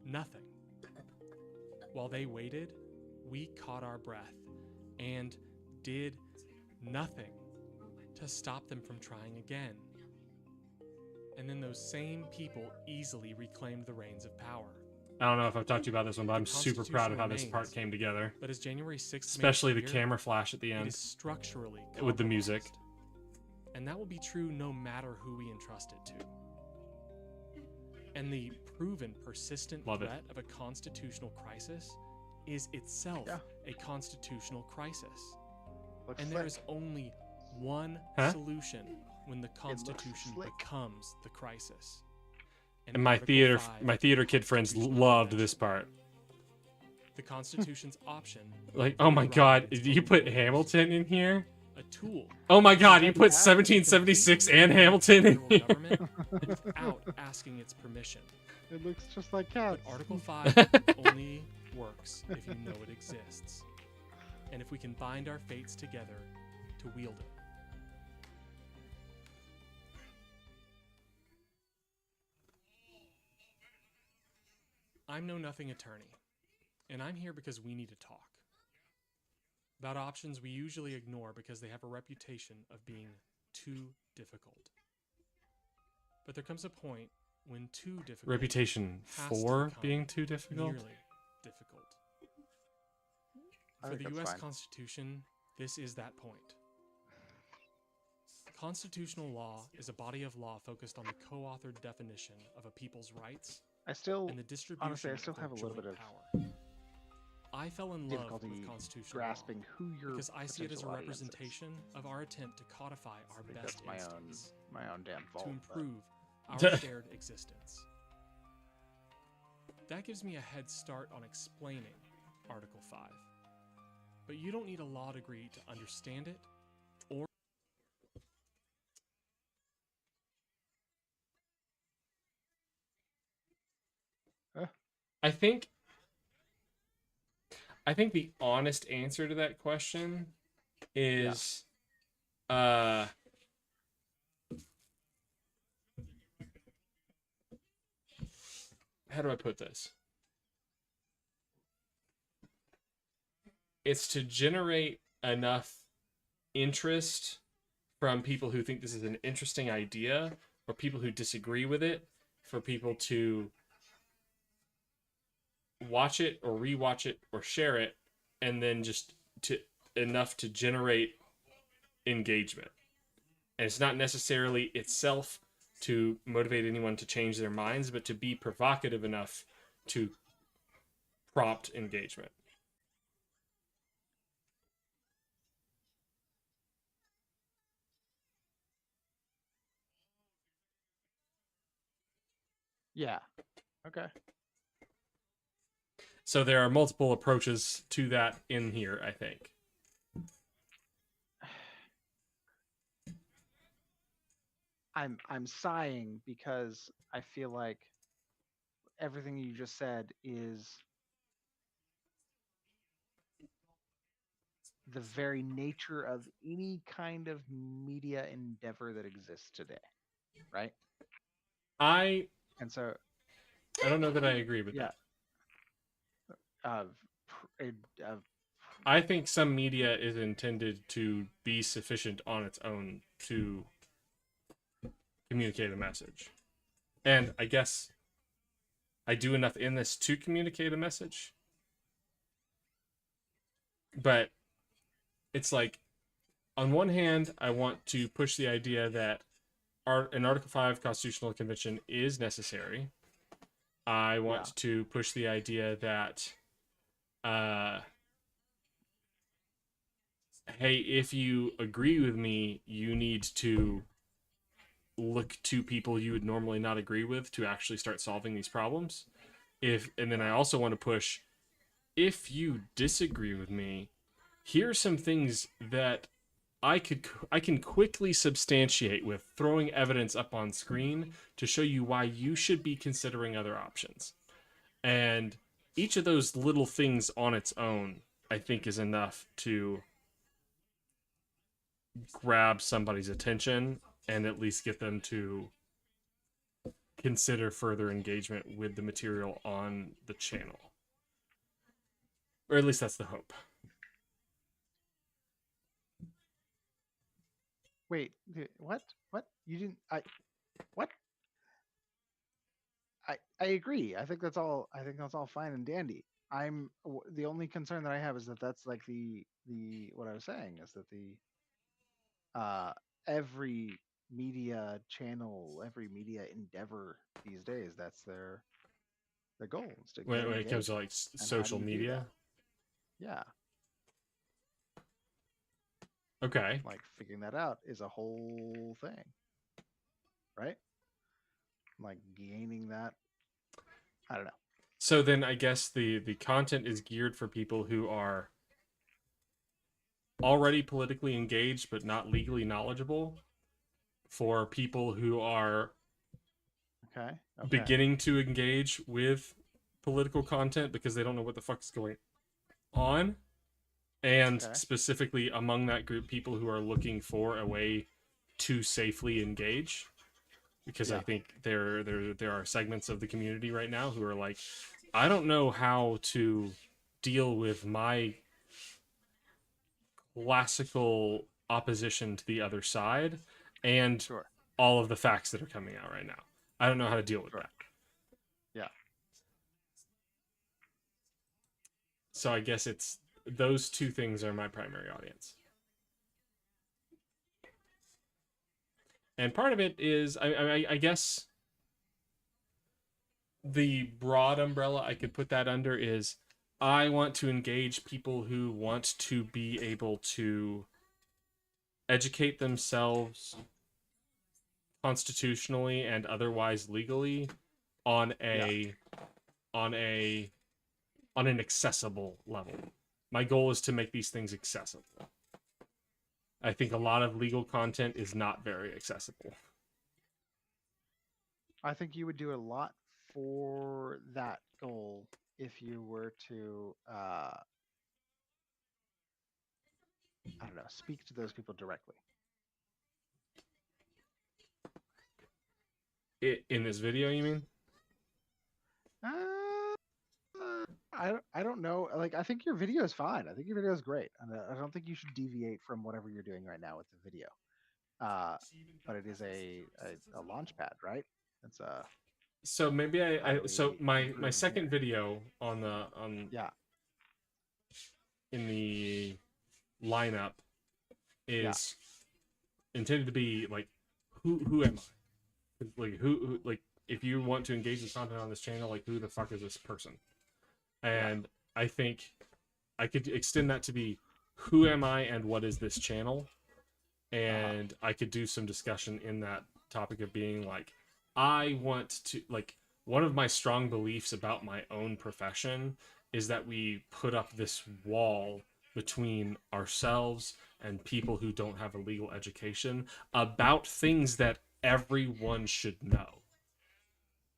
Nothing. While they waited, we caught our breath and did nothing to stop them from trying again. And then those same people easily reclaimed the reins of power. I don't know if I've talked to you about this one, but I'm super proud of how this part came together. But as January 6th, especially the camera flash at the end, it is structurally with the music. And that will be true no matter who we entrust it to. And the proven persistent threat of a constitutional crisis is itself a constitutional crisis. And there is only one solution when the Constitution becomes the crisis. And my theater kid friends loved this part. The Constitution's option. Like, oh my god, did you put Hamilton in here? A tool. Oh my god, you put 1776 and Hamilton in here. Without asking its permission. It looks just like cats. But Article 5 only works if you know it exists. And if we can bind our fates together to wield it. I'm no nothing attorney, And I'm here because we need to talk about options we usually ignore because they have a reputation of being too difficult. But there comes a point when too difficult Reputation has to for become being too difficult? merely difficult. I For think the that's U.S. fine. Constitution, this is that point. Constitutional law is a body of law focused on the co-authored definition of a people's rights I still, and the distribution honestly, I still of their have a little joint bit of power. I fell in love difficulty with constitutional grasping law who your because I see it as a potential audience is. representation of our attempt to codify our I think best that's instincts my own damn fault. to but- improve our shared existence. That gives me a head start on explaining Article 5. But you don't need a law degree to understand it or I think the honest answer to that question is how do I put this? It's to generate enough interest from people who think this is an interesting idea or people who disagree with it for people to watch it or rewatch it or share it, and then just to enough to generate engagement. And it's not necessarily itself to motivate anyone to change their minds, but to be provocative enough to prompt engagement. Yeah. Okay. So there are multiple approaches to that in here, I think. I'm sighing because I feel like everything you just said is the very nature of any kind of media endeavor that exists today, right? I And so don't know that I agree with yeah, that. of I think some media is intended to be sufficient on its own to communicate a message. And I guess I do enough in this to communicate a message. But it's like, on one hand, I want to push the idea that an Article 5 constitutional convention is necessary. I want to push the idea that, hey, if you agree with me, you need to look to people you would normally not agree with to actually start solving these problems. And then I also want to push, if you disagree with me, here are some things that I can quickly substantiate with throwing evidence up on screen to show you why you should be considering other options. And each of those little things on its own, I think, is enough to grab somebody's attention and at least get them to consider further engagement with the material on the channel. Or at least that's the hope. Wait, what? What? You didn't what? I agree. I think that's all fine and dandy. The only concern that I have is that that's like the what I was saying is that the every media channel, every media endeavor these days, that's their goal is to When get it comes to like engagement. And how social do you do media. that? Yeah. Okay. Like figuring that out is a whole thing. Right? Like gaining that. I don't know. So then I guess the content is geared for people who are already politically engaged but not legally knowledgeable, for people who are Okay. beginning to engage with political content because they don't know what the fuck is going on, and specifically among that group, people who are looking for a way to safely engage, because I think there are segments of the community right now who are like, I don't know how to deal with my classical opposition to the other side and Sure. all of the facts that are coming out right now. I don't know how to deal with Sure. that. Yeah. So I guess it's those two things are my primary audience. And part of it is, I guess the broad umbrella I could put that under is I want to engage people who want to be able to educate themselves constitutionally and otherwise legally on an accessible level. My goal is to make these things accessible. I think a lot of legal content is not very accessible. I think you would do a lot for that goal if you were to, I don't know, speak to those people directly. In this video, you mean? I don't know. Like, I think your video is fine. I think your video is great. And I don't think you should deviate from whatever you're doing right now with the video. But it is a launch pad, right? It's a. So maybe so my second video yeah, in the lineup is intended to be like who am I? Like who like if you want to engage with content on this channel, like who the fuck is this person? And I think I could extend that to be who am I and what is this channel? And I could do some discussion in that topic of being like, I want to, like, one of my strong beliefs about my own profession is that we put up this wall between ourselves and people who don't have a legal education about things that everyone should know.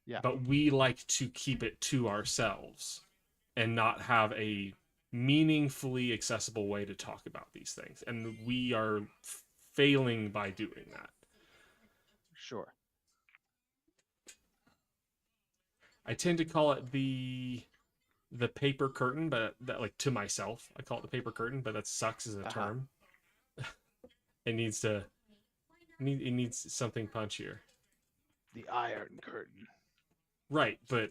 Yeah. But we like to keep it to ourselves and not have a meaningfully accessible way to talk about these things. And we are failing by doing that. Sure. I tend to call it the paper curtain, but that, like, to myself, I call it the paper curtain, but that sucks as a term. It needs something punchier. The Iron Curtain. Right, but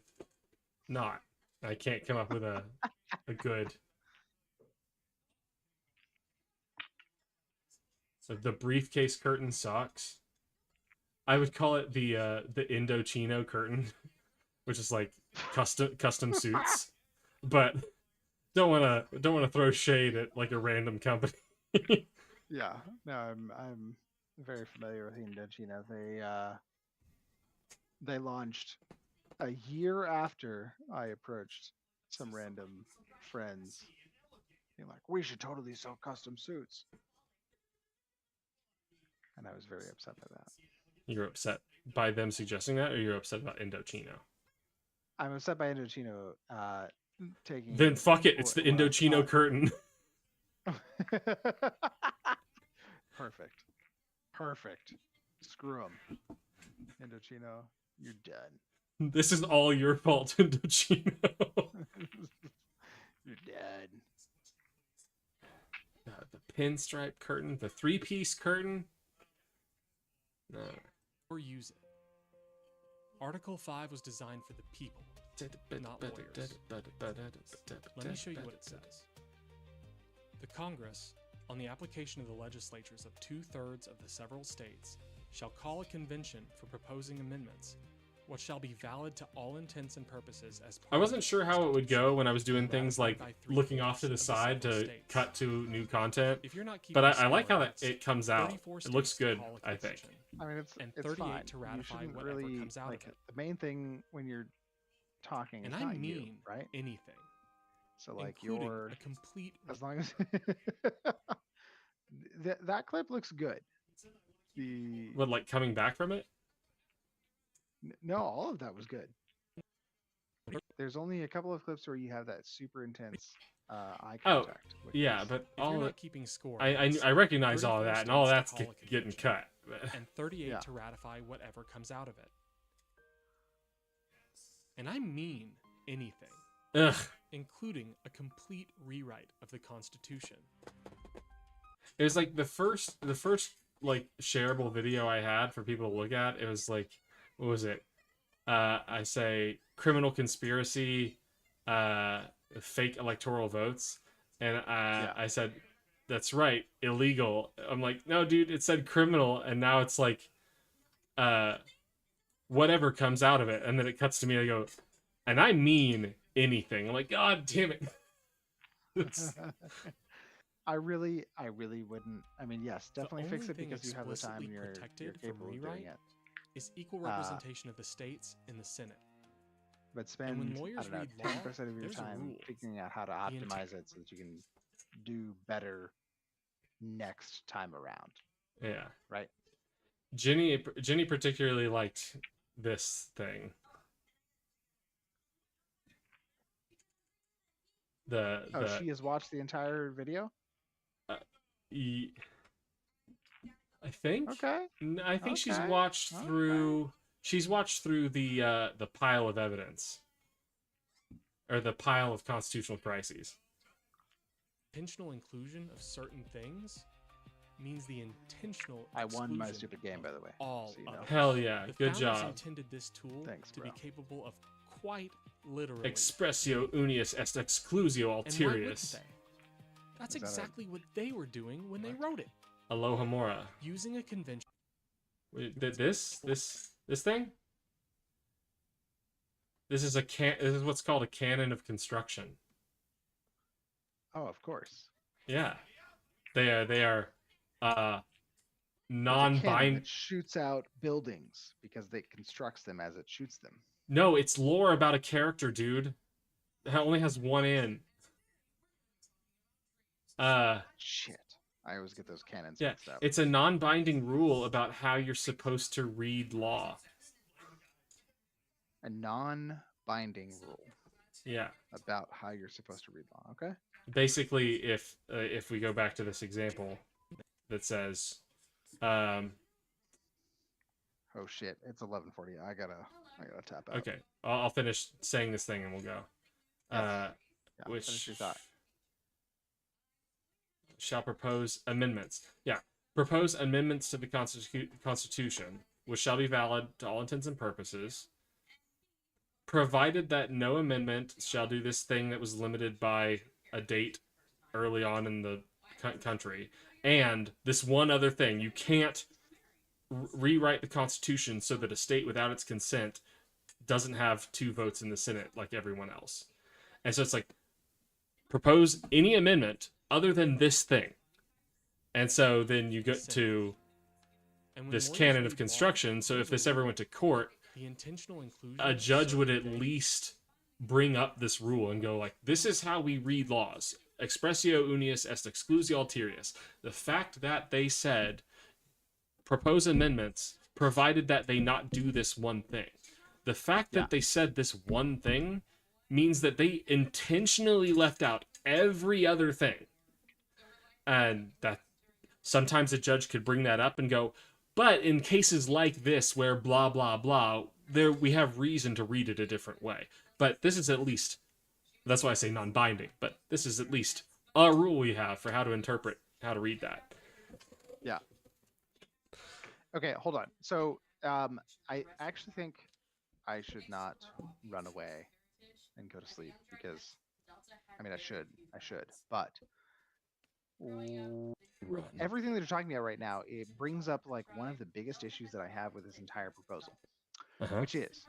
not. I can't come up with a good. So the briefcase curtain sucks. I would call it the Indochino curtain, which is like custom suits, but don't want to throw shade at like a random company. Yeah, no, I'm very familiar with Indochino. They launched a year after I approached some random friends, being like, "We should totally sell custom suits," and I was very upset by that. You're upset by them suggesting that, or you're upset about Indochino? I'm upset by Indochino taking. Then fuck it. It's the Indochino curtain. Perfect. Screw them. Indochino, you're done. This is all your fault, Indochino. You're dead. The pinstripe curtain, the 3-piece curtain. No. Or use it. Article 5 was designed for the people, not lawyers. Let me show you what it says. The Congress, on the application of the legislatures of 2/3 of the several states, shall call a convention for proposing amendments, what shall be valid to all intents and purposes as part I wasn't sure how it would go when I was doing things like looking off to the side to cut to new content. But I like how it comes out. It looks good, I think. I mean, it's fine. To ratify you shouldn't whatever really, comes out like, of it. the main thing when you're talking And is I not mean you, right? anything. So like including you're a complete as long as that clip looks good. What, like coming back from it? No, all of that was good. There's only a couple of clips where you have that super intense eye contact. Yeah, but if all you're of not keeping score, I recognize all of that, and all that's getting cut. And 38 to ratify whatever comes out of it. And I mean anything. Ugh. including a complete rewrite of the Constitution. It was like the first like shareable video I had for people to look at. It was like, what was it? I say criminal conspiracy, fake electoral votes, and I said, that's right, illegal. I'm like, no, dude, it said criminal, and now it's like, whatever comes out of it, and then it cuts to me. I go, and I mean anything. I'm like, God damn it. I really wouldn't. I mean, yes, definitely fix it thing because you have the time explicitly and you're protected capable from of doing rewrite it. is equal representation of the states in the Senate. But And spend, when I lawyers don't know, read 10% of your there's a time rule. figuring out how to optimize it so that you can do better next time around. Yeah. Right. Jenny particularly liked this thing. She has watched the entire video? I think. Okay. I think she's watched through. She's watched through the pile of evidence, or the pile of constitutional crises. Intentional inclusion of certain things means the intentional. I won my stupid game, by the way. All so you know. Hell yeah, the good founders job. Intended this tool to bro. be capable of quite literally. Expressio unius est exclusio And why wouldn't alterius. they? That's exactly what they were doing when they wrote it. Aloha mora. Using a convention. Wait, this thing? This is what's called a canon of construction. Oh, of course. Yeah. They are non-binding. It shoots out buildings because it constructs them as it shoots them. No, it's lore about a character, dude. It only has one end. Shit. I always get those cannons mixed up. It's a non-binding rule about how you're supposed to read law. A non-binding rule. Yeah. About how you're supposed to read law. Okay. Basically, if we go back to this example that says, oh shit! It's 11:40. I gotta tap out. Okay, I'll finish saying this thing and we'll go. Yes. Which finish your thought. Shall propose amendments. Yeah, propose amendments to the Constitution, which shall be valid to all intents and purposes, provided that no amendment shall do this thing that was limited by a date early on in the country. And this one other thing, you can't rewrite the Constitution so that a state without its consent doesn't have 2 votes in the Senate like everyone else. And so it's like, propose any amendment other than this thing. And so then you get to this canon of construction. So if this ever went to court, the intentional inclusion a judge would at least bring up this rule and go like, this is how we read laws. Expressio unius est exclusio alterius. The fact that they said propose amendments provided that they not do this one thing. The fact that they said this one thing means that they intentionally left out every other thing. And that sometimes a judge could bring that up and go, but in cases like this where blah, blah, blah, there we have reason to read it a different way. But this is at least, that's why I say non-binding, but this is at least a rule we have for how to interpret, how to read that. Yeah. Okay, hold on. So I actually think I should not run away and go to sleep because, I mean, I should, but everything that you're talking about right now, it brings up like one of the biggest issues that I have with this entire proposal, which is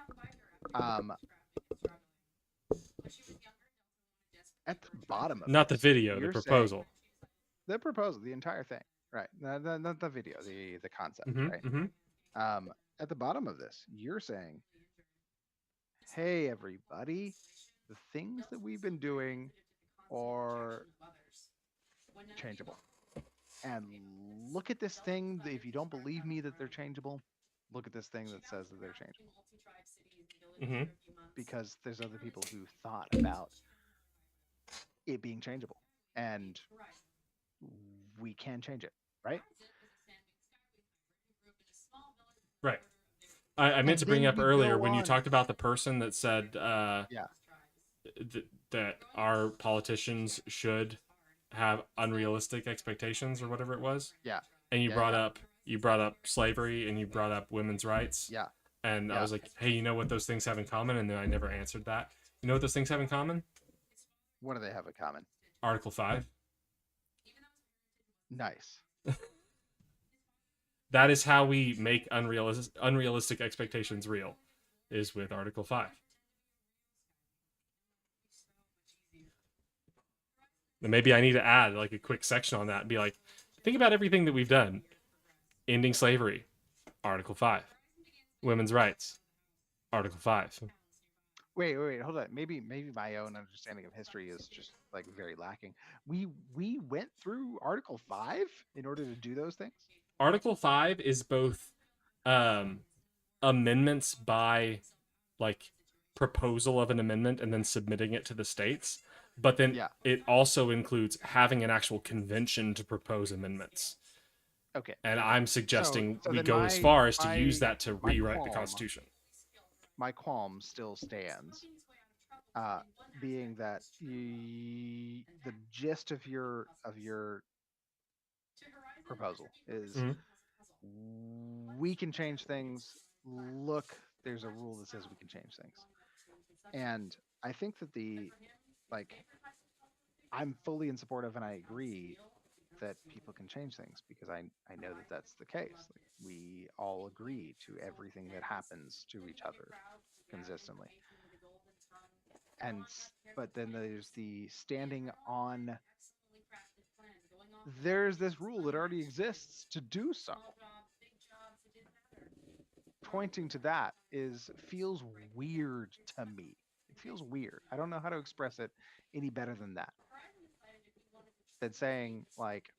at the bottom of not this, the video, the proposal. The proposal, the entire thing, right? Not the video, the concept, right? At the bottom of this, you're saying, hey, everybody, the things that we've been doing are changeable. And look at this thing. If you don't believe me that they're changeable, look at this thing that says that they're changeable. Because there's other people who thought about it being changeable. And we can change it, right? Right. I meant to bring up earlier when you talked about the person that said that our politicians should have unrealistic expectations or whatever it was. Yeah. And you Yeah, brought yeah. up slavery and you brought up women's rights. Yeah. And I Yeah. was like, hey, you know what those things have in common? And then I never answered that. You know what those things have in common? What do they have in common? Article 5. Nice. That is how we make unrealistic expectations real, is with Article 5. And maybe I need to add like a quick section on that and be like, think about everything that we've done. Ending slavery, Article 5. Women's rights, Article 5. Wait, hold on. Maybe my own understanding of history is just like very lacking. We went through Article 5 in order to do those things? Article 5 is both amendments by like proposal of an amendment and then submitting it to the states, but then it also includes having an actual convention to propose amendments. Okay. And I'm suggesting So we then go as far as to use that to rewrite the Constitution. My qualm still stands, being that the gist of your proposal is we can change things. Look, there's a rule that says we can change things, and I think that I'm fully in support of, and I agree that people can change things because I know that that's the case. Like, we all agree to everything that happens to each other consistently. But then there's the standing on. There's this rule that already exists to do so. Pointing to that feels weird to me. It feels weird. I don't know how to express it any better than that. Than saying like,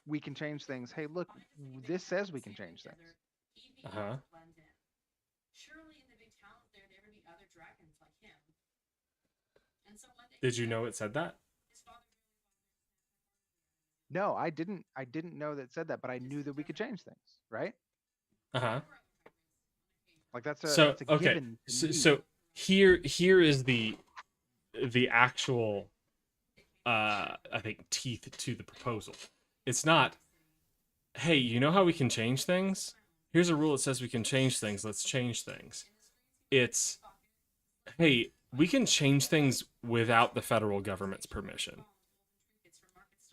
we can change things. Hey, look, this says we can change things. Did you know it said that? No, I didn't know that it said that, but I knew that we could change things, right? Like that's a given to me. So here is the actual I think teeth to the proposal. It's not, hey, you know how we can change things? Here's a rule that says we can change things. Let's change things. It's, hey, we can change things without the federal government's permission.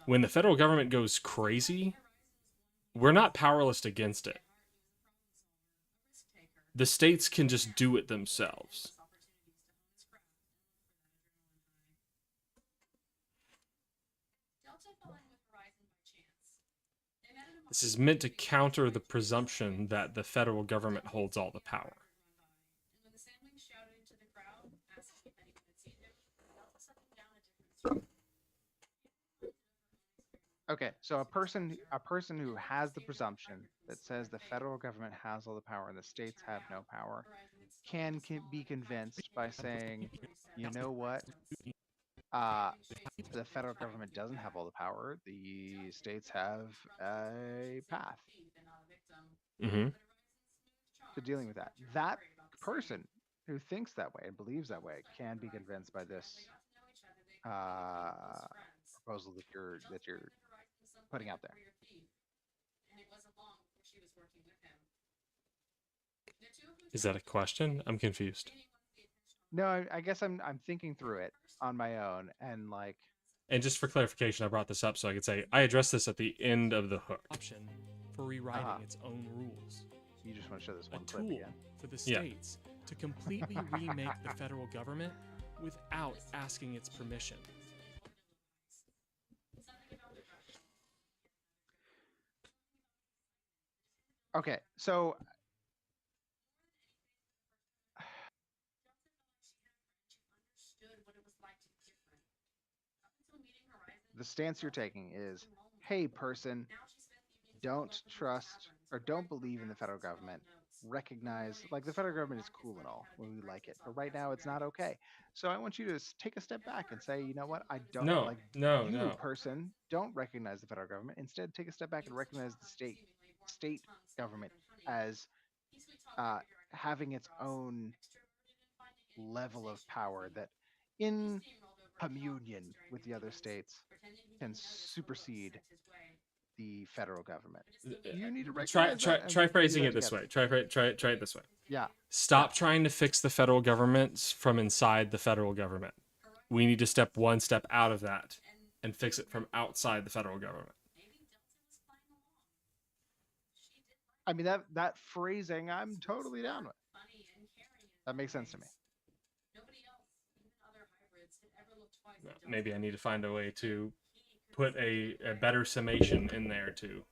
When the federal government goes crazy, we're not powerless against it. The states can just do it themselves. This is meant to counter the presumption that the federal government holds all the power. Okay, so a person who has the presumption that says the federal government has all the power and the states have no power can be convinced by saying, you know what? The federal government doesn't have all the power. The states have a path to dealing with that. That person who thinks that way and believes that way can be convinced by this proposal that you're putting out there. Is that a question? I'm confused. No, I guess I'm thinking through it on my own and like. And just for clarification, I brought this up so I could say I addressed this at the end of the hook. Option for rewriting its own rules. You just want to show this one A clip tool again. for the states to completely remake the federal government without asking its permission. Okay, so the stance you're taking is, hey, person, don't trust or don't believe in the federal government. Recognize, like, the federal government is cool and all when we like it, but right now it's not okay. So I want you to take a step back and say, you know what? I don't No. Person, don't recognize the federal government. Instead, take a step back and recognize the state government as having its own level of power that, in communion with the other states, can supersede the federal government. You need to recognize that. And Try we can do phrasing that it this together. way. Try it this way. Yeah. Stop trying to fix the federal government from inside the federal government. We need to step one step out of that and fix it from outside the federal government. I mean, that phrasing, I'm totally down with. That makes sense to me. Maybe I need to find a way to put a better summation in there too.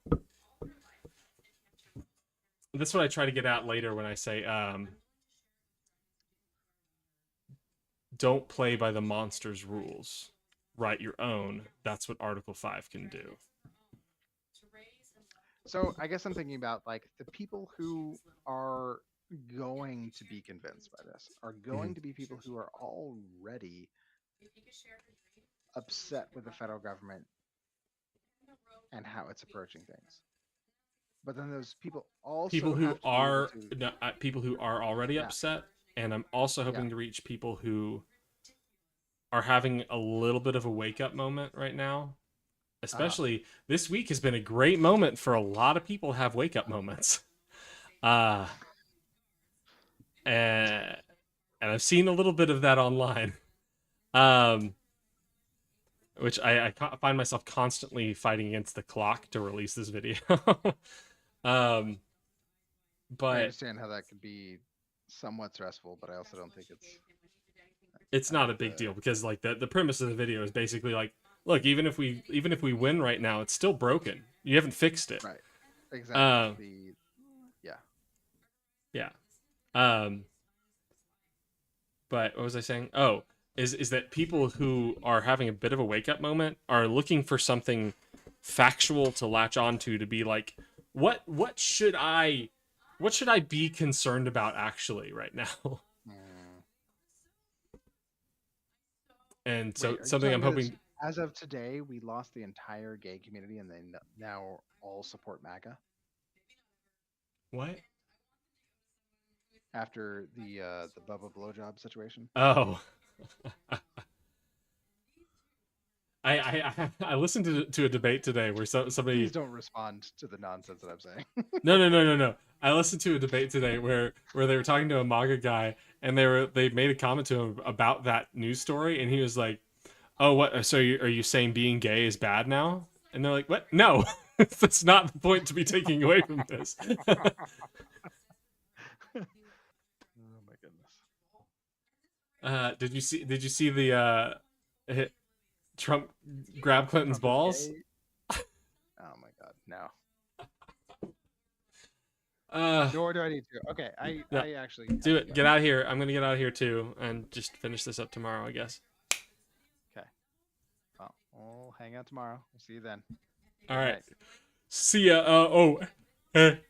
That's what I try to get at later when I say, don't play by the monster's rules. Write your own. That's what Article 5 can do. So I guess I'm thinking about like the people who are going to be convinced by this are going to be people who are already upset with the federal government and how it's approaching things. But then those people also people who have to are be able to, no, people who are already upset, and I'm also hoping to reach people who are having a little bit of a wake up moment right now. Especially this week has been a great moment for a lot of people to have wake up moments. And I've seen a little bit of that online. Which I find myself constantly fighting against the clock to release this video. But I understand how that could be somewhat stressful, but I also don't think it's not a big deal because like the premise of the video is basically like, look, even if we win right now, it's still broken. You haven't fixed it. Right. Exactly. Yeah. But what was I saying? Oh, is that people who are having a bit of a wake up moment are looking for something factual to latch onto to be like, what should I be concerned about actually right now? And so something I'm hoping. As of today, we lost the entire gay community, and they now all support MAGA. What? After the Bubba blowjob situation. Oh. I listened to a debate today where somebody. Please don't respond to the nonsense that I'm saying. No. I listened to a debate today where they were talking to a MAGA guy, and they made a comment to him about that news story, and he was like, "Oh, what? So are you saying being gay is bad now?" And they're like, "What? No, that's not the point to be taking away from this." Oh my goodness. Did you see the Trump grab Clinton's balls? Oh my god, no. Nor do I need to. Okay, I actually do it. Get out of here. I'm gonna get out of here too, and just finish this up tomorrow, I guess. Okay. Well, we'll hang out tomorrow. We'll see you then. All right. See ya. At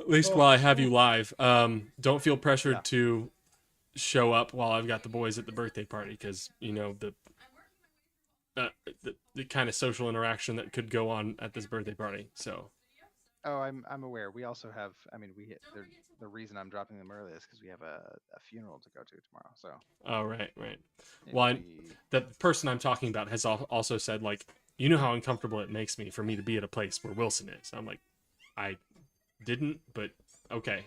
least while I have you live, don't feel pressured to show up while I've got the boys at the birthday party, because you know the kind of social interaction that could go on at this birthday party. So. Oh, I'm aware. We also have. I mean, the reason I'm dropping them early is because we have a funeral to go to tomorrow. So. Oh right. Well, the person I'm talking about has also said, like, you know how uncomfortable it makes me for me to be at a place where Wilson is. I'm like, I didn't, but okay.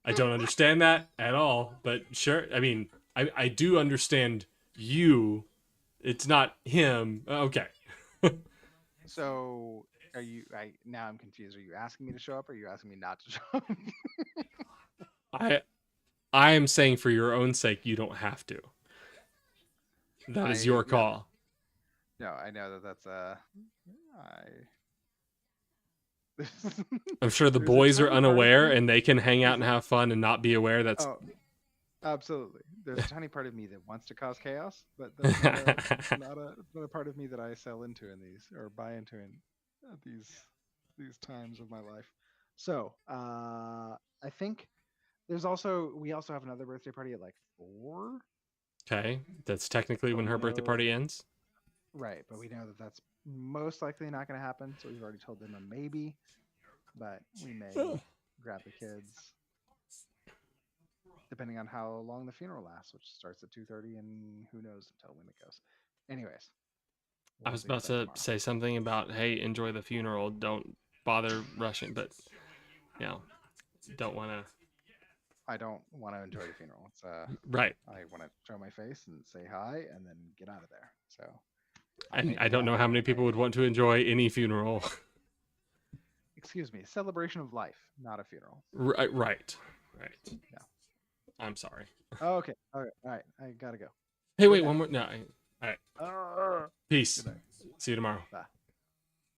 I don't understand that at all, but sure. I mean, I do understand you. It's not him. Okay. So, are you? Now I'm confused. Are you asking me to show up, or are you asking me not to show up? I am saying for your own sake, you don't have to. That is your call. No, I know that's I'm sure the boys are unaware and they can hang out and have fun and not be aware that's. Oh, absolutely. There's a tiny part of me that wants to cause chaos, but that's not a part of me that I sell into in these or buy into in these times of my life. So I think we also have another birthday party at like 4. Okay, that's technically when her birthday party ends. Right, but we know that that's most likely not going to happen, so we've already told them a maybe. but we may grab the kids, depending on how long the funeral lasts, which starts at 2:30, and who knows until when it goes. Anyways, I was about to say something about, hey, enjoy the funeral. Don't bother rushing, but don't want to. I don't want to enjoy the funeral. It's Right. I want to show my face and say hi, and then get out of there. So. And I don't know how many people would want to enjoy any funeral. Excuse me, celebration of life, not a funeral. Right. Yeah. I'm sorry. Oh, okay. All right. I gotta go. Hey, wait, one more. No. All right. Uh, Peace. See you tomorrow. Bye.